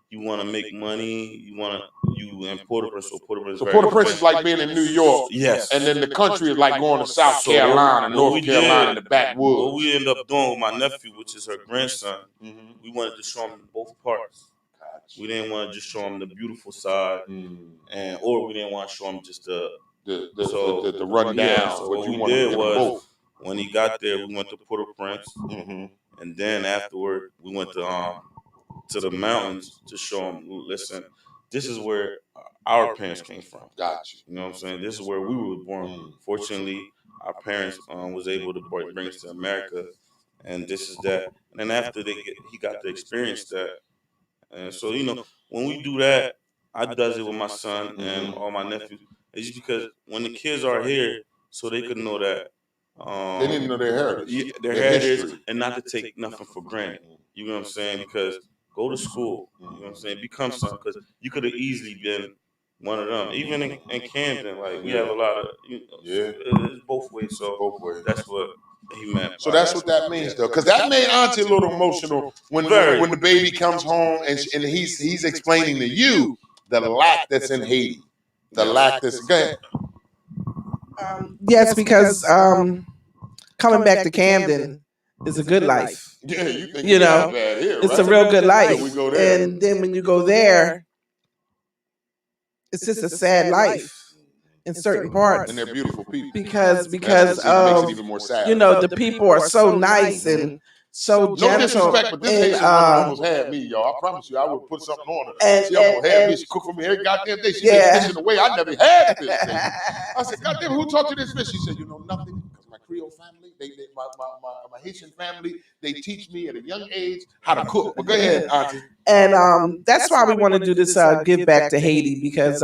Speaker 8: you want to make money, you in Port-au-Prince. So
Speaker 1: Port-au-Prince is like being in New York.
Speaker 8: Yes.
Speaker 1: And then the country is like going to South Carolina, North Carolina, the backwoods.
Speaker 8: What we end up doing with my nephew, which is her grandson, we wanted to show him both parts. We didn't want to just show him the beautiful side, or we didn't want to show him just the
Speaker 1: rundown.
Speaker 8: Yeah, so what we did was, when he got there, we went to Port-au-Prince, and then afterward we went to the mountains to show him, listen, this is where our parents came from.
Speaker 1: Gotcha.
Speaker 8: You know what I'm saying? This is where we were born. Fortunately, our parents was able to bring us to America, and this is that. And then after he got to experience that. And so, when we do that, I does it with my son and all my nephews. It's just because when the kids are here, so they could know that
Speaker 1: they didn't know their heritage.
Speaker 8: Their heritage, and not to take nothing for granted. You know what I'm saying? Because go to school. You know what I'm saying? Become something. Because you could have easily been one of them. Even in Camden, like, we have a lot of, it's both ways. So
Speaker 1: both ways.
Speaker 8: That's what he meant.
Speaker 1: So that's what that means, though, because that made Auntie a little emotional when the baby comes home and he's explaining to you the lack that's in Haiti, the lack that's. Go ahead.
Speaker 10: Yes, because coming back to Camden is a good life.
Speaker 1: Yeah,
Speaker 10: it's a real good life. And then when you go there, it's just a sad life in certain parts.
Speaker 1: And they're beautiful people.
Speaker 10: Because
Speaker 1: makes it even more sad.
Speaker 10: The people are so nice and so gentle.
Speaker 1: No disrespect, but this Haitian woman almost had me, y'all. I promise you, I would put something on her. She almost had me. She cooked for me every goddamn day. She made fish in a way I never had fish. I said, goddamn, who taught you this fish? She said, nothing. Because my Creole family, my Haitian family, they teach me at a young age how to cook. But go ahead, Auntie.
Speaker 10: And that's why we want to do this Give Back to Haiti, because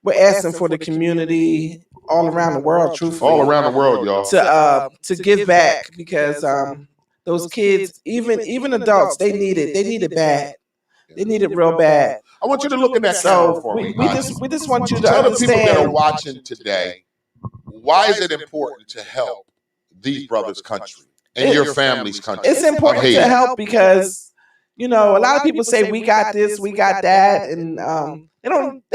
Speaker 10: we're asking for the community all around the world, truthfully.
Speaker 1: All around the world, y'all.
Speaker 10: To give back, because those kids, even adults, they need it. They need it bad. They need it real bad.
Speaker 1: I want you to look at that camera for me.
Speaker 10: We just want you to
Speaker 1: tell
Speaker 10: understand.
Speaker 1: the people that are watching today, why is it important to help these brothers' country and your family's country?
Speaker 10: It's important to help because, a lot of people say we got this, we got that, and they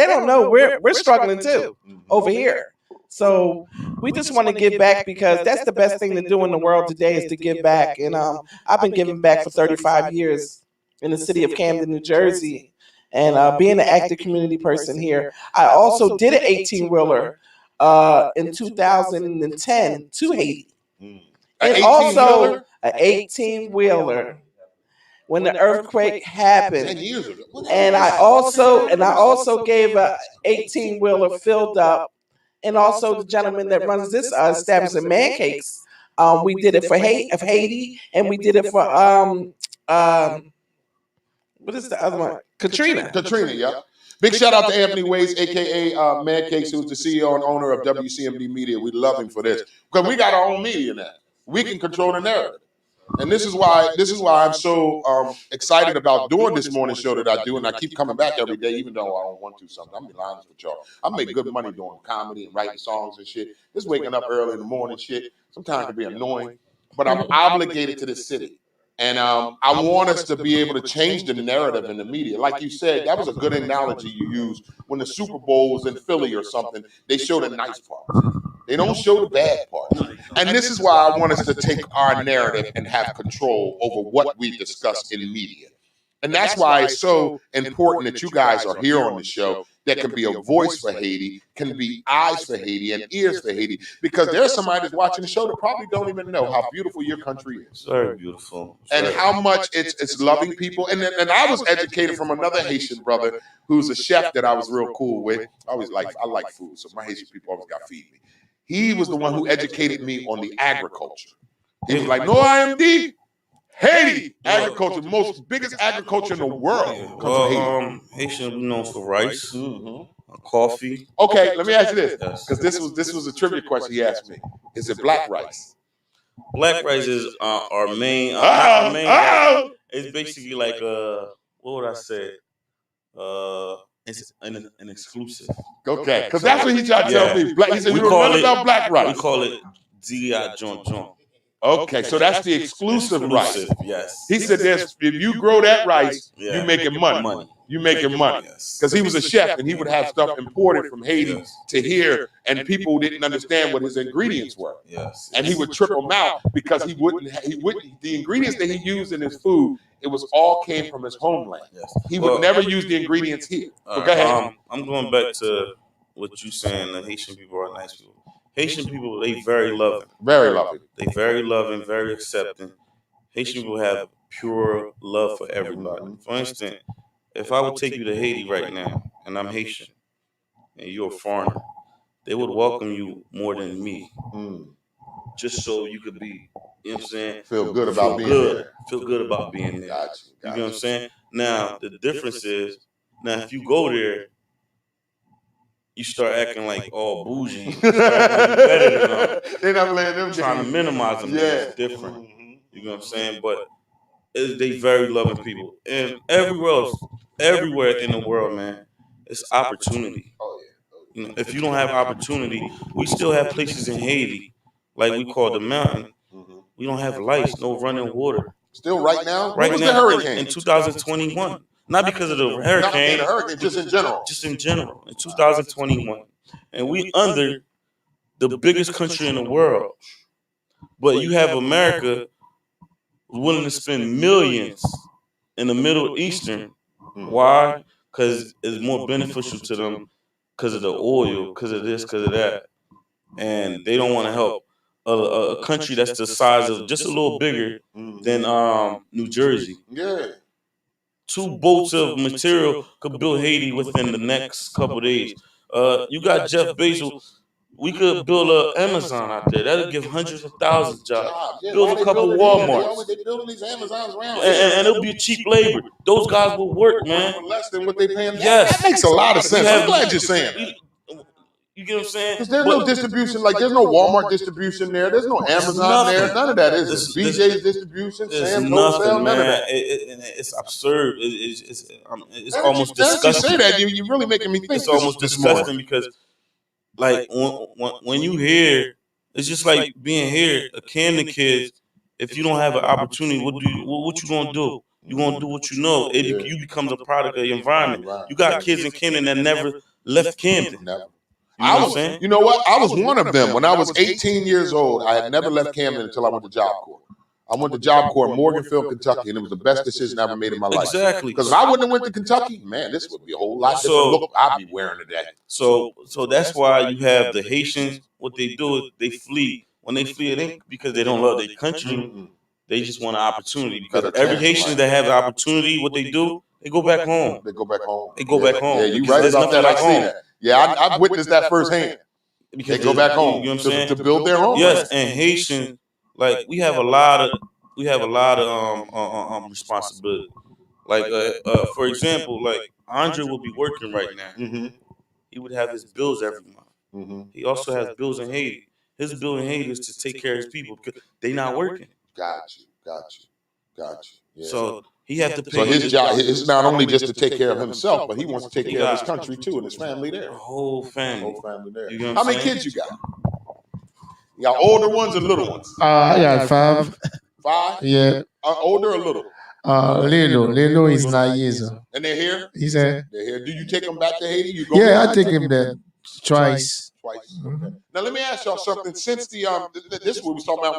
Speaker 10: don't know we're struggling too over here. So we just want to give back, because that's the best thing to do in the world today, is to give back. And I've been giving back for 35 years in the city of Camden, New Jersey, and being an active community person here. I also did an 18-wheeler in 2010 to Haiti. And also an 18-wheeler when the earthquake happened.
Speaker 1: 10 years ago.
Speaker 10: And I also gave a 18-wheeler filled up, and also the gentleman that runs this establishment, Man Cakes. We did it for Haiti, and we did it for what is the other one? Katrina.
Speaker 1: Katrina, yeah. Big shout out to Anthony Waits, aka Man Cakes, who's the CEO and owner of WCMD Media. We love him for this because we got our own media now. We can control the narrative, and this is why I'm so excited about doing this morning show that I do, and I keep coming back every day, even though I don't want to. Something I'm being honest with y'all. I make good money doing comedy and writing songs and shit. This waking up early in the morning shit sometimes can be annoying, but I'm obligated to this city. And I want us to be able to change the narrative in the media. Like you said, that was a good analogy you used. When the Super Bowl was in Philly or something, they show the nice parts. They don't show the bad parts. And this is why I want us to take our narrative and have control over what we discuss in media. And that's why it's so important that you guys are here on the show that can be a voice for Haiti, can be eyes for Haiti and ears for Haiti, because there's somebody that's watching the show that probably don't even know how beautiful your country is.
Speaker 8: It's very beautiful.
Speaker 1: And how much it's loving people. And I was educated from another Haitian brother who's a chef that I was real cool with. I like food, so my Haitian people always got to feed me. He was the one who educated me on the agriculture. He was like, no IMD. Haiti, agriculture, biggest agriculture in the world.
Speaker 8: Well, Haitian known for rice, coffee.
Speaker 1: Okay, let me ask you this, because this was a trivia question he asked me. Is it black rice?
Speaker 8: Black rice is our main. It's basically like what would I say? It's an exclusive.
Speaker 1: Okay, because that's what he tried to tell me. He said we don't know about black rice.
Speaker 8: We call it Dia John John.
Speaker 1: Okay, so that's the exclusive rice.
Speaker 8: Yes.
Speaker 1: He said if you grow that rice, you making money. You making money. Because he was a chef and he would have stuff imported from Haiti to here, and people didn't understand what his ingredients were.
Speaker 8: Yes.
Speaker 1: And he would trip them out because he wouldn't the ingredients that he used in his food, it was all came from his homeland.
Speaker 8: Yes.
Speaker 1: He would never use the ingredients here. But go ahead.
Speaker 8: I'm going back to what you saying, the Haitian people are nice people. Haitian people, they very loving.
Speaker 1: Very loving.
Speaker 8: They very loving, very accepting. Haitian people have pure love for everybody. For instance, if I would take you to Haiti right now, and I'm Haitian, and you're a foreigner, they would welcome you more than me. Just so you could be, you know what I'm saying?
Speaker 1: Feel good about being there.
Speaker 8: Feel good about being there.
Speaker 1: Gotcha.
Speaker 8: You know what I'm saying? Now, the difference is, now if you go there, you start acting like all bougie. You start acting better than them.
Speaker 1: They're not letting them
Speaker 8: Trying to minimize them.
Speaker 1: Yeah.
Speaker 8: It's different. You know what I'm saying? But they very loving people. And everywhere in the world, man, it's opportunity. You know, if you don't have opportunity, we still have places in Haiti, like we call the mountain. We don't have lights, no running water.
Speaker 1: Still right now?
Speaker 8: Right
Speaker 1: What was
Speaker 8: now,
Speaker 1: the hurricane?
Speaker 8: in 2021. Not because of the hurricane.
Speaker 1: Not the hurricane, just in general.
Speaker 8: Just in general. In 2021. And we under the biggest country in the world. But you have America willing to spend millions in the Middle Eastern. Why? Because it's more beneficial to them because of the oil, because of this, because of that. And they don't want to help a country that's the size of just a little bigger than New Jersey.
Speaker 1: Yeah.
Speaker 8: 2 boats of material could build Haiti within the next couple of days. You got Jeff Bezos. We could build an Amazon out there. That'll give hundreds of thousands of jobs. Build a couple Walmarts.
Speaker 1: They building these Amazons around.
Speaker 8: And it'll be cheap labor. Those guys will work, man.
Speaker 1: For less than what they paying.
Speaker 8: Yes.
Speaker 1: That makes a lot of sense. I'm glad you're saying that.
Speaker 8: You get what I'm saying?
Speaker 1: Because there's no distribution, like there's no Walmart distribution there. There's no Amazon there. None of that is it. BJ's distribution, Sam's Wholesale, none of that.
Speaker 8: It's absurd. It's
Speaker 1: Now
Speaker 8: almost
Speaker 1: that you say
Speaker 8: disgusting.
Speaker 1: that, you're really making me think.
Speaker 8: It's almost disgusting because, like, when you hear, it's just like being here, a Camden kids. If you don't have an opportunity, what you gonna do? You gonna do what you know. You become a product of your environment. You got kids in Camden that never left Camden.
Speaker 1: Never.
Speaker 8: You
Speaker 1: know what? I was one of them. When I was 18 years old, I had never left Camden until I went to Job Corps. I went to Job Corps in Morganfield, Kentucky, and it was the best decision I ever made in my life.
Speaker 8: Exactly.
Speaker 1: Because if I wouldn't have went to Kentucky, man, this would be a whole lot different look I'd be wearing today.
Speaker 8: So that's why you have the Haitians. What they do is they flee. When they flee, it ain't because they don't love their country. They just want an opportunity because
Speaker 1: Better
Speaker 8: every
Speaker 1: chance,
Speaker 8: Haitian
Speaker 1: right.
Speaker 8: that have an opportunity, what they do, they go back home.
Speaker 1: They go back home.
Speaker 8: They go back home.
Speaker 1: Yeah, you
Speaker 8: Because
Speaker 1: right
Speaker 8: there's
Speaker 1: about
Speaker 8: nothing
Speaker 1: that.
Speaker 8: like
Speaker 1: I see
Speaker 8: home.
Speaker 1: that. Yeah, I've witnessed that firsthand.
Speaker 8: Because
Speaker 1: They go back home
Speaker 8: You know what I'm saying?
Speaker 1: to build their home.
Speaker 8: Yes, and Haitian, like we have a lot of responsibility. Like for example, like Andre will be working right now.
Speaker 1: Mm-hmm.
Speaker 8: He would have his bills every month.
Speaker 1: Mm-hmm.
Speaker 8: He also has bills in Haiti. His bill in Haiti is to take care of his people because they not working.
Speaker 1: Got you. Yeah.
Speaker 8: So he has to pay.
Speaker 1: So his job is not only just to take care of himself, but he wants to take care of his country too and his family there.
Speaker 8: The whole family.
Speaker 1: there.
Speaker 8: You know what
Speaker 1: How
Speaker 8: I'm
Speaker 1: many
Speaker 8: saying?
Speaker 1: kids you got? You got older ones or little ones?
Speaker 9: I got 5.
Speaker 1: 5?
Speaker 9: Yeah.
Speaker 1: Older or little?
Speaker 9: Lelo is 9 years old.
Speaker 1: And they're here?
Speaker 9: He's a
Speaker 1: They're here. Do you take them back to Haiti? You go
Speaker 9: yeah.
Speaker 1: back?
Speaker 9: I take him there twice.
Speaker 1: Twice. Okay. Now let me ask y'all something. Since the this is what we was talking about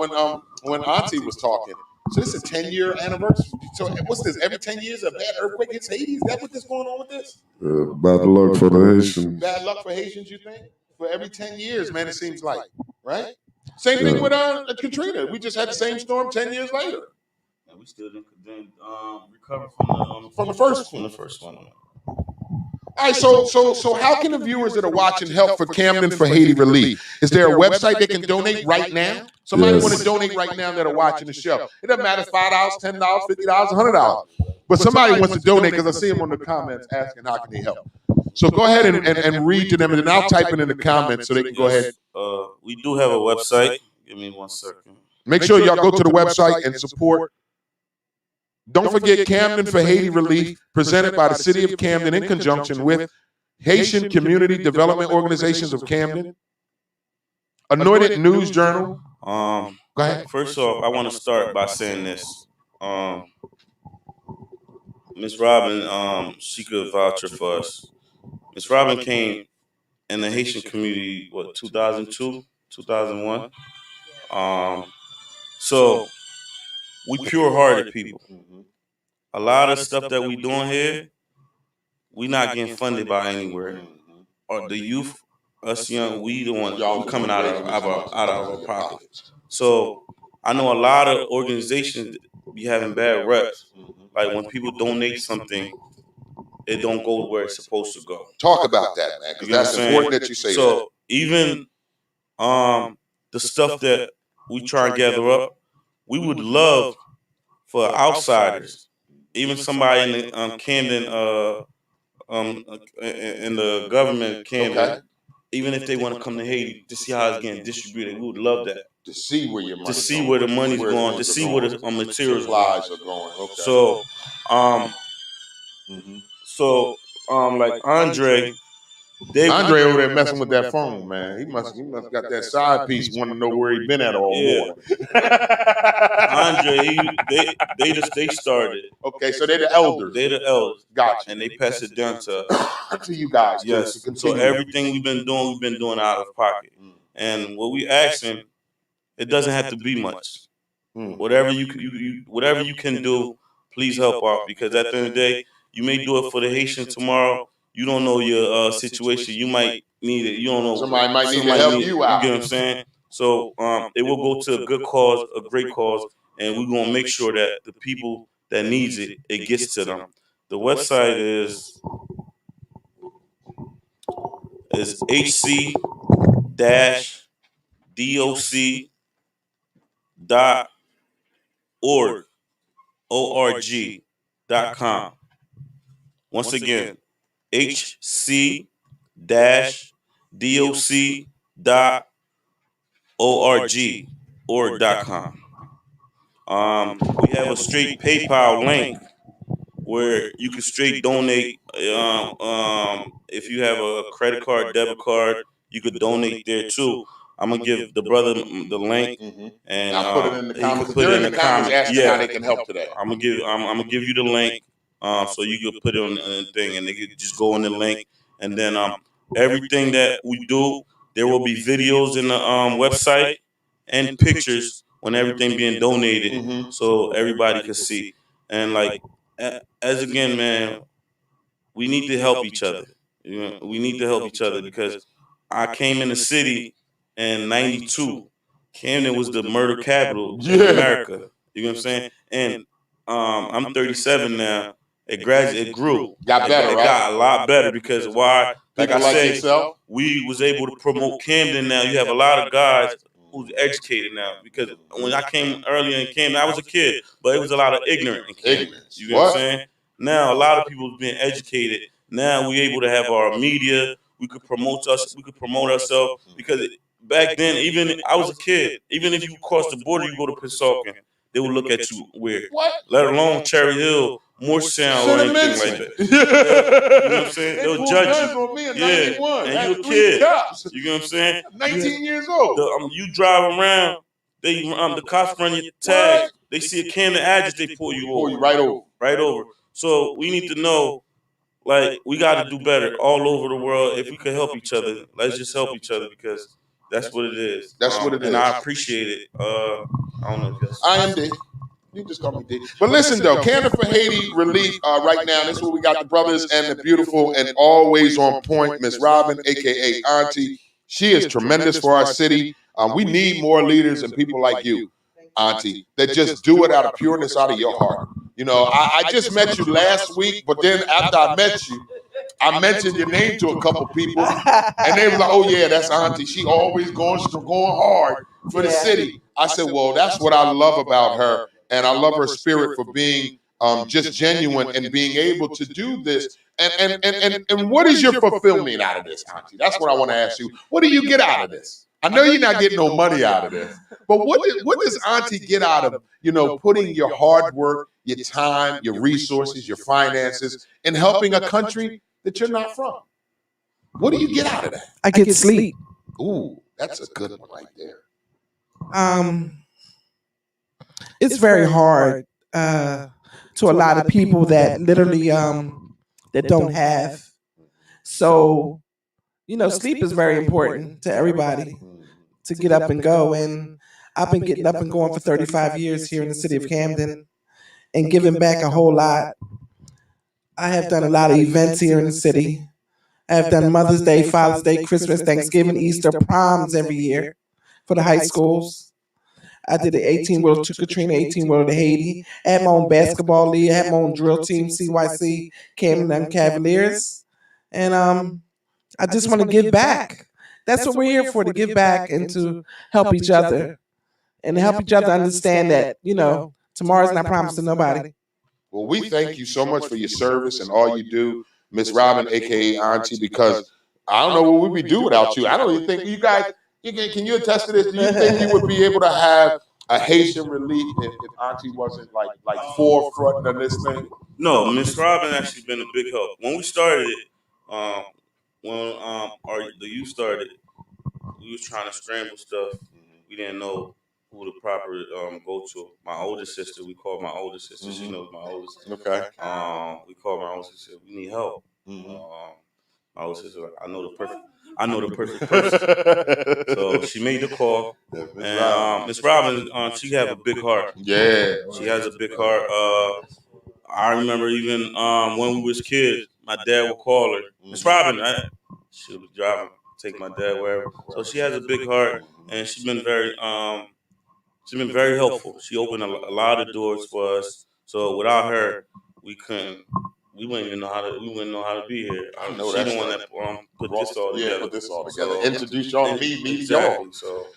Speaker 1: when Auntie was talking. So this is a 10-year anniversary. So what's this? Every 10 years a bad earthquake hits Haiti? Is that what is going on with this?
Speaker 7: Bad luck for the Haitians.
Speaker 1: Bad luck for Haitians, you think? For every 10 years, man, it seems like, right? Same thing with Katrina. We just had the same storm 10 years later.
Speaker 8: And we still didn't recover
Speaker 1: From the first
Speaker 8: From the first one.
Speaker 1: All right, so how can the viewers that are watching help for Camden for Haiti relief? Is there a website they can donate right now? Somebody want to donate right now that are watching the show. It doesn't matter, $5, $10, $50, $100. But somebody wants to donate because I see them on the comments asking how can they help. So go ahead and read to them, and then I'll type it in the comments so they can go ahead.
Speaker 8: We do have a website. Give me 1 second.
Speaker 1: Make sure y'all go to the website and support. Don't forget Camden for Haiti Relief, presented by the City of Camden in conjunction with Haitian Community Development Organizations of Camden, Anointed News Journal.
Speaker 8: Go
Speaker 1: ahead.
Speaker 8: First off, I want to start by saying this. Miss Robin, she could vouch for us. Miss Robin came in the Haitian community, 2002, 2001? So we pure-hearted people. A lot of stuff that we doing here, we not getting funded by anywhere. Or the youth, us young, we the one coming out of our pockets. So I know a lot of organizations be having bad reps. Like when people donate something, it don't go where it's supposed to go.
Speaker 1: Talk about that, man, because that's important that you say that.
Speaker 8: So even the stuff that we try and gather up, we would love for outsiders, even somebody in the Camden, in the government Camden, even if they want to come to Haiti to see how it's getting distributed, we would love that.
Speaker 1: To see where your money,
Speaker 8: to see where the money's going, to see where the materials
Speaker 1: supplies are going. Okay.
Speaker 8: So, like Andre
Speaker 1: over there messing with that phone, man. He must got that side piece, want to know where he been at all morning.
Speaker 8: Andre, they started.
Speaker 1: Okay, so they're the elders.
Speaker 8: They're the elders.
Speaker 1: Gotcha.
Speaker 8: And they pass it down to
Speaker 1: you guys.
Speaker 8: Yes. So everything we've been doing out of pocket. And what we asking, it doesn't have to be much. Whatever you can do, please help out, because at the end of the day, you may do it for the Haitian tomorrow. You don't know your situation. You might need it. You don't know.
Speaker 1: Somebody might need to help you out.
Speaker 8: You get what I'm saying? So it will go to a good cause, a great cause, and we're gonna make sure that the people that needs it, it gets to them. The website is hc-doc.org.com. Once again, hc-doc.org.com. We have a straight PayPal link where you can straight donate. If you have a credit card, debit card, you could donate there too. I'm gonna give the brother the link, and
Speaker 1: I'll put it in the comments.
Speaker 8: Put it in the comments.
Speaker 1: Asking how they can help today.
Speaker 8: I'm gonna give you the link, so you can put it on the thing, and they can just go on the link, and then everything that we do, there will be videos in the website and pictures when everything being donated, so everybody can see. And like, as again, man, we need to help each other. You know, we need to help each other, because I came in the city in '92. Camden was the murder capital of America. You know what I'm saying? And I'm 37 now. It grew.
Speaker 1: Got better,
Speaker 8: It
Speaker 1: right?
Speaker 8: got a lot better because why? Like
Speaker 1: People
Speaker 8: I
Speaker 1: like
Speaker 8: said,
Speaker 1: yourself.
Speaker 8: we was able to promote Camden. Now you have a lot of guys who's educated now. Because when I came earlier in Camden, I was a kid, but it was a lot of ignorant in Camden.
Speaker 1: Ignorance.
Speaker 8: You know what I'm saying? Now a lot of people being educated. Now we able to have our media. We could promote us. We could promote ourselves because back then, even I was a kid. Even if you cross the border, you go to Pensacola, they would look at you weird.
Speaker 1: What?
Speaker 8: Let alone Cherry Hill, Morristown, or anything like that.
Speaker 1: You
Speaker 8: know what I'm saying?
Speaker 1: They
Speaker 8: They'll
Speaker 1: pulled
Speaker 8: judge
Speaker 1: guns
Speaker 8: you.
Speaker 1: on me in
Speaker 8: Yeah,
Speaker 1: 91.
Speaker 8: and
Speaker 1: Had
Speaker 8: you a
Speaker 1: 3
Speaker 8: kid.
Speaker 1: cops.
Speaker 8: You know what I'm saying?
Speaker 1: 19 years old.
Speaker 8: You drive around, the cops run your tags. They see a Camden address, they pull you over.
Speaker 1: Right over.
Speaker 8: Right over. So we need to know, like, we got to do better all over the world. If we could help each other, let's just help each other because that's what it is.
Speaker 1: That's what it is.
Speaker 8: And I appreciate it. I don't know if that's...
Speaker 1: I am D. You just call me D. But listen, though, Camden for Haiti Relief right now, this is where we got the brothers and the beautiful and always on point Miss Robin, a.k.a. Auntie. She is tremendous for our city. We need more leaders and people like you, Auntie, that just do it out of pureness, out of your heart. You know, I just met you last week, but then after I met you, I mentioned your name to a couple people, and they were like, "Oh yeah, that's Auntie. She always going hard for the city." I said, "Well, that's what I love about her, and I love her spirit for being just genuine and being able to do this. And what is your fulfillment out of this, Auntie? That's what I want to ask you. What do you get out of this? I know you're not getting no money out of this, but what does Auntie get out of putting your hard work, your time, your resources, your finances, in helping a country that you're not from? What do you get out of that?
Speaker 10: I get sleep.
Speaker 1: Ooh, that's a good one right there.
Speaker 10: It's very hard to a lot of people that literally that don't have. So, sleep is very important to everybody to get up and go. And I've been getting up and going for 35 years here in the city of Camden and giving back a whole lot. I have done a lot of events here in the city. I have done Mother's Day, Father's Day, Christmas, Thanksgiving, Easter, proms every year for the high schools. I did an 18-wheeler to Katrina, 18-wheeler to Haiti. I had my own basketball league. I had my own drill team, CYC, Camden Cavaliers. And I just want to give back. That's what we're here for, to give back and to help each other. And to help each other understand that, tomorrow's not promised to nobody.
Speaker 1: Well, we thank you so much for your service and all you do, Miss Robin, a.k.a. Auntie, because I don't know what we'd do without you. I don't even think you guys, can you attest to this? Do you think you would be able to have a Haitian relief if Auntie wasn't like forefront of this thing?
Speaker 8: No, Miss Robin actually been a big help. When we started it, the youth started, we was trying to scramble stuff. We didn't know who to proper go to. My older sister, we called my older sister. She knows my older sister.
Speaker 1: Okay.
Speaker 8: We called my older sister. We need help. My older sister, I know the perfect person. So she made the call. And Miss Robin, she have a big heart.
Speaker 1: Yeah.
Speaker 8: She has a big heart. I remember even when we was kids, my dad would call her, Miss Robin. She would drive, take my dad wherever. So she has a big heart, and she's been very helpful. She opened a lot of doors for us. So without her, we wouldn't even know how to be here. She's the one that put this all together.
Speaker 1: Yeah, put this all together. Introduce y'all to me to
Speaker 8: Exactly.
Speaker 1: y'all.
Speaker 8: So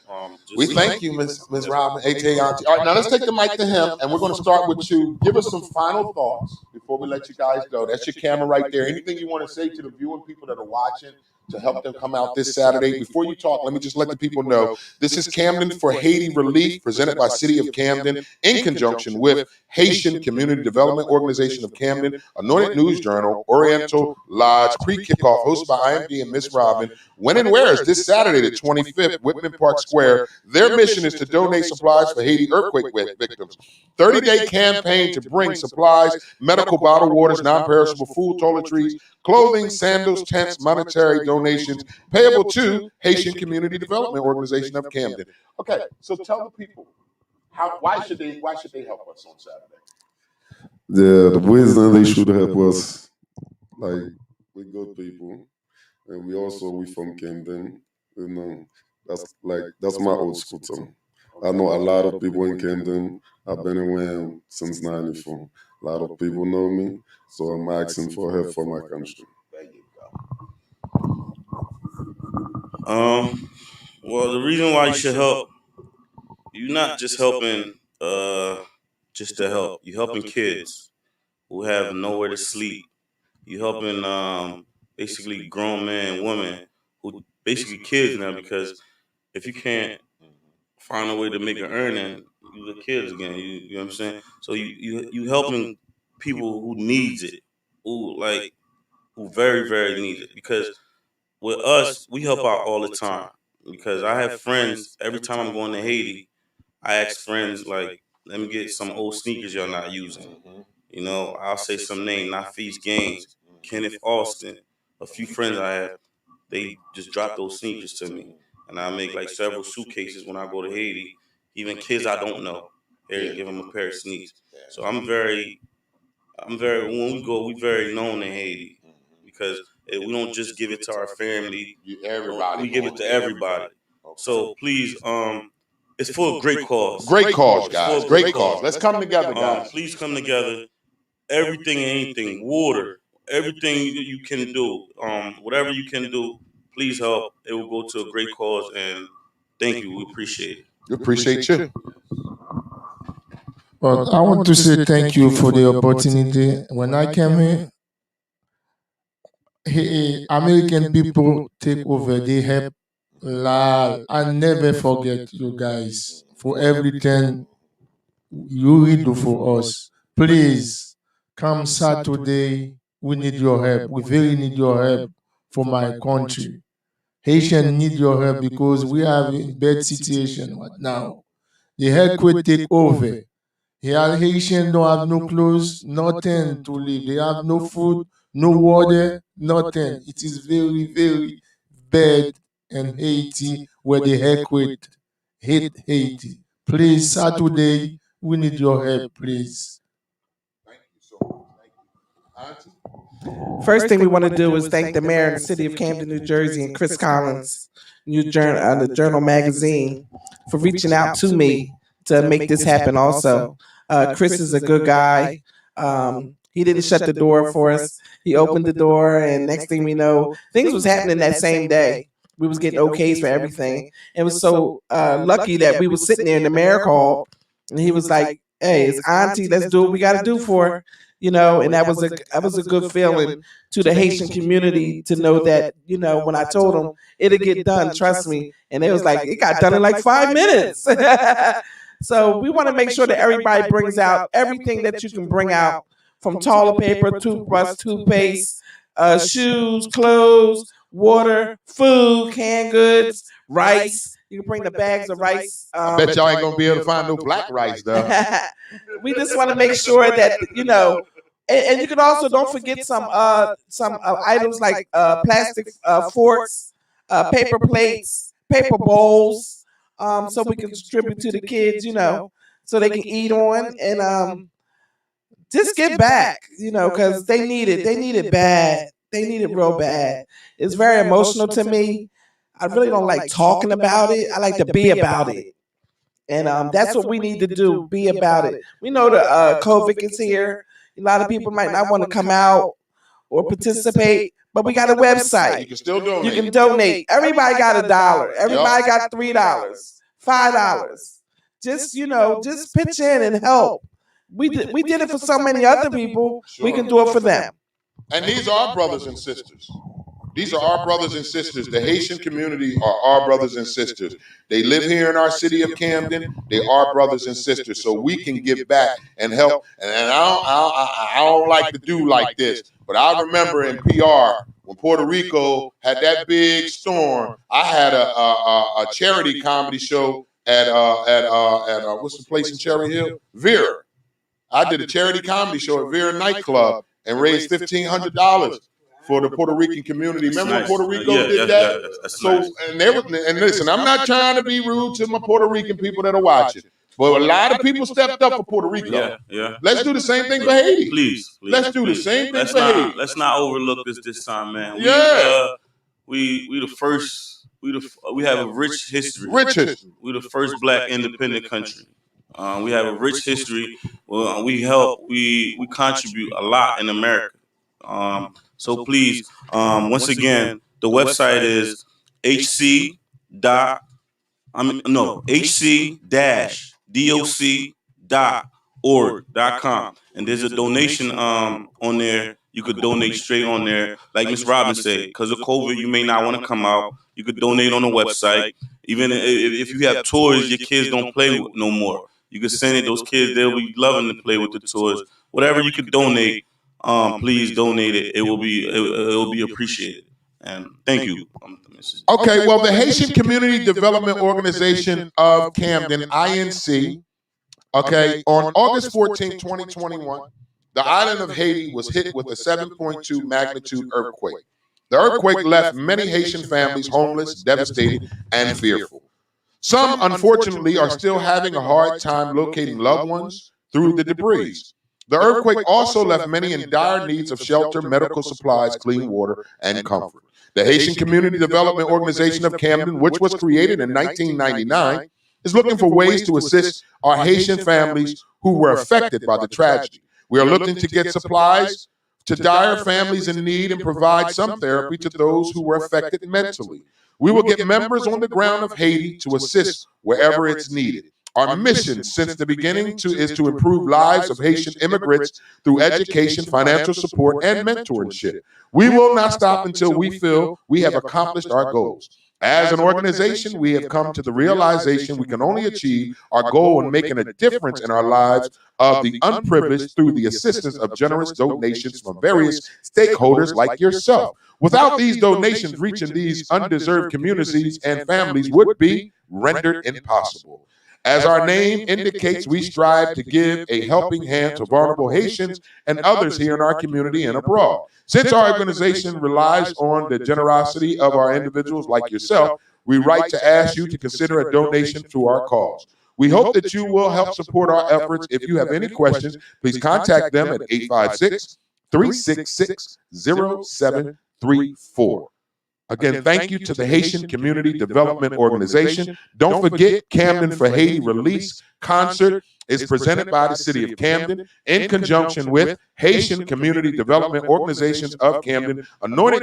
Speaker 1: We thank you, Miss Robin, a.k.a. Auntie. All right, now let's take the mic to him, and we're going to start with you. Give us some final thoughts before we let you guys go. That's your camera right there. Anything you want to say to the viewing people that are watching to help them come out this Saturday? Before you talk, let me just let the people know this is Camden for Haiti Relief, presented by City of Camden in conjunction with Haitian Community Development Organization of Camden, Anointed News Journal, Oriental Lodge, pre-kickoff hosted by IMD and Miss Robin. When and where is this Saturday, the 25th, Whitman Park Square. Their mission is to donate supplies for Haiti earthquake victims. 30-day campaign to bring supplies, medical bottled waters, non-perishable food, toiletries, clothing, sandals, tents, monetary donations payable to Haitian Community Development Organization of Camden. Okay, so tell the people why should they help us on Saturday?
Speaker 7: Yeah, the reason they should help us, like, we good people, and we from Camden, that's my old school town. I know a lot of people in Camden. I've been around since '94. A lot of people know me, so I'm asking for help for my country.
Speaker 1: There you go.
Speaker 8: Well, the reason why you should help, you're not just helping just to help. You're helping kids who have nowhere to sleep. You're helping basically grown men and women who basically kids now, because if you can't find a way to make an earning, you the kids again. You know what I'm saying? So you helping people who needs it, who very, very need it. Because with us, we help out all the time. Because I have friends, every time I'm going to Haiti, I ask friends, like, let me get some old sneakers y'all not using. You know, I'll say some name, Nafis Gaines, Kenneth Austin, a few friends I have, they just drop those sneakers to me. And I make like several suitcases when I go to Haiti, even kids I don't know. Here, give them a pair of sneakers. So I'm very, when we go, we very known in Haiti, because we don't just give it to our family.
Speaker 1: Everybody.
Speaker 8: We give it to everybody. So please, it's for a great cause.
Speaker 1: Great cause, guys. Great cause. Let's come together, guys.
Speaker 8: Please come together. Everything and anything, water, everything you can do, whatever you can do, please help. It will go to a great cause, and thank you. We appreciate it.
Speaker 1: We appreciate you.
Speaker 9: But I want to say thank you for the opportunity. When I came here, American people take over. They help a lot. I never forget you guys for everything you will do for us. Please come Saturday. We need your help. We very need your help for my country. Haitian need your help because we have a bad situation right now. The earthquake take over. Here, Haitians don't have no clothes, nothing to live. They have no food, no water, nothing. It is very, very bad in Haiti where the earthquake hit Haiti. Please, Saturday, we need your help, please.
Speaker 1: Thank you so much. Thank you. Auntie?
Speaker 10: First thing we want to do is thank the mayor of the city of Camden, New Jersey, and Chris Collins, the Journal magazine, for reaching out to me to make this happen also. Chris is a good guy. He didn't shut the door for us. He opened the door, and next thing we know, things was happening that same day. We was getting okays for everything. It was so lucky that we was sitting there in the mayor called, and he was like, "Hey, it's Auntie. Let's do what we got to do for her." You know, and that was a good feeling to the Haitian community to know that, you know, when I told them it'll get done, trust me. And they was like, it got done in like 5 minutes. So we want to make sure that everybody brings out everything that you can bring out, from toilet paper, toothbrush, toothpaste, shoes, clothes, water, food, canned goods, rice. You can bring the bags of rice.
Speaker 1: I bet y'all ain't gonna be able to find no black rice though.
Speaker 10: We just want to make sure that, you know, and you can also don't forget some items like plastic forks, paper plates, paper bowls, so we can distribute to the kids, you know, so they can eat on, and just get back, you know, because they need it. They need it bad. They need it real bad. It's very emotional to me. I really don't like talking about it. I like to be about it. And that's what we need to do, be about it. We know the COVID is here. A lot of people might not want to come out or participate, but we got a website.
Speaker 1: You can still donate.
Speaker 10: You can donate. Everybody got $1. Everybody got $3, $5. Just, you know, just pitch in and help. We did it for so many other people. We can do it for them.
Speaker 1: And these are our brothers and sisters. These are our brothers and sisters. The Haitian community are our brothers and sisters. They live here in our city of Camden. They are brothers and sisters. So we can give back and help. And I don't like to do like this, but I remember in PR when Puerto Rico had that big storm. I had a charity comedy show at what's the place in Cherry Hill? Vera. I did a charity comedy show at Vera nightclub and raised $1,500 for the Puerto Rican community. Remember when Puerto Rico did that? So nice. And listen, I'm not trying to be rude to my Puerto Rican people that are watching, but a lot of people stepped up for Puerto Rico.
Speaker 8: Yeah.
Speaker 1: Let's do the same thing for Haiti.
Speaker 8: Please.
Speaker 1: Let's do the same thing for Haiti.
Speaker 8: Let's not overlook this time, man. we the first. We have a rich history.
Speaker 1: Rich history.
Speaker 8: We're the first Black independent country. We have a rich history. Well, we contribute a lot in America. So please, once again, the website is hc-doc.org.com, and there's a donation on there. You could donate straight on there, like Miss Robin said. Because of COVID, you may not want to come out. You could donate on the website. Even if you have toys your kids don't play with no more, you could send it. Those kids, they'll be loving to play with the toys. Whatever you could donate, please donate it. It will be appreciated. And thank you.
Speaker 1: Okay, well, the Haitian Community Development Organization of Camden, INC, okay, on August 14, 2021, the island of Haiti was hit with a 7.2 magnitude earthquake. The earthquake left many Haitian families homeless, devastated, and fearful. Some, unfortunately, are still having a hard time locating loved ones through the debris. The earthquake also left many in dire needs of shelter, medical supplies, clean water, and comfort. The Haitian Community Development Organization of Camden, which was created in 1999, is looking for ways to assist our Haitian families who were affected by the tragedy. We are looking to get supplies to dire families in need and provide some therapy to those who were affected mentally. We will get members on the ground of Haiti to assist wherever it's needed. Our mission since the beginning is to improve lives of Haitian immigrants through education, financial support, and mentorship. We will not stop until we feel we have accomplished our goals. As an organization, we have come to the realization we can only achieve our goal in making a difference in our lives of the unprivileged through the assistance of generous donations from various stakeholders like yourself. Without these donations, reaching these undeserved communities and families would be rendered impossible. As our name indicates, we strive to give a helping hand to vulnerable Haitians and others here in our community and abroad. Since our organization relies on the generosity of our individuals like yourself, we write to ask you to consider a donation to our cause. We hope that you will help support our efforts. If you have any questions, please contact them at 856-366-0734. Again, thank you to the Haitian Community Development Organization. Don't forget, Camden for Haiti Release Concert is presented by the City of Camden in conjunction with Haitian Community Development Organizations of Camden, Anointed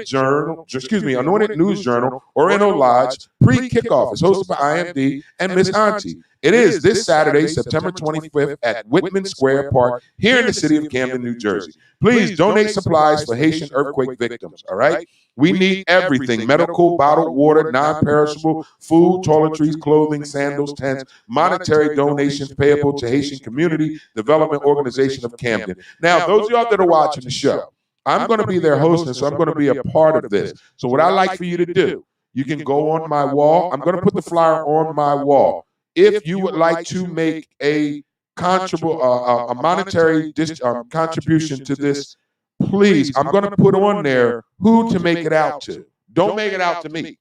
Speaker 1: News Journal, Oriental Lodge, pre-kickoff is hosted by IMD and Miss Auntie. It is this Saturday, September 25th at Whitman Square Park here in the city of Camden, New Jersey. Please donate supplies for Haitian earthquake victims, all right? We need everything: medical, bottled water, non-perishable, food, toiletries, clothing, sandals, tents, monetary donations payable to Haitian Community Development Organization of Camden. Now, those of y'all that are watching the show, I'm going to be their hostess, so I'm going to be a part of this. So what I like for you to do, you can go on my wall. I'm going to put the flyer on my wall. If you would like to make a monetary contribution to this, please, I'm going to put on there who to make it out to. Don't make it out to me.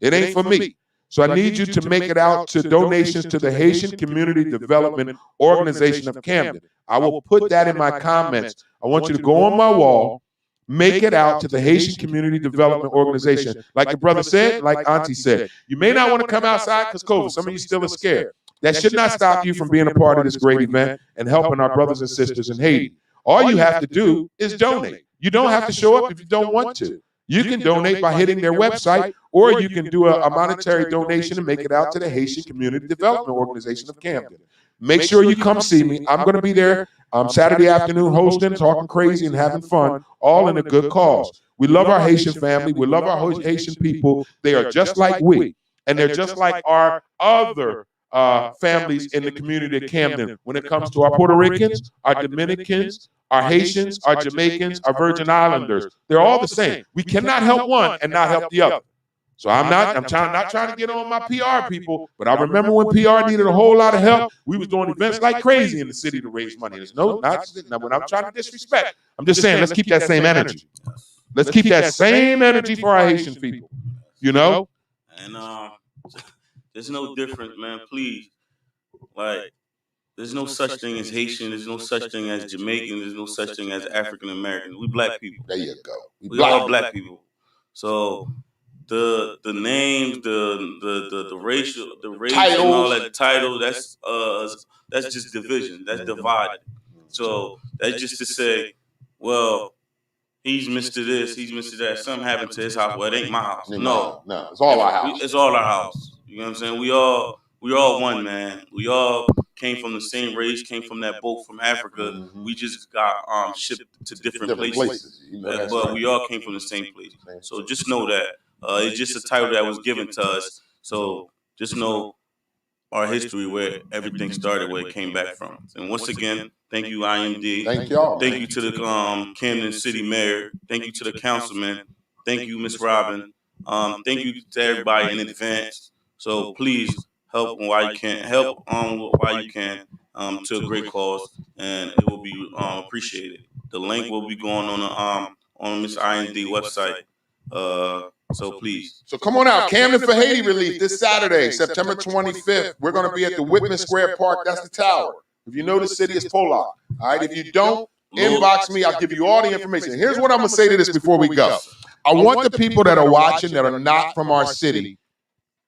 Speaker 1: It ain't for me. So I need you to make it out to donations to the Haitian Community Development Organization of Camden. I will put that in my comments. I want you to go on my wall, make it out to the Haitian Community Development Organization. Like the brother said, like Auntie said, you may not want to come outside because COVID. Some of you still are scared. That should not stop you from being a part of this great event and helping our brothers and sisters in Haiti. All you have to do is donate. You don't have to show up if you don't want to. You can donate by hitting their website, or you can do a monetary donation and make it out to the Haitian Community Development Organization of Camden. Make sure you come see me. I'm going to be there Saturday afternoon hosting, talking crazy and having fun, all in a good cause. We love our Haitian family. We love our Haitian people. They are just like we, and they're just like our other families in the community of Camden when it comes to our Puerto Ricans, our Dominicans, our Haitians, our Jamaicans, our Virgin Islanders. They're all the same. We cannot help one and not help the other. So I'm not trying to get on my PR people, but I remember when PR needed a whole lot of help, we was doing events like crazy in the city to raise money. There's no, not when I'm trying to disrespect. I'm just saying, let's keep that same energy. Let's keep that same energy for our Haitian people, you know?
Speaker 8: And there's no difference, man. Please, like, there's no such thing as Haitian. There's no such thing as Jamaican. There's no such thing as African American. We black people.
Speaker 1: There you go.
Speaker 8: We all black people. So the names, the racial, the race, and all that title. That's just division. That's divided. So that's just to say, well, he's Mr. This, he's Mr. That. Something happened to his house. Well, it ain't my house. No,
Speaker 1: it's all our house.
Speaker 8: It's all our house. You know what I'm saying? We all one, man. We all came from the same race, came from that boat from Africa.
Speaker 1: Mm-hmm.
Speaker 8: We just got shipped to different places.
Speaker 1: You know,
Speaker 8: but we all came from the same place. So just know that it's just a title that was given to us. So just know our history, where everything started, where it came back from. And once again, thank you, IMD.
Speaker 1: Thank y'all.
Speaker 8: Thank you to the Camden City Mayor. Thank you to the councilman. Thank you, Miss Robin. Thank you to everybody in advance. So please help while you can. Help while you can to a great cause, and it will be appreciated. The link will be going on Miss IMD website. So please.
Speaker 1: So come on out. Camden for Haiti Relief this Saturday, September 25th. We're going to be at the Whitman Square Park. That's the tower. If you know the city, it's Pollock. All right. If you don't, inbox me. I'll give you all the information. Here's what I'm going to say to this before we go. I want the people that are watching that are not from our city.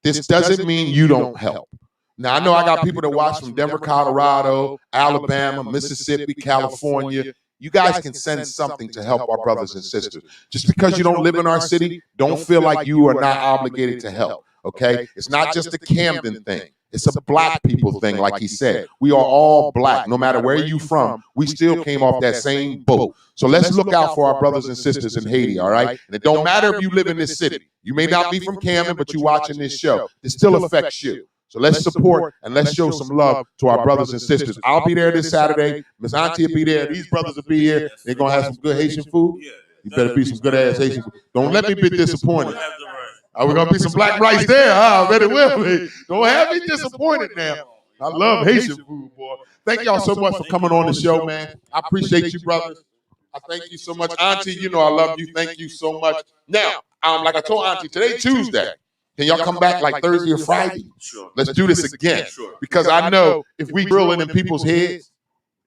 Speaker 1: This doesn't mean you don't help. Now, I know I got people that watch from Denver, Colorado, Alabama, Mississippi, California. You guys can send something to help our brothers and sisters. Just because you don't live in our city, don't feel like you are not obligated to help, okay? It's not just a Camden thing. It's a black people thing, like he said. We are all black. No matter where you're from, we still came off that same boat. So let's look out for our brothers and sisters in Haiti, all right? And it don't matter if you live in this city. You may not be from Camden, but you're watching this show. It still affects you. So let's support and let's show some love to our brothers and sisters. I'll be there this Saturday. Miss Auntie will be there. These brothers will be here. They're going to have some good Haitian food. You better be some good ass Haitian food. Don't let me be disappointed. Are we going to be some black rice there? I bet it will be. Don't have me disappointed now. I love Haitian food, boy. Thank y'all so much for coming on the show, man. I appreciate you, brothers. I thank you so much. Auntie, you know I love you. Thank you so much. Now, like I told Auntie, today Tuesday. Can y'all come back like Thursday or Friday?
Speaker 8: Sure.
Speaker 1: Let's do this again.
Speaker 8: Sure.
Speaker 1: Because I know if we grilling in people's heads,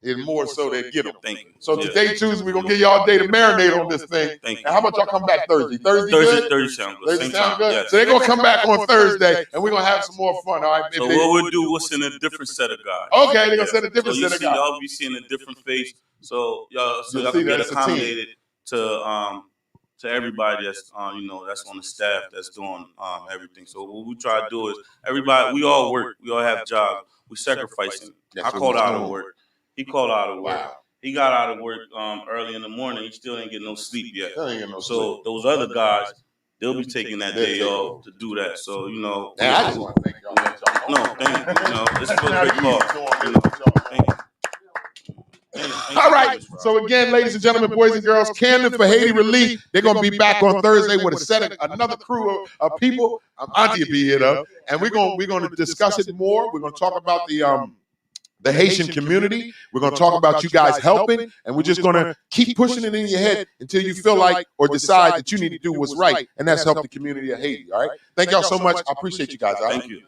Speaker 1: it's more so they get them.
Speaker 8: Thank you.
Speaker 1: So today, Tuesday, we're going to give y'all a day to marinate on this thing.
Speaker 8: Thank you.
Speaker 1: And how about y'all come back Thursday? Thursday good?
Speaker 8: Thursday sound good.
Speaker 1: Thursday
Speaker 8: Same
Speaker 1: sound
Speaker 8: time.
Speaker 1: good?
Speaker 8: Yes.
Speaker 1: So they're going to come back on Thursday, and we're going to have some more fun, all right?
Speaker 8: So what we'll do, we'll send a different set of guys.
Speaker 1: Okay, they're going to send a different set of guys.
Speaker 8: Y'all be seeing a different face. So y'all can get accommodated to everybody that's that's on the staff that's doing everything. So what we try to do is we all work, we all have jobs, we sacrificing. I called out of work. He called out of work.
Speaker 1: Wow.
Speaker 8: He got out of work early in the morning. He still ain't getting no sleep yet. So those other guys, they'll be taking that day off to do that. So
Speaker 1: I just want to thank y'all.
Speaker 8: No, thank you. It's for a great cause. Thank you.
Speaker 1: All right. So again, ladies and gentlemen, boys and girls, Camden for Haiti Relief. They're going to be back on Thursday with another crew of people. Auntie will be here though, and we're going to discuss it more. We're going to talk about the Haitian community. We're going to talk about you guys helping, and we're just going to keep pushing it in your head until you feel like or decide that you need to do what's right, and that's help the community of Haiti. All right. Thank y'all so much. I appreciate you guys. All right?
Speaker 8: Thank you.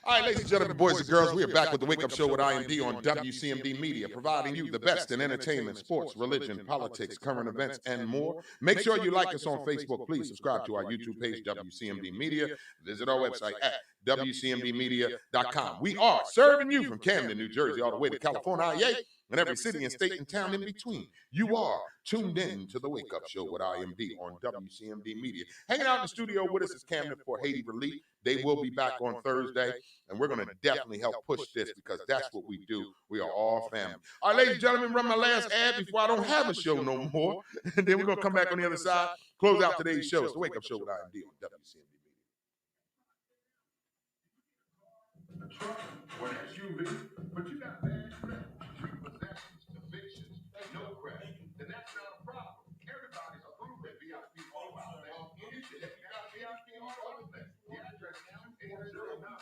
Speaker 1: All right, ladies and gentlemen, boys and girls, we are back with the Wake Up Show with IMD on WCMD Media, providing you the best in entertainment, sports, religion, politics, current events, and more. Make sure you like us on Facebook. Please subscribe to our YouTube page, WCMD Media. Visit our website at WCMDmedia.com. We are serving you from Camden, New Jersey, all the way to California, and every city and state and town in between. You are tuned in to the Wake Up Show with IMD on WCMD Media. Hanging out in the studio with us is Camden for Haiti Relief. They will be back on Thursday, and we're going to definitely help push this because that's what we do. We are all family. All right, ladies and gentlemen, run my last ad before I don't have a show no more. And then we're going to come back on the other side, close out today's show. It's the Wake Up Show with IMD on WCMD Media. Well, that's you, but you got bad credit, repossessions, evictions, no credit. Then that's not a problem. Everybody's approved at VIP Auto Outlet. You got VIP Auto Outlet. The address now is 809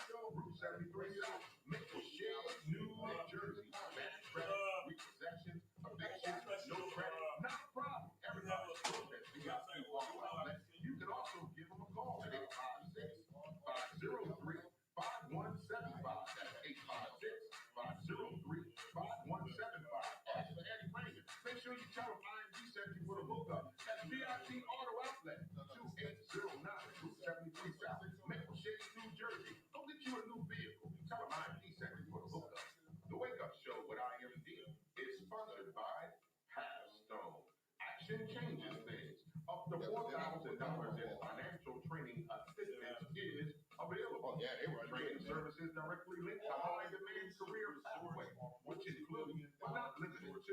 Speaker 1: Action changes things. Up to $4,000 in financial training assistance is available. Training services directly linked to high-demand career pathways, which include, but not limited to,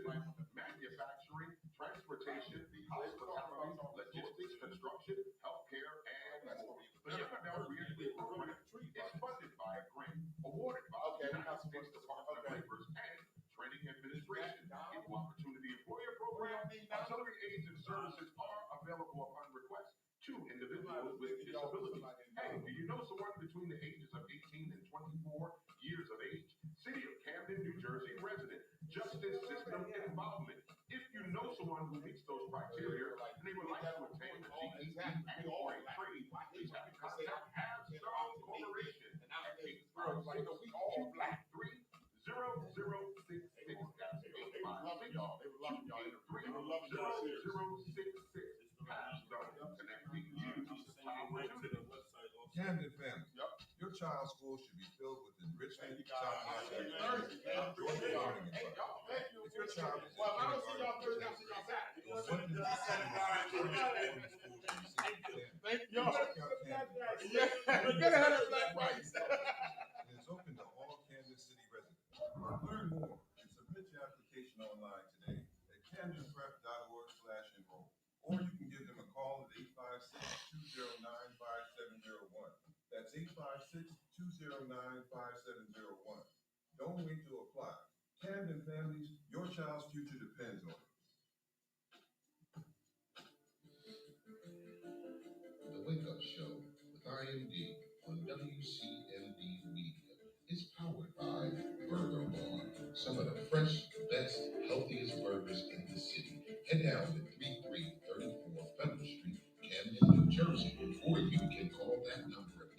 Speaker 1: manufacturing, transportation, hospitality, logistics, construction, healthcare, and more. The Young Adult Re-Entry Program is funded by a grant awarded by the United States Department of Labor's and Training Administration. Equal Opportunity Employer Program, auxiliary aids and services are available upon request to individuals with disabilities. Hey, do you know someone between the ages of 18 and 24 years of age? City of Camden, New Jersey resident. Justice system involvement. If you know someone who meets those criteria and they would like to obtain a GED and or a trade, please have contact Avstar Corporation at 856-233-0066. That's 856-283-0066. Avstar, connecting you to opportunity.
Speaker 11: Camden family, your child's school should be filled with enrichment, top-notch activities, outdoor learning environment. If your child is in
Speaker 1: Thank y'all.
Speaker 11: It is open to all Kansas City residents. Learn more and submit your application online today at camdenprep.org/enroll. Or you can give them a call at 856-209-5701. That's 856-209-5701. Don't wait to apply. Camden families, your child's future depends on it.
Speaker 12: The Wake Up Show with IMD on WCMD Media is powered by Burger Bar, some of the fresh, best, healthiest burgers in the city. Head down to 3334 Federal Street, Camden, New Jersey, or you can call that number at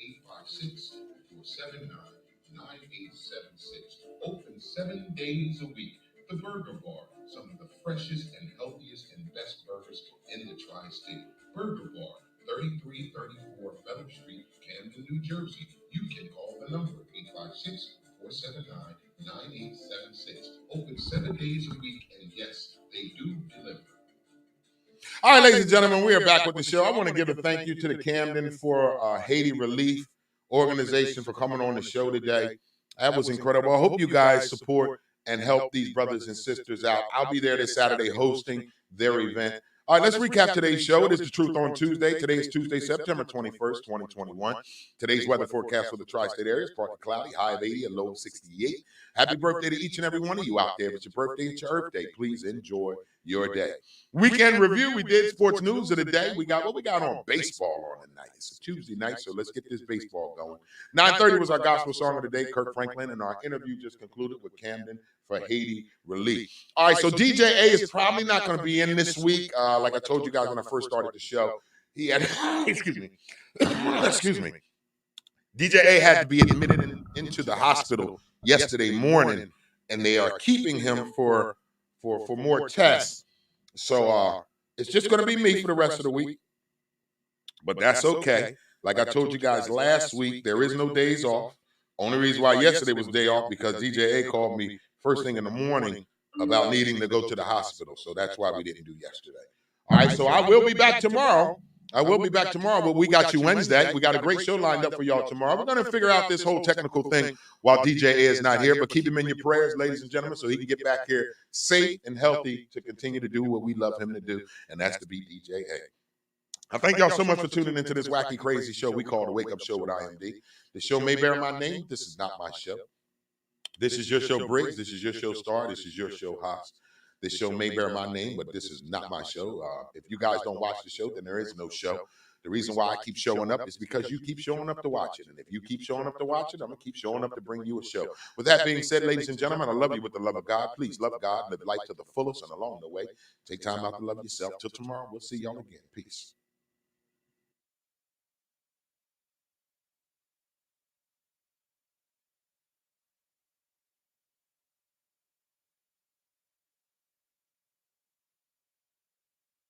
Speaker 12: 856-479-9876. Open 7 days a week. The Burger Bar, some of the freshest and healthiest and best burgers in the tri-state. Burger Bar, 3334 Federal Street, Camden, New Jersey. You can call the number 856-479-9876. Open 7 days a week, and yes, they do deliver.
Speaker 1: All right, ladies and gentlemen, we are back with the show. I want to give a thank you to the Camden for Haiti Relief Organization for coming on the show today. That was incredible. I hope you guys support and help these brothers and sisters out. I'll be there this Saturday hosting their event. All right, let's recap today's show. It is The Truth on Tuesday. Today is Tuesday, September 21st, 2021. Today's weather forecast for the tri-state area is partly cloudy, high of 80, a low of 68. Happy birthday to each and every one of you out there. If it's your birthday, it's your Earth Day. Please enjoy your day. Weekend review. We did sports news of the day. We got what we got on baseball on tonight. It's a Tuesday night, so let's get this baseball going. 9:30 was our gospel song of the day, Kirk Franklin, and our interview just concluded with Camden for Haiti Relief. All right, so DJ A is probably not going to be in this week. Like I told you guys when I first started the show, he had, excuse me, DJ A had to be admitted into the hospital yesterday morning, and they are keeping him for more tests. So it's just going to be me for the rest of the week, but that's okay. Like I told you guys last week, there is no days off. Only reason why yesterday was day off because DJ A called me first thing in the morning about needing to go to the hospital. So that's why we didn't do yesterday. All right, so I will be back tomorrow. But we got you Wednesday. We got a great show lined up for y'all tomorrow. We're going to figure out this whole technical thing while DJ A is not here, but keep him in your prayers, ladies and gentlemen, so he can get back here safe and healthy to continue to do what we love him to do, and that's to be DJ A. I thank y'all so much for tuning into this wacky, crazy show we call The Wake Up Show with IMD. The show may bear my name. This is not my show. This is your show, Briggs. This is your show, Star. This is your show, Haas. This show may bear my name, but this is not my show. If you guys don't watch the show, then there is no show. The reason why I keep showing up is because you keep showing up to watch it. And if you keep showing up to watch it, I'm going to keep showing up to bring you a show. With that being said, ladies and gentlemen, I love you with the love of God. Please love God, live life to the fullest, and along the way, take time out to love yourself. Till tomorrow, we'll see y'all again. Peace.